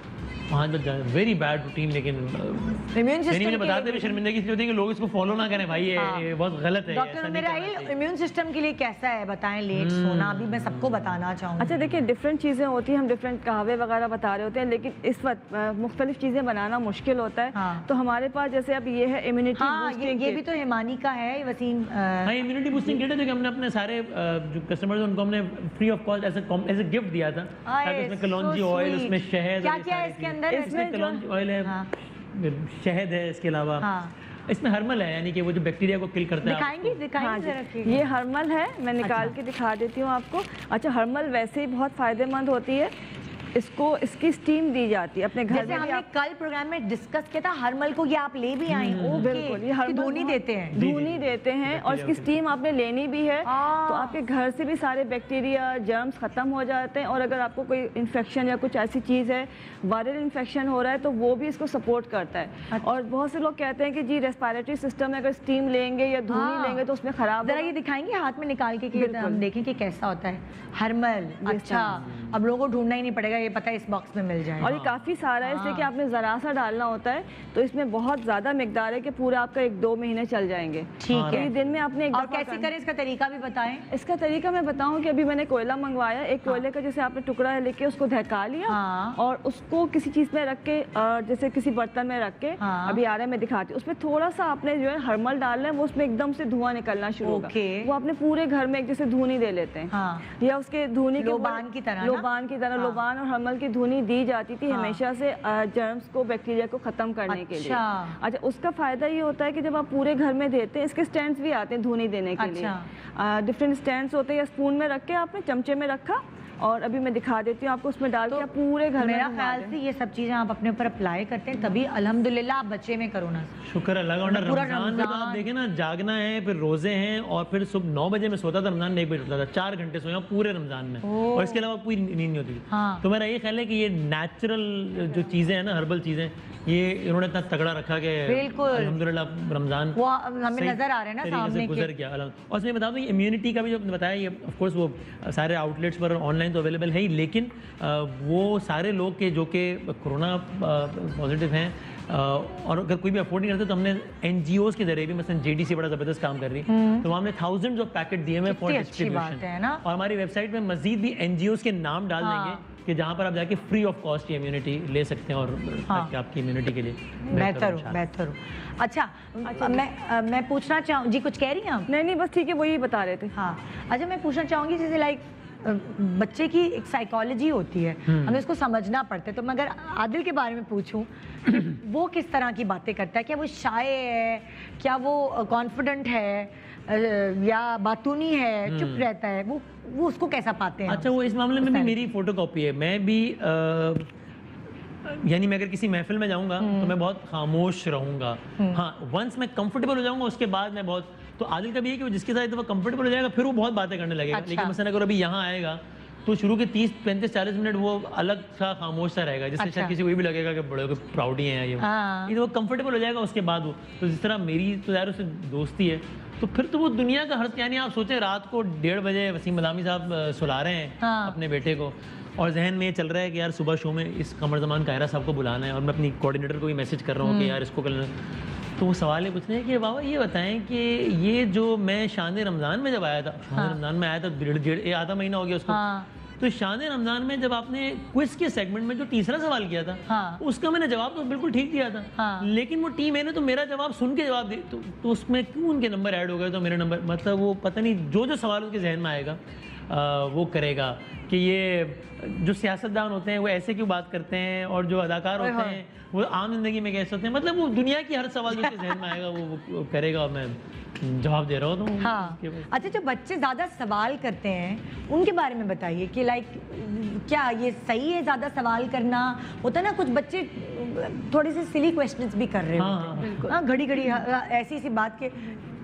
5 बज जाए, वेरी बैड रूटीन। लेकिन इम्यून मुझे सिस्टम बताते हुए शर्मिंदगी इसलिए होती है कि लोग इसको फॉलो ना करें, भाई ये बहुत गलत है। डॉक्टर ऐसा नहीं मेरा करना चाहिए। इम्यून सिस्टम के लिए कैसा है बताएं, लेट सोना अभी मैं सबको बताना चाहूँगी। अच्छा देखिए, डिफरेंट चीज़ें होती हैं, हम डिफरेंट कहवे वगैरह बता रहे होते हैं, लेकिन इस वक्त मुख्तलिफ चीज़ें बनाना मुश्किल होता है। हाँ। तो हमारे पास जैसे अब ये है इम्यूनिटी हाँ, ये भी तो हिमानी का है वसीम। हाँ, इम्यूनिटी बूस्टिंग किट है जो कि हमने अपने सारे जो कस्टमर्स उनको हमने free of cost as a gift दिया था, ताकि उसमें कलौंजी ऑयल, उसमें शहद, क्या क्या है इसके अंदर? इसमें कलौंजी ऑयल है, हाँ। शहद है, इसके अलावा हाँ। इसमें हर्मल है, यानी कि वो जो बैक्टीरिया को किल करता है। दिखाएंगे हाँ दिखाएंगे जी, जरा कि ये हर्मल है, मैं निकाल के दिखा देती हूँ आपको। अच्छा, हर्मल वैसे ही बहुत फ़ायदेमंद होती है, इसको इसकी स्टीम दी जाती है अपने घर जैसे में भी हमने आप। कल प्रोग्राम में डिस्कस किया था हर्मल को, ये आप ले भी आए। बिल्कुल, ये ओके, हर्बल धोनी बहुत- देते हैं। धूनी देते हैं और इसकी स्टीम आपने लेनी भी है तो आपके घर से भी सारे बैक्टीरिया जर्म्स ख़त्म हो जाते हैं। और अगर आपको कोई इन्फेक्शन या कुछ ऐसी चीज़ है, वायरल इन्फेक्शन हो रहा है, तो वो भी इसको सपोर्ट करता है। और बहुत से लोग कहते हैं कि जी रेस्पिरेटरी सिस्टम में अगर स्टीम लेंगे या धूनी लेंगे तो उसमें ख़राब जरा ये दिखाएंगे हाथ में निकाल के कि हम देखें कि कैसा होता है हर्मल। अच्छा, अब लोगों को ढूंढना ही नहीं पड़ेगा, ये पता है इस बॉक्स में मिल जाए। और ये काफ़ी सारा है, इसलिए कि आपने ज़रा सा डालना होता है, तो इसमें बहुत ज़्यादा मिकदार है कि पूरा आपका 1-2 महीने चल जाएंगे। ठीक है। ये दिन में आपने एक और दफ़ा कैसे करें इसका तरीका भी बताएं। इसका तरीका मैं बताऊं कि अभी मैंने कोयला मंगवाया, एक कोयले का जैसे आपने टुकड़ा लेके उसको धका लिया हाँ। और उसको किसी चीज़ में रख के जैसे किसी बर्तन में रख के हाँ। अभी आ रहा है मैं दिखाती हूँ, उसमें थोड़ा सा आपने जो है हर्मल डालना है, वो उसमें एकदम से धुआं निकलना शुरू होगा। ओके। वो आपने पूरे घर में एक जैसे धुनी दे लेते हैं हाँ। या उसके धुनी के लोबान की तरह ना? लोबान की तरह लोबान और हर्मल की धुनी दी जाती थी हमेशा से जर्म्स को, बैक्टीरिया को खत्म करने के लिए। अच्छा, उसका फायदा ये होता है कि जब आप पूरे घर में देते हैं, इसके स्टैंड्स भी आते हैं धुनी देने के लिए, डिफरेंट स्टैंड्स होते हैं, या स्पून में रख के आपने चमचे में रखा और अभी मैं दिखा देती हूँ आपको, उसमें डाल के आप पूरे घर में मेरा घुमा ख्याल दें। से ये सब चीजें आप अपने ऊपर अप्लाई करते हैं तभी अल्हम्दुलिल्लाह आप बच्चे में कोरोना से। शुक्र अल्लाह का। वरना पूरा रमजान में तो आप देखें ना, जागना है, फिर रोजे हैं, और फिर सुबह 9 बजे में सोता था, रमजान में 1 बजे उठता था, 4 घंटे सोया पूरे रमजान में, और इसके अलावा पूरी नींद नहीं होती थी। हाँ। तो मेरा ये ख्याल है कि ये नेचुरल जो चीज़ें हैं ना, हर्बल चीज़ें, ये इन्होंने इतना तगड़ा रखा कि बिल्कुल। अल्हम्दुलिल्लाह रमजान वो हमें सही नजर आ रहा है ना तरीके से सामने गुजर गया। और इसमें बता दूं, इम्यूनिटी का भी जो बताया, ये ऑफ कोर्स वो सारे आउटलेट्स पर ऑनलाइन तो अवेलेबल है ही, लेकिन वो सारे लोग के जो कि कोरोना पॉजिटिव हैं और अगर कोई भी अफोर्ड नहीं करते, तो हमने NGOs के जरिए भी, मसलन JDC बड़ा ज़बरदस्त काम कर रही है, तो वहाँ हमने thousands ऑफ पैकेट दिए हुए फॉर कितनी अच्छी बात डिस्ट्रीब्यूशन है ना? और हमारी वेबसाइट में मजीद भी NGOs के नाम डाल देंगे कि जहाँ पर आप जाके फ्री ऑफ कॉस्ट ये इम्यूनिटी ले सकते हैं, और ताकि आपकी इम्यूनिटी के लिए बेहतर हो, बेहतर हो। अच्छा, मैं पूछना चाहूँ जी, कुछ कह रही हैं आप? नहीं बस ठीक है, वही बता रहे थे। हाँ, अच्छा मैं पूछना चाहूँगी जैसे लाइक बच्चे की एक साइकोलॉजी होती है, हमें उसको समझना पड़ता है, तो मैं अगर आदिल के बारे में पूछूं वो किस तरह की बातें करता है, क्या वो शाय है, क्या वो कॉन्फिडेंट है, या बातूनी है, चुप रहता है, वो उसको कैसा पाते हैं? अच्छा, वो इस मामले में भी मेरी फोटो कॉपी है। मैं भी यानी मैं अगर किसी महफिल में जाऊंगा तो मैं बहुत खामोश रहूंगा। हाँ, वंस मैं कंफर्टेबल हो जाऊंगा उसके बाद मैं बहुत, तो आदिल का भी है कि वो जिसके साथ वो कंफर्टेबल हो जाएगा फिर वो बहुत बातें करने लगेगा। अच्छा। लेकिन मसलन अगर अभी यहाँ आएगा तो शुरू के 30, 35, 40 मिनट वो अलग सा खामोश सा रहेगा, जिससे अच्छा। शायद किसी को ये भी लगेगा कि बड़े प्राउडी हैं ये हाँ। वो कंफर्टेबल हो जाएगा उसके बाद वो। तो जिस तरह मेरी तो यार उससे दोस्ती है, तो फिर तो वो दुनिया का हर, यानी आप सोचें रात को 1:30 बजे वसीम मदामी साहब सुला रहे हैं हाँ। अपने बेटे को, और जहन में ये चल रहा है कि यार सुबह शो में इस कमर जमान कायरा साहब को बुलाना है, और मैं अपनी कोऑर्डिनेटर को भी मैसेज कर रहा हूँ कि यार इसको कल, तो वो सवाल ये पूछ रहे हैं कि बाबा ये बताएं कि ये जो मैं शान रमज़ान में जब आया था, शान रमज़ान में आया था, आधा महीना हो गया उसको, तो शान रमज़ान में जब आपने क्विज के सेगमेंट में जो तीसरा सवाल किया था, उसका मैंने जवाब तो बिल्कुल ठीक दिया था, लेकिन वो टीम है ना, तो मेरा जवाब सुन के जवाब दे, तो उसमें क्यों उनके नंबर ऐड हो गए, तो मेरे नंबर, मतलब वो पता नहीं जो सवाल उसके जहन में आएगा वो करेगा कि ये जो सियासतदान होते हैं वो ऐसे क्यों बात करते हैं, और जो अदाकार होते हैं वो आम जिंदगी में कैसे होते हैं, मतलब वो दुनिया की हर सवाल जो उसके जहन में आएगा वो करेगा, और मैं जवाब दे रहा हूँ। तो हाँ। अच्छा, जो बच्चे ज़्यादा सवाल करते हैं उनके बारे में बताइए कि लाइक क्या ये सही है ज़्यादा सवाल करना? होता है ना कुछ बच्चे थोड़े से सिली क्वेश्चंस भी कर रहे होते हैं, हाँ, घड़ी घड़ी ऐसी सी बात के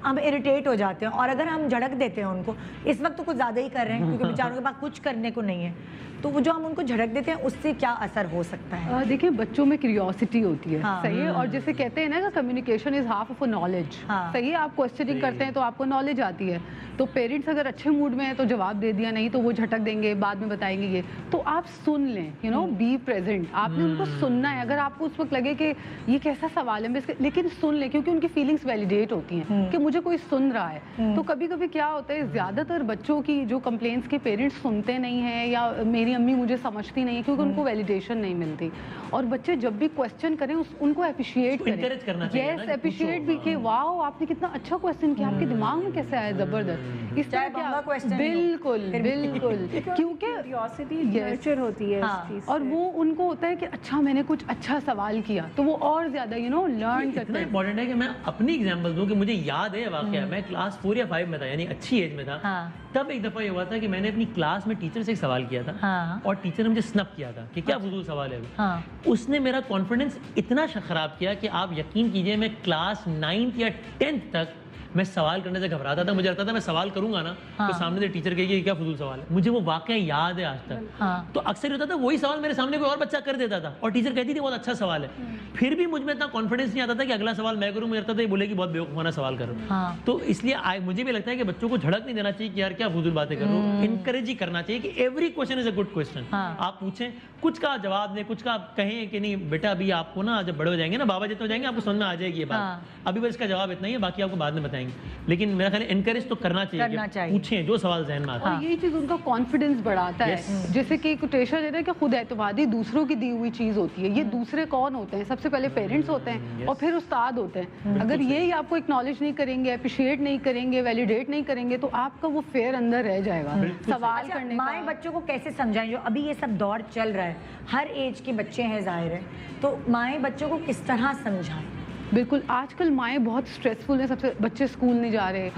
हम इरिटेट हो जाते हैं। और अगर हम झड़क देते हैं उनको, इस वक्त तो कुछ ज़्यादा ही कर रहे हैं क्योंकि बेचारों के पास कुछ करने को नहीं है, तो वो जो हम उनको झड़क देते हैं उससे क्या असर हो सकता है? देखिए बच्चों में क्यूरियोसिटी होती है, हाँ। सही है, और जैसे कहते हैं ना communication is half of a knowledge, हाँ। सही है, आप क्वेश्चनिंग करते हैं तो आपको नॉलेज आती है। तो पेरेंट्स अगर अच्छे मूड में है तो जवाब दे दिया, नहीं तो वो झटक देंगे, बाद में बताएंगे ये, तो आप सुन लें, यू नो, बी प्रेजेंट, आपने उनको सुनना है। अगर आपको उस वक्त लगे कि ये कैसा सवाल है, लेकिन सुन लें, क्योंकि उनकी फीलिंग्स वैलिडेट होती हैं कि मुझे कोई सुन रहा है। तो कभी कभी क्या होता है, ज़्यादातर बच्चों की जो कंप्लेंट्स के पेरेंट्स सुनते नहीं हैं, या मेरी अम्मी मुझे समझती नहीं है, क्योंकि उनको वैलिडेशन नहीं मिलती। और बच्चे जब भी क्वेश्चन करें उनको अप्रिशिएट करें, encourage करना चाहिए यस, ना कि अप्रिशिएट भी कि वाओ आपने कितना अच्छा क्वेश्चन किया, आपके दिमाग में कैसे आया, जबरदस्त। इस चाहे तरह बंगा क्या, question ही हो, बिल्कुल बिल्कुल, क्योंकि क्यूरियोसिटी Yes. नर्चर होती है हाँ, इस चीज़ और से। वो उनको होता है कि अच्छा मैंने कुछ अच्छा सवाल किया, तो वो और ज्यादा यू नो लर्न करते इतना हैं। इंपॉर्टेंट है कि मैं अपनी एग्जांपल दूं कि मुझे याद है वाकया, मैं क्लास 4 या 5 में था, यानी अच्छी एज में था। हाँ। तब एक दफ़ा ये हुआ था कि मैंने अपनी क्लास में टीचर से एक सवाल किया था, हाँ। और टीचर ने मुझे स्नप किया था कि क्या फजूल सवाल है। हाँ। उसने मेरा कॉन्फिडेंस इतना ख़राब किया कि आप यकीन कीजिए, मैं क्लास 9th या 10th तक मैं सवाल करने से घबराता था। मुझे लगता था मैं सवाल करूंगा ना तो सामने से टीचर कहेगी क्या फजूल सवाल है। मुझे वो वाकया याद है आज तक। हाँ। तो अक्सर होता था वही सवाल मेरे सामने कोई और बच्चा कर देता था और टीचर कहती थी बहुत अच्छा सवाल है, फिर भी मुझ में इतना कॉन्फिडेंस नहीं आता था कि अगला सवाल मैं करूँ। मुझे लगता था ये बोलेगी बहुत बेवकूफ़ाना सवाल करो। हाँ। तो इसलिए मुझे भी लगता है कि बच्चों को झड़क नहीं देना चाहिए कि यार क्या फजूल बातें कर रहे हो। इनकरेज ही करना चाहिए कि every question is a good question. आप पूछें, कुछ का जवाब दें, कुछ का आप कहें कि नहीं बेटा अभी आपको ना जब बड़े हो जाएंगे ना, बाबा जितने हो जाएंगे, आपको समझ में आ जाएगी ये बात। अभी बस इसका जवाब इतना ही है, बाकी आपको बाद में बताएंगे। लेकिन मेरा ख्याल इनकरेज तो करना चाहिए कि पूछें जो सवाल जहन में आता है। और यही चीज उनका कॉन्फिडेंस बढ़ाता है। जैसे कि कोटेशन देता है कि खुद एतमादी दूसरों की दी हुई चीज होती है। ये दूसरे कौन होते हैं? सबसे पहले पेरेंट्स होते हैं और फिर उस्ताद होते हैं। अगर यही आपको एक्नॉलेज नहीं करेंगे, अप्रिशिएट नहीं करेंगे, वैलिडेट नहीं करेंगे तो आपका वो फेयर अंदर रह जाएगा सवाल करने का। माएँ बच्चों को कैसे समझाएं? जो अभी ये सब दौर चल रहा है, हर एज के बच्चे हैं जाहिर है, तो माएँ बच्चों को किस तरह समझाएं? बिल्कुल, आजकल माएँ बहुत स्ट्रेसफुल हैं। सबसे बच्चे स्कूल नहीं जा रहे,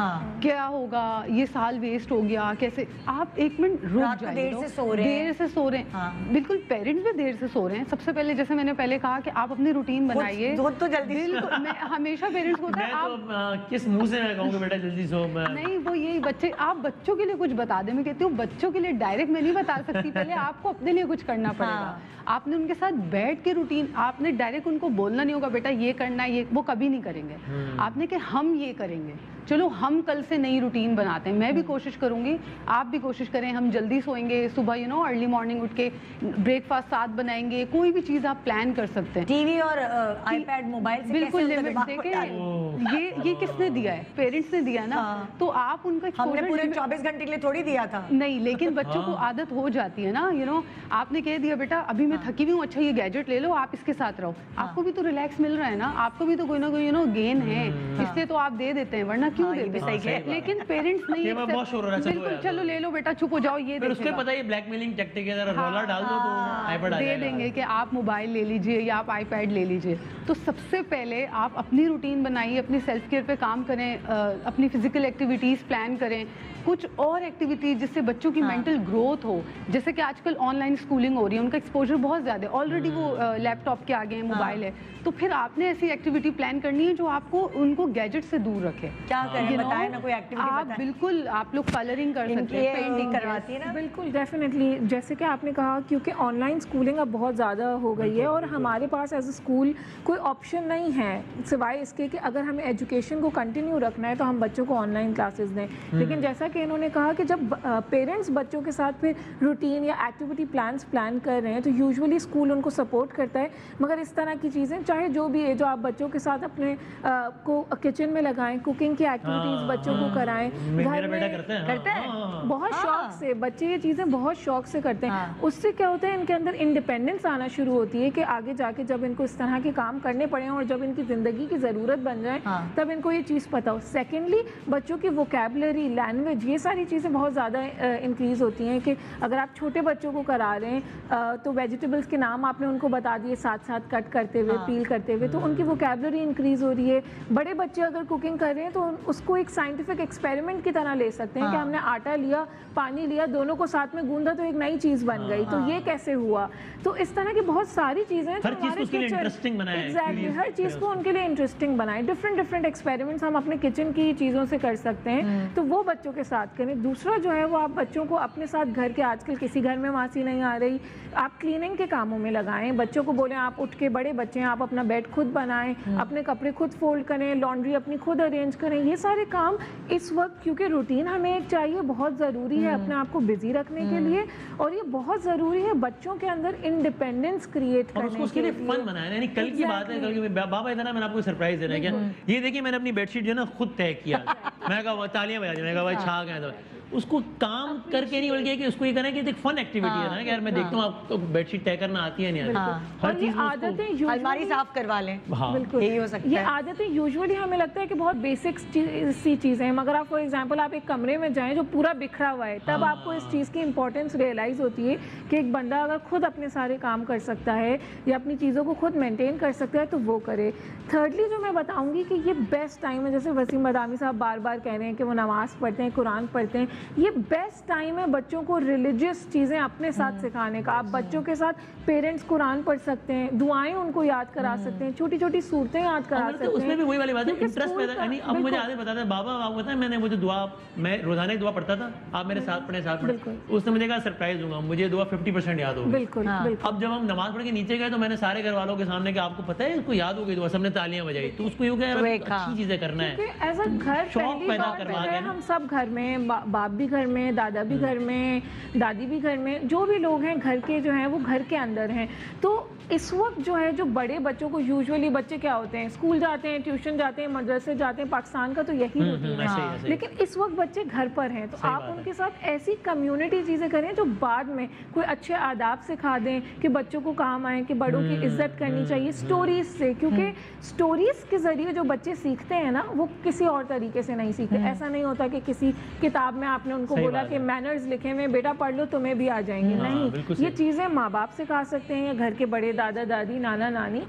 क्या होगा, ये साल वेस्ट हो गया, कैसे। आप एक मिनट रुक जाइए, देर से सो रहे हैं, देर से सो रहे हैं। बिल्कुल, पेरेंट्स भी देर से सो रहे हैं। सबसे पहले जैसे मैंने पहले कहा कि आप अपनी रूटीन बनाइए। तो जल्दी बिल्कुल, मैं हमेशा पेरेंट्स को मैं तो किस मुंह से मैं कहूँगा बेटा जल्दी सो। नहीं, वो यही बच्चे, आप बच्चों के लिए कुछ बता दें। मैं कहती हूँ बच्चों के लिए डायरेक्ट मैं नहीं बता सकती, पहले आपको अपने लिए कुछ करना पड़ेगा। आपने उनके साथ बैठ के रूटीन, आपने डायरेक्ट उनको बोलना नहीं होगा बेटा ये करना है, ये वो कभी नहीं करेंगे। आपने कि हम ये करेंगे, चलो हम कल से नई रूटीन बनाते हैं। मैं भी कोशिश करूंगी, आप भी कोशिश करें, हम जल्दी सोएंगे, सुबह यू नो अर्ली मॉर्निंग उठ के ब्रेकफास्ट साथ बनाएंगे। कोई भी चीज़ आप प्लान कर सकते हैं। टीवी और आईपैड मोबाइल से बिल्कुल कैसे लिमिट देखें। ये किसने दिया है? पेरेंट्स ने दिया ना। तो आप उनका हमने पूरे 24 घंटे के लिए थोड़ी दिया था। नहीं, लेकिन बच्चों को आदत हो जाती है ना, यू नो। आपने कह दिया बेटा अभी मैं थकी हुई हूँ, अच्छा ये गैजेट ले लो, आप इसके साथ रहो। आपको भी तो रिलैक्स मिल रहा है ना, आपको भी तो कोई ना कोई यू नो गेन है, इसलिए तो आप दे देते हैं, वरना क्यों देते हैं? लेकिन पेरेंट्स नहीं, बिल्कुल चलो ले लो बेटा, चुप हो जाओ, ये फिर उसको पता है ब्लैकमेलिंग टैक्टिक है, रोला डाल दो तो आईपैड आ दे देंगे कि आप मोबाइल ले लीजिए या आप आईपैड ले लीजिए। तो सबसे पहले आप अपनी रूटीन बनाइए, अपनी सेल्फ केयर पे काम करें, अपनी फिजिकल एक्टिविटीज़ प्लान करें, कुछ और एक्टिविटीज जिससे बच्चों की मेंटल ग्रोथ हो। जैसे कि आजकल ऑनलाइन स्कूलिंग हो रही है, उनका एक्सपोजर बहुत ज़्यादा है, ऑलरेडी वो लैपटॉप के आगे हैं, मोबाइल है, तो फिर आपने ऐसी एक्टिविटी प्लान करनी है जो आपको उनको गैजेट से दूर रखे। क्या करें बताएं ना, कोई एक्टिविटी आप बताएं। बिल्कुल, आप लोग कलरिंग कर सकते हैं, पेंटिंग करवाती है ना। बिल्कुल डेफिनेटली, जैसे कि आपने कहा, क्योंकि ऑनलाइन स्कूलिंग अब बहुत ज़्यादा हो गई है और हमारे पास एज अ स्कूल कोई ऑप्शन नहीं है सिवाय इसके कि अगर हमें एजुकेशन को कंटिन्यू रखना है तो हम बच्चों को ऑनलाइन क्लासेस दें। लेकिन जैसा कि इन्होंने कहा कि जब पेरेंट्स बच्चों के साथ फिर रूटीन या एक्टिविटी प्लान कर रहे हैं तो यूजुअली स्कूल उनको सपोर्ट करता है, मगर इस तरह की चीज़ें चाहे जो भी है, जो आप बच्चों के साथ अपने को किचन में लगाएं, कुकिंग की एक्टिविटीज़ बच्चों को कराएं, घर में करते हैं बहुत शौक से बच्चे ये चीज़ें बहुत शौक से करते हैं। उससे क्या होता है, इनके अंदर इंडिपेंडेंस आना शुरू होती है कि आगे जाके जब इनको इस तरह के काम करने पड़े और जब इनकी ज़िंदगी की ज़रूरत बन जाए तब इनको ये चीज़ पता हो। सेकेंडली, बच्चों की वोकेबलरी, लैंग्वेज, ये सारी चीज़ें बहुत ज़्यादा इंक्रीज़ होती हैं कि अगर आप छोटे बच्चों को करा रहे हैं तो वेजिटेबल्स के नाम आपने उनको बता दिए साथ साथ कट करते हुए, पील करते हुए, तो उनकी वोकेबलरी इंक्रीज़ हो रही है। बड़े बच्चे अगर कुकिंग कर रहे हैं तो उसको एक साइंटिफिक एक्सपेरिमेंट की तरह ले सकते हैं कि हमने आटा लिया, पानी लिया, दोनों को साथ में गूंदा तो एक नई चीज बन गई, तो ये कैसे हुआ। तो इस तरह की बहुत सारी चीजें हर चीज को उसके लिए इंटरेस्टिंग बनाए, एग्जैक्टली, हर चीज को उनके लिए इंटरेस्टिंग बनाए। डिफरेंट एक्सपेरिमेंट्स हम अपने किचन की चीजों से कर सकते हैं, तो वो बच्चों के साथ करें। दूसरा जो है वो आप बच्चों को अपने साथ घर के, आजकल किसी घर में मासी नहीं आ रही, आप क्लीनिंग के कामों में लगाएं। बच्चों को बोलें आप उठ के, बड़े बच्चे हैं, आप अपना बेड खुद बनाएं, अपने कपड़े खुद फोल्ड करें, लॉन्ड्री अपनी खुद अरेंज करें। ये सारे काम इस वक्त, क्योंकि रूटीन हमें एक चाहिए, बहुत ज़रूरी है अपने आप को बिजी रखने के लिए, और ये बहुत ज़रूरी है बच्चों के अंदर इंडिपेंडेंस क्रिएट और करने उसको उसके लिए फन बनाया। यानी कल की बात है, कल की बाबा इधर ना, मैंने आपको सरप्राइज देना है क्या, ये देखिए मैंने अपनी बेडशीट जो है ना खुद तय किया। मैं कहा तालियां बजा दी, मैं कहा भाई छा गया। तो उसको काम करके नहीं, बल्कि कि उसको ये करना है कि एक फन एक्टिविटी है ना कि यार मैं देखता हूँ आपको बेडशीट तय करना आती है नहीं आती, हर और ये चीज में उसको- आदतें अलमारी usually- साफ करवा लें, हाँ बिल्कुल, यही हो सकता ये है। आदतें यूजुअली हमें लगता है कि बहुत बेसिक सी चीज़ें हैं, मगर आप फॉर एग्जांपल आप एक कमरे में जाएं जो पूरा बिखरा हुआ है, तब आपको इस चीज़ की इंपॉर्टेंस रियलाइज़ होती है कि एक बंदा अगर खुद अपने सारे काम कर सकता है या अपनी चीज़ों को खुद मेंटेन कर सकता है तो वो करे। थर्डली जो मैं बताऊंगी कि ये बेस्ट टाइम है, जैसे वसीम बदामी साहब बार बार कह रहे हैं कि वो नमाज़ पढ़ते हैं, कुरान पढ़ते हैं, ये बेस्ट टाइम है बच्चों को रिलीजियस चीज़ें अपने साथ सिखाने का। आप बच्चों के साथ पेरेंट्स कुरान पढ़ सकते हैं, दुआएं उनको याद करा सकते हैं, छोटी छोटी सूरतें याद करा सकते हैं। उसमें भी वही वाली बात है, क्योंकि इंटरेस्ट स्कूल पैदा। का- यानी अब मुझे बिल्कुल। आदत बताते हैं, बाबा आपको पता है मैंने वो जो दुआ, मैं रोजाना एक दुआ पढ़ता था, आप मेरे साथ पढ़े, बिल्कुल। उसने मुझे कहा सरप्राइज दूंगा, मुझे दुआ 50% याद होगी। बिल्कुल बिल्कुल। अब जब हम नमाज पढ़ के नीचे गए तो मैंने सारे घर वालों के सामने कि आपको पता है इसको याद हो गई दुआ, सबने तालियां बजाई। तो उसको यूं कह तो एक अच्छी चीजें करना है। क्योंकि एज अ घर शौक पहली पैदा बात करवा है, के ना। हम सब घर में, बाप भी घर में, दादा भी घर में, दादी भी घर में, जो भी लोग हैं घर के जो हैं वो घर के अंदर हैं। तो इस वक्त जो है, जो बड़े बच्चों को, यूजुअली बच्चे क्या होते हैं, स्कूल जाते हैं, ट्यूशन जाते हैं, मदरसे जाते हैं, पाकिस्तान का तो यही रूटीन ऐसे ही, है। ऐसे ही। लेकिन इस वक्त बच्चे घर पर हैं, तो सही आप बात है। उनके साथ ऐसी कम्युनिटी चीज़ें करें जो बाद में कोई अच्छे आदाब सिखा दें कि बच्चों को काम आए, कि बड़ों की इज्जत करनी चाहिए स्टोरीज से, क्योंकि स्टोरीज के जरिए जो बच्चे सीखते हैं ना वो किसी और तरीके से नहीं सीखते। ऐसा नहीं होता कि किसी किताब में आपने उनको सही बोला बात कि है। मैनर्स लिखे हुए, बेटा पढ़ लो तुम्हें भी आ जाएंगे। हाँ, नहीं, बिल्कुल ये सही। चीज़ें माँ बाप सिखा सकते हैं या घर के बड़े दादा दादी, नाना नानी।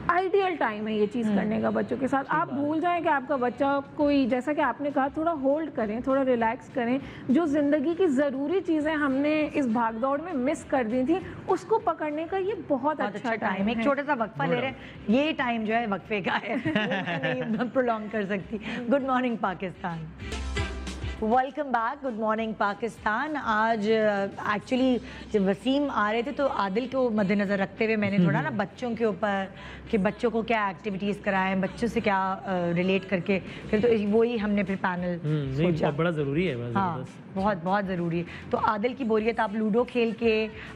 आइडियल टाइम है ये चीज़ करने का बच्चों के साथ। आप भूल जाएं कि आपका बच्चा कोई, जैसा कि आपने कहा, थोड़ा होल्ड करें, थोड़ा रिलैक्स करें। जो ज़िंदगी की ज़रूरी चीज़ें हमने इस भागदौड़ में मिस कर दी थी, उसको पकड़ने का ये बहुत अच्छा टाइम है। एक छोटा सा वक्फा ले रहे हैं, ये टाइम जो है वक्फे का है, वो मैं नहीं प्रोलॉन्ग कर सकती। Good morning Pakistan, welcome back. Good morning Pakistan. आज एक्चुअली जब वसीम आ रहे थे तो आदिल को मद्देनज़र रखते हुए मैंने थोड़ा ना बच्चों के ऊपर, कि बच्चों को क्या एक्टिविटीज़ कराएं, बच्चों से क्या रिलेट करके, फिर तो वही हमने फिर पैनल नहीं, सोचा। बड़ा जरूरी है, बड़ा हाँ, जबरदस्त। बहुत बहुत ज़रूरी है। तो आदिल की बोरियत आप लूडो खेल के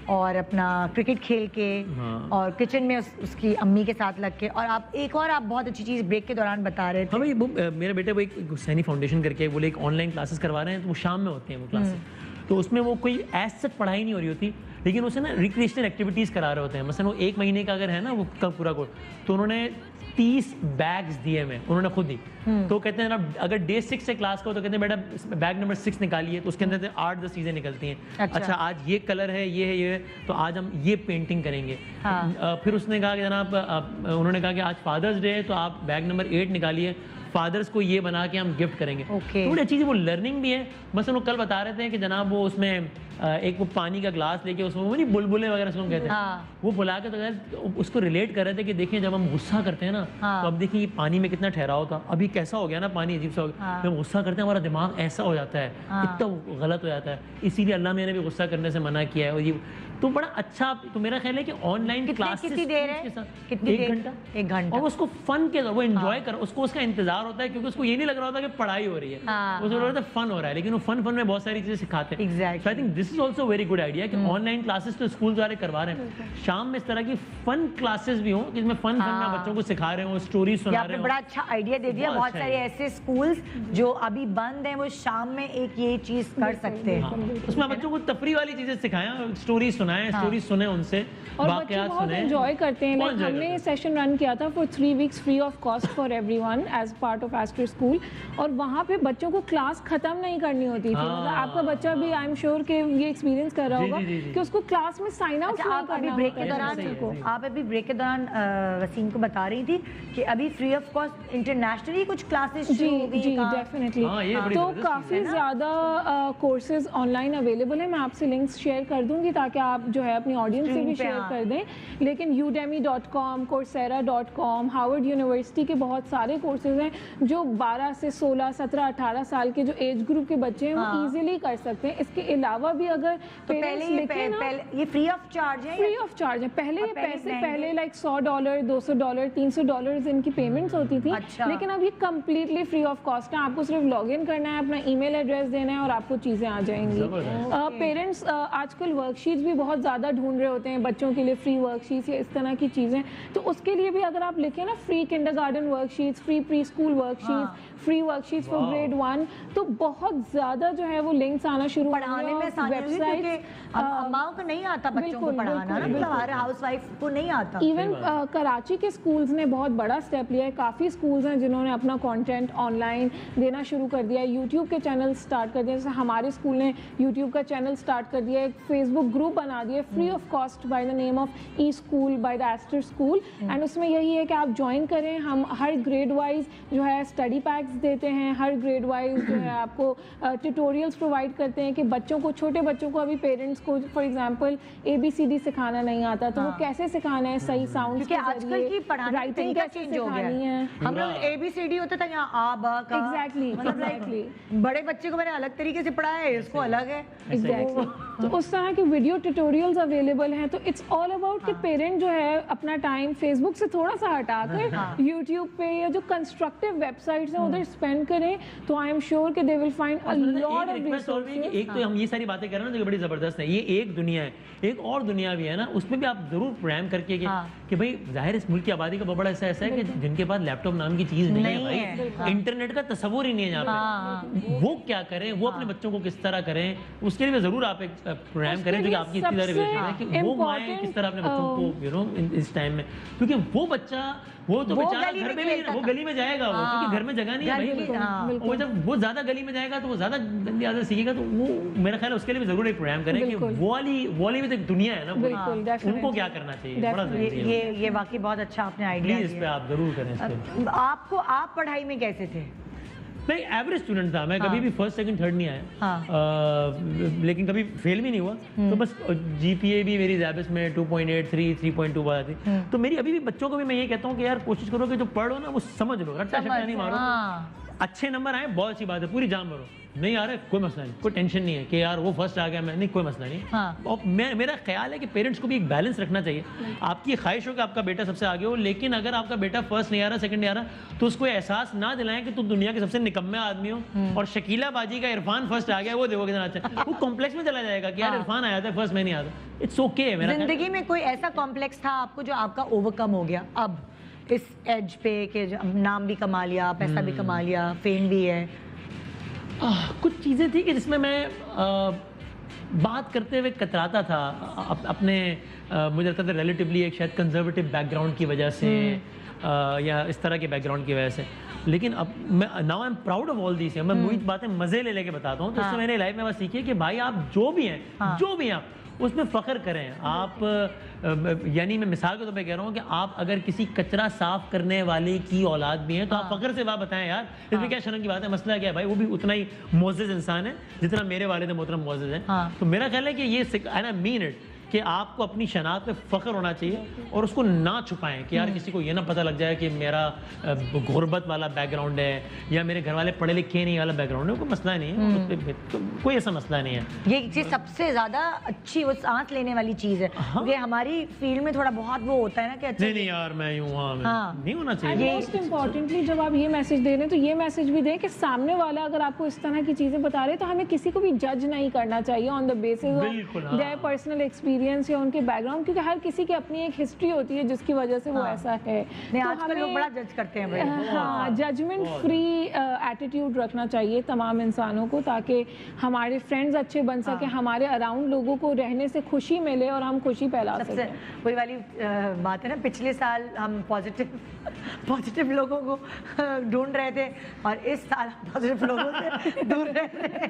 और अपना क्रिकेट खेल के हाँ। और किचन में उसकी अम्मी के साथ लग के, और आप एक और आप बहुत अच्छी चीज़ ब्रेक के दौरान बता रहे थे। हाँ भाई, वो मेरे बेटे वो एक सैनी फाउंडेशन करके वो एक ऑनलाइन क्लासेस करवा रहे हैं, तो वो शाम में होते हैं वो क्लासेस। तो उसमें वो कोई एज सच पढ़ाई नहीं हो रही होती, लेकिन उसे ना रिक्रिएशनल एक्टिविटीज़ करा रहे होते हैं। मसलन वो 1 महीने का अगर है ना वो कब पूरा कोर्स, तो उन्होंने 30 बैग्स दिए हमें, उन्होंने खुद ही। तो कहते हैं ना, अगर डे 6 से क्लास का हो तो कहते हैं बेटा बैग नंबर 6 निकालिए, तो उसके अंदर से 8-10 चीज़ें निकलती हैं। अच्छा, आज ये कलर है, ये है, ये है, तो आज हम ये पेंटिंग करेंगे। फिर उसने कहा कि जनाब, उन्होंने कहा कि आज फादर्स डे है तो आप बैग नंबर 8 निकालिए, फादर्स को ये बना के हम गिफ्ट करेंगे। Okay. तो बड़ी अच्छी चीज़, वो लर्निंग भी है। मसलन वो कल बता रहे थे कि जनाब वो उसमें एक वो पानी का ग्लास लेके उसमें वो नहीं बुलबुले वगैरह उसको कहते हैं, हाँ। वो बुला के तो उसको रिलेट कर रहे थे कि देखिए जब हम गुस्सा करते हैं ना, हाँ। तो अब देखिए ये पानी में कितना ठहराव था, अभी कैसा हो गया ना पानी, अजीब सा हो गया। हाँ। जब गुस्सा करते हैं हमारा दिमाग ऐसा हो जाता है, हाँ। इतना गलत हो जाता है, इसीलिए अल्लाह ने भी गुस्सा करने से मना किया है। और ये तो बड़ा अच्छा, तो मेरा ख्याल है कि ऑनलाइन क्लासेस कितनी देर है? कितनी 1 देर? घंटा, 1 घंटा। और उसको फन के वो एंजॉय कर, उसको उसका इंतजार होता है, क्योंकि उसको ये नहीं लग रहा होता कि पढ़ाई हो रही है, हाँ, उसको लग रहा होता है फन हो रहा है। लेकिन वो फन में बहुत सारी चीजें सिखाते हैं। Exactly. I think this is also very good idea कि ऑनलाइन क्लासेस तो स्कूल वाले करवा रहे हैं, शाम में इस तरह की फन क्लासेस भी हों जिसमें फन में बच्चों को सिखा रहे हो, स्टोरी सुना आपने रहे बड़ा हो। अच्छा आइडिया दे दिया। बहुत बहुत अच्छा सारे है। ऐसे स्कूल्स जो अभी बंद हैं, वो शाम में एक ये चीज कर सकते हैं। हाँ, उसमें बच्चों को तफरी वाली चीजें सिखाएं, स्टोरी सुनाएं, स्टोरी सुने उनसे, और बच्चे वाकयात बहुत सुने। एंजॉय करते हैं। बहुत लाइक enjoy हमने करते ये सेशन रन किया था for 3 weeks free of cost for everyone as part of Aster school, और वहाँ पे बच्चों को क्लास खत्म नहीं करनी होती थी। मतलब आपका बच्चा भी आई एम श्योर कि ये एक्सपीरियंस कर रहा जी, होगा जी, जी, जी। कि उसको क्लास में साइन आउट अच्छा, नहीं आप अभी करना ब्रेक होता के है दौरान सही है, को। सही है। आप अभी ब्रेक के दौरान वसीम को बता रही थी कि अभी फ्री ऑफ कॉस्ट इंटरनेशनली कुछ क्लासेस जी शुरू हो गई जी हैं, कहाँ? डेफिनेटली। हाँ, ये बड़ी तो ज़बरदस्त चीज़ काफ़ी ज़्यादा कोर्सेज ऑनलाइन अवेलेबल है। मैं आपसे लिंक्स शेयर कर दूंगी ताकि आप जो है अपनी ऑडियंस से Screen भी पे, शेयर हाँ। कर दें। लेकिन udemy.com, coursera.com, हार्वर्ड यूनिवर्सिटी के बहुत सारे कोर्सेज हैं जो 12 से 16, 17, 18 साल के जो एज ग्रुप के बच्चे हैं वो इजीली कर सकते हैं। इसके अलावा भी अगर तो पहले पेरेंट्स ये लिखें ना, पहले ये फ्री ऑफ चार्ज है फ्री ऑफ चार्ज है। पहले और ये पहले पैसे महंगे? पहले लाइक $100, $200, $300 इनकी पेमेंट्स होती थी। अच्छा। लेकिन अब ये कम्प्लीटली फ्री ऑफ कॉस्ट है। आपको सिर्फ लॉग इन करना है, अपना ईमेल एड्रेस देना है और आपको चीज़ें आ जाएंगी। पेरेंट्स आजकल वर्कशीट्स भी बहुत ज़्यादा ढूंढ रहे होते हैं बच्चों के लिए, फ्री वर्कशीट्स या इस तरह की चीज़ें। तो उसके लिए भी अगर आप लिखें ना free kindergarten worksheets, free pre school worksheets, free worksheets for grade 1, तो बहुत ज़्यादा जो है वो लिंक्स आना शुरू हो पढ़ाने में आसानी होगी क्योंकि अम्माओं को नहीं आता बच्चों को बिल्कुल, पढ़ाना ना, बिल्कुल, मतलब हर हाउसवाइफ को नहीं आता। इवन कराची के स्कूल्स ने बहुत बड़ा स्टेप लिया है। काफ़ी स्कूल्स हैं जिन्होंने अपना कंटेंट ऑनलाइन देना शुरू कर दिया है, यूट्यूब के चैनल स्टार्ट कर दिए। जैसे हमारे स्कूल ने यूट्यूब का चैनल स्टार्ट कर दिया है, एक फेसबुक ग्रुप बना दिया free of cost by the name of E school by the Aster school. And उसमें यही है कि आप ज्वाइन करें। हम हर ग्रेड वाइज जो है स्टडी पैक्स देते हैं, हर ग्रेड वाइज जो है आपको ट्यूटोरियल्स प्रोवाइड करते हैं कि बच्चों को, छोटे बच्चों को, अभी पेरेंट्स को फॉर एग्जांपल ABCD सिखाना नहीं आता तो वो कैसे सिखाना है सही साउंड, क्योंकि आजकल की पढ़ाने का राइटिंग तरीका कैसे चेंज हो गया सिखानी है। हम लोग ABCD होता था यहाँ आ बा का, Exactly, मतलब like exactly. बड़े बच्चे को मैंने अलग तरीके से पढ़ाया है, इसको अलग है। एग्जैक्टली तो उस तरह के वीडियो ट्यूटोरियल्स अवेलेबल हैं। तो इट्स ऑल अबाउट कि पेरेंट जो है अपना टाइम फेसबुक से थोड़ा सा हटाकर यूट्यूब पे या जो कंस्ट्रक्टिव वेबसाइट्स हैं उधर स्पेंड करें, तो आई एम श्योर कि they will find a lot of request और भी है कि रिसोर्सेज। एक तो हम ये सारी बातें कर रहे हैं ना जो बड़ी जबरदस्त है, ये एक दुनिया है, एक और दुनिया भी है ना, उसमें भी आप जरूर प्रोग्राम करके कि भाई जाहिर इस मुल्क की आबादी का बहुत बड़ा ऐसा है कि जिनके पास लैपटॉप नाम की चीज नहीं है भाई, इंटरनेट का तस्वुर ही नहीं है यहाँ पे, वो क्या करें, वो अपने बच्चों को किस तरह करें, उसके लिए जरूर आप एक प्रोग्राम करें जो कि आपकी इतनी सारी विजन है कि वो माएँ किस तरह अपने बच्चों को यू नो इस टाइम में, क्योंकि वो बच्चा वो तो बेचारा घर में भी वो गली में जाएगा वो, क्योंकि घर में जगह नहीं है भाई, वो जब वो ज्यादा गली में जाएगा तो वो ज्यादा गंदी आदत सीखेगा, तो वो मेरा ख्याल है उसके लिए भी जरूर एक प्रोग्राम करें कि वो वाली भी तो एक दुनिया है ना, उनको क्या करना चाहिए, बड़ा जरूरी है। ये वाकई बहुत अच्छा आपने आइडिया प्लीज इस पे आप जरूर करें इस पे। आपको, आप पढ़ाई में कैसे थे? मैं एवरेज स्टूडेंट था, मैं कभी भी फर्स्ट सेकंड थर्ड नहीं आया, लेकिन कभी फेल भी नहीं हुआ, तो बस GPA भी मेरी ज़ैबिस में 2.83 3.2 बार थी। तो मेरी अभी भी बच्चों को भी मैं ये कहता हूँ कि यार कोशिश करो कि जो पढ़ो ना वो समझ लो, रट्टा शट्टा नहीं मारो, अच्छे नंबर आए बहुत अच्छी बात है, पूरी जान भरो, नहीं आ रहा कोई मसला नहीं, कोई टेंशन नहीं है कि यार वो फर्स्ट आ गया मैं नहीं, कोई मसला नहीं। और मेरा ख्याल है कि पेरेंट्स को भी एक बैलेंस रखना चाहिए। आपकी ख्वाहिश हो कि आपका बेटा सबसे आगे हो, लेकिन अगर आपका बेटा फर्स्ट नहीं आ रहा, सेकंड नहीं आ रहा, तो उसको एहसास ना दिलाएं कि तुम दुनिया के सबसे निकम्मे आदमी हो, और शकीला बाजी का इरफान फर्स्ट आ गया वो देखो कितना अच्छा, वो कॉम्प्लेक्स में चला जाएगा कि यार इरफान आया था फर्स्ट मैं नहीं आता। It's okay. मेरा जिंदगी में कोई ऐसा कॉम्प्लेक्स था आपको जो आपका ओवरकम हो गया अब इस एज पे कि नाम भी कमा लिया, पैसा भी कमा लिया, फेम भी है? कुछ चीज़ें थी कि जिसमें मैं बात करते हुए कतराता था अपने मुझे लगता था रिलेटिवली एक शायद कंजर्वेटिव बैकग्राउंड की वजह से या इस तरह के बैकग्राउंड की वजह से, लेकिन अब मैं now I am proud of all this. मैं मुझे बातें मज़े ले लेके बताता हूँ, तो इससे मैंने लाइफ में बस सीखी है कि भाई आप जो भी हैं जो भी हैं आप उसमें फ़ख्र करें। आप यानी मैं मिसाल के तौर पे कह रहा हूँ कि आप अगर किसी कचरा साफ करने वाले की औलाद भी हैं तो आप फ़ख्र से बात बताएं यार, इसमें क्या शर्म की बात है, मसला क्या है भाई, वो भी उतना ही मोअज़्ज़ज़ इंसान है जितना मेरे वालिद मोहतरम मोअज़्ज़ज़ हैं। तो मेरा ख्याल है कि ये आई मीन इट कि आपको अपनी शनाख्त पे फ़ख्र होना चाहिए और उसको ना छुपाएं कि यार किसी को ये ना पता लग जाए कि मेरा गुर्बत वाला बैकग्राउंड है या मेरे घर वाले पढ़े लिखे नहीं वाला बैकग्राउंड है, कोई मसला नहीं है, उस पे तो कोई ऐसा मसला नहीं है। ये चीज़ सबसे ज़्यादा अच्छी वो सांस लेने वाली चीज़ है, क्योंकि हमारी फील्ड में थोड़ा बहुत वो होता है ना कि अच्छा नहीं यार मैं यूँ नहीं होना चाहिए। मोस्ट इम्पॉर्टेंटली जब आप ये मैसेज दे रहे हैं तो ये मैसेज भी दें कि सामने वाला अगर आपको इस तरह की चीज़ें बता रहे हैं तो हमें किसी को भी जज नहीं करना चाहिए on the basis of their personal experience experience या उनके बैकग्राउंड, क्योंकि हर किसी की अपनी एक हिस्ट्री होती है जिसकी वजह से वो ऐसा है। नहीं, तो आजकल लोग हमें- बड़ा जज करते हैं भाई। हाँ, जजमेंट फ्री एटीट्यूड रखना चाहिए तमाम इंसानों को, ताकि हमारे फ्रेंड्स अच्छे बन सके, हमारे अराउंड लोगों को रहने से खुशी मिले और हम खुशी फैला सबसे सकें। वही वाली बात है ना, पिछले साल हम पॉजिटिव लोगों को ढूंढ रहे थे और इस साल पॉजिटिव लोगों से दूर रह रहे हैं।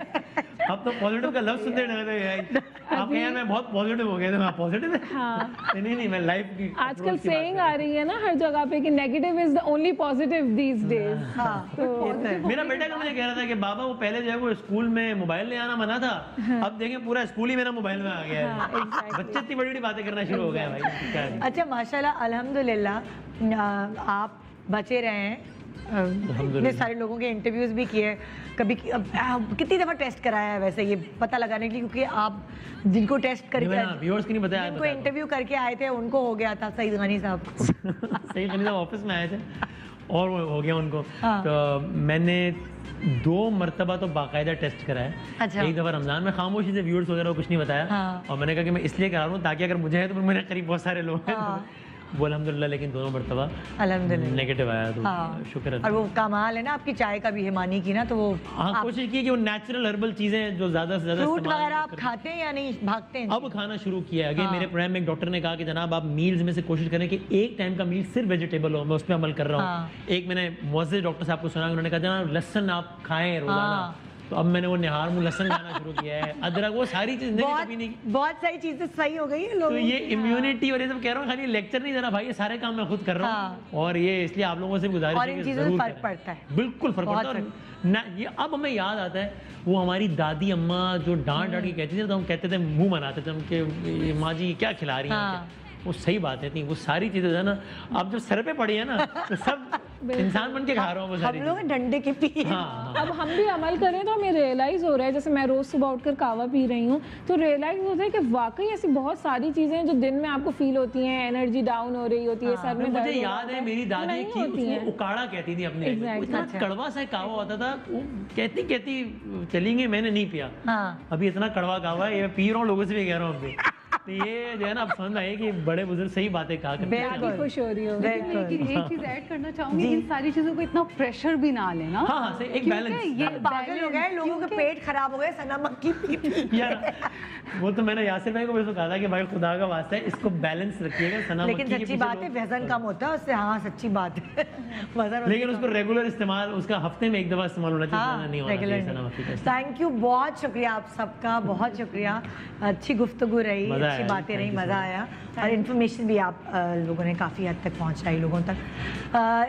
अब तो पॉजिटिव का लफ्ज सुनते डर रहे हैं। आप कहें यार मैं बहुत पॉजिटिव हो गया था, मैं पॉजिटिव है। हाँ। नहीं मैं लाइफ की आजकल approach की बात सेइंग कर रहा आ रही है ना हर जगह पे कि negative is the only positive these days. हाँ, तो हूं। मेरा बेटा का मुझे कह रहा था कि बाबा वो पहले जो है वो स्कूल में मोबाइल ले आना मना था, अब देखें पूरा स्कूल ही मेरा मोबाइल में आ गया है। बच्चे इतनी बड़ी बड़ी बातें करना शुरू हो गए हैं भाई, क्या है। अच्छा माशाल्लाह अल्हम्दुलिल्लाह आप बचे रहे हैं। इतने सारे लोगों के इंटरव्यूज भी किए, कभी कितनी दफ़ा टेस्ट कराया है वैसे ये पता लगाने के लिए, क्योंकि आप जिनको टेस्ट करके व्यूअर्स की नहीं बताया, जिनको इंटरव्यू करके आए थे उनको हो गया था सईद गनी साहब को। सही गनी साहब ऑफिस में आए थे और वो हो गया उनको। हाँ। तो मैंने 2 मरतबा तो बाकायदा टेस्ट कराया। अच्छा। एक दफ़ा रमज़ान में खामोशी से व्यूअर्स वगैरह को कुछ नहीं बताया। हाँ। और मैंने कहा कि मैं इसलिए करा रहा हूँ ताकि अगर मुझे है तो मेरे करीब बहुत सारे लोग हैं। हाँ। वो अल्हम्दुलिल्लाह, लेकिन दोनों मरतबा अल्हम्दुलिल्लाह नेगेटिव आया, तो हाँ। शुक्र है। और वो कमाल है ना आपकी चाय का भी हिमानी की ना, तो वो हाँ, कोशिश की कि वो नेचुरल हर्बल चीज़ें जो ज़्यादा से ज़्यादा फ्रूट इस्तेमाल वगैरह आप करें। खाते हैं या नहीं, भागते हैं? अब खाना शुरू किया है। अगेन हाँ। मेरे प्रोग्राम में एक डॉक्टर ने कहा कि जनाब आप मील्स में से कोशिश करें कि एक टाइम का मील सिर्फ वेजिटेबल हो, मैं उस पर अमल कर रहा हूँ। हाँ। एक मैंने मुअज़्ज़िज़ डॉक्टर साहब को सुना, उन्होंने कहा जनाब लहसुन आप खाएं रोजाना। हाँ। तो अब मैंने वो निहार मुँह लहसुन खाना शुरू किया है, अदरक, वो सारी चीज़ बहुत कभी नहीं की। बहुत सारी चीजें सही हो गई है लोगों तो ये की। इम्यूनिटी और ये सब कह रहा हूँ, खाली लेक्चर नहीं देना भाई, ये सारे काम मैं खुद कर रहा हूँ। और ये इसलिए आप लोगों से भी गुजारिश और है इन कि चीज़ों से ज़रूर फर्क करें। पड़ता है। बिल्कुल फर्क बहुत पड़ता है। और ना ये अब हमें याद आता है वो हमारी दादी अम्मा जो डांट डांट के कहती थी, तो हम कहते थे, मुंह बनाते थे हम कि माँ जी क्या खिला रही हैं। हाँ। वो सही बातें थी, वो सारी चीजें जो है ना अब जब सर पे पड़ी है ना तो सब इंसान बन के खा रहा हूँ वो हम सारी लोग चीजें। डंडे के पी हाँ, अब हम भी अमल करें तो हमें रियलाइज हो रहा है, जैसे मैं रोज सुबह उठकर कावा पी रही हूँ तो रियलाइज होता है कि वाकई ऐसी बहुत सारी चीजें हैं जो दिन में आपको फील होती हैं, एनर्जी डाउन हो रही होती है, सर में मुझे दर्द हो याद रहा है मेरी दादी नहीं की होती हैं। उसको उकाड़ा कहती थी अपने। Exactly. वो इतना अच्छा। कड़वा सा कावा होता था, वो कहती कहती चलेंगे, मैंने नहीं पिया। हाँ। अभी इतना कड़वा कावा है, ये पी रहा हूँ, लोगों से भी कह रहा हूँ अभी। तो ये जो है ना अब समझ में आए कि बड़े बुजुर्ग सही बातें कहा करते हैं। काफी खुश हो रही हो। लेकिन एक चीज ऐड करना चाहूंगी, इन सारी चीजों को इतना प्रेशर भी ना लेना। हाँ, हाँ, सही, एक क्योंकि balance, ये पागल हो गए लोगों के, पेट खराब हो गए सना मक्खी पी पी। यार वो तो मैंने यासिर भाई को भी उसको कहा था कि भाई खुदा का वास्ता है इसको बैलेंस रखिएगा, सना लेकिन मक्खी के सच्ची पीछे बात है लोग- वजन कम होता है उससे। हाँ सच्ची बात है वजन लेकिन उसको रेगुलर इस्तेमाल, उसका हफ्ते में एक दफा इस्तेमाल होना चाहिए, हाँ ज़्यादा नहीं होना चाहिए सना मक्खी का इस्तेमाल। थैंक यू, बहुत शुक्रिया आप सबका, बहुत शुक्रिया। अच्छी गुफ्तगू रही, मज़ा अच्छी आया, बातें रही, thank you so मज़ा much। आया और इन्फॉर्मेशन भी आप लोगों ने काफ़ी हद तक पहुंचाई लोगों तक।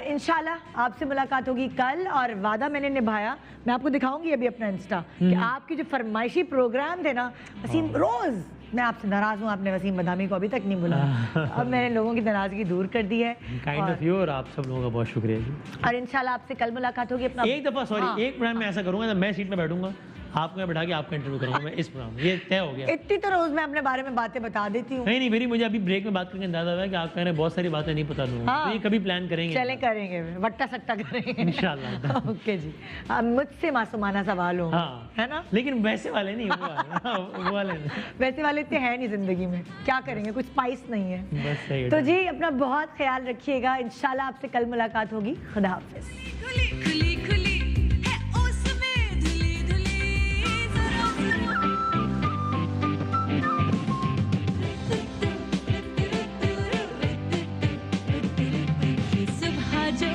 इंशाल्लाह आपसे मुलाकात होगी कल और वादा मैंने निभाया। मैं आपको दिखाऊंगी अभी अपना इंस्टा कि आपके जो फरमाइशी प्रोग्राम थे ना वसीम रोज़, मैं आपसे नाराज़ हूँ, आपने वसीम बदामी को अभी तक नहीं बुलाया। अब मैंने लोगों की नाराज़गी दूर कर दी है काइंड ऑफ यू, और आप सब लोगों का बहुत शुक्रिया जी। और इंशाल्लाह आपसे कल मुलाकात होगी। अपना एक दफा सॉरी, हाँ। एक प्रोग्राम में ऐसा करूंगा जब मैं सीट में बैठूंगा, आपको यहाँ बैठा के आपका इंटरव्यू करूंगा मैं इस प्रोग्राम में, ये तय हो गया। इतनी तो रोज़ मैं अपने बारे में बातें बता देती हूँ। नहीं मेरी मुझे अभी ब्रेक में बात करके अंदाजा हुआ है कि आप कह रहे हैं बहुत सारी बातें नहीं पता दूंगा, हाँ। तो ये कभी प्लान करेंगे। चलें करेंगे, वट्टा सट्टा करेंगे इंशाल्लाह। ओके जी। अब मुझसे मासूमाना सवाल हो, हाँ। है ना? लेकिन वैसे वाले नहीं, वो वाले, हाँ, वो वाले नहीं। वैसे वाले इतने हैं नहीं जिंदगी में, क्या करेंगे, कुछ स्पाइस नहीं है। बस सही है। तो जी अपना बहुत ख्याल रखिएगा, इंशाल्लाह आपसे कल मुलाकात होगी। खुदा हाफिज। खुली खुली खुली है उसमें धुली धुली सुबह जो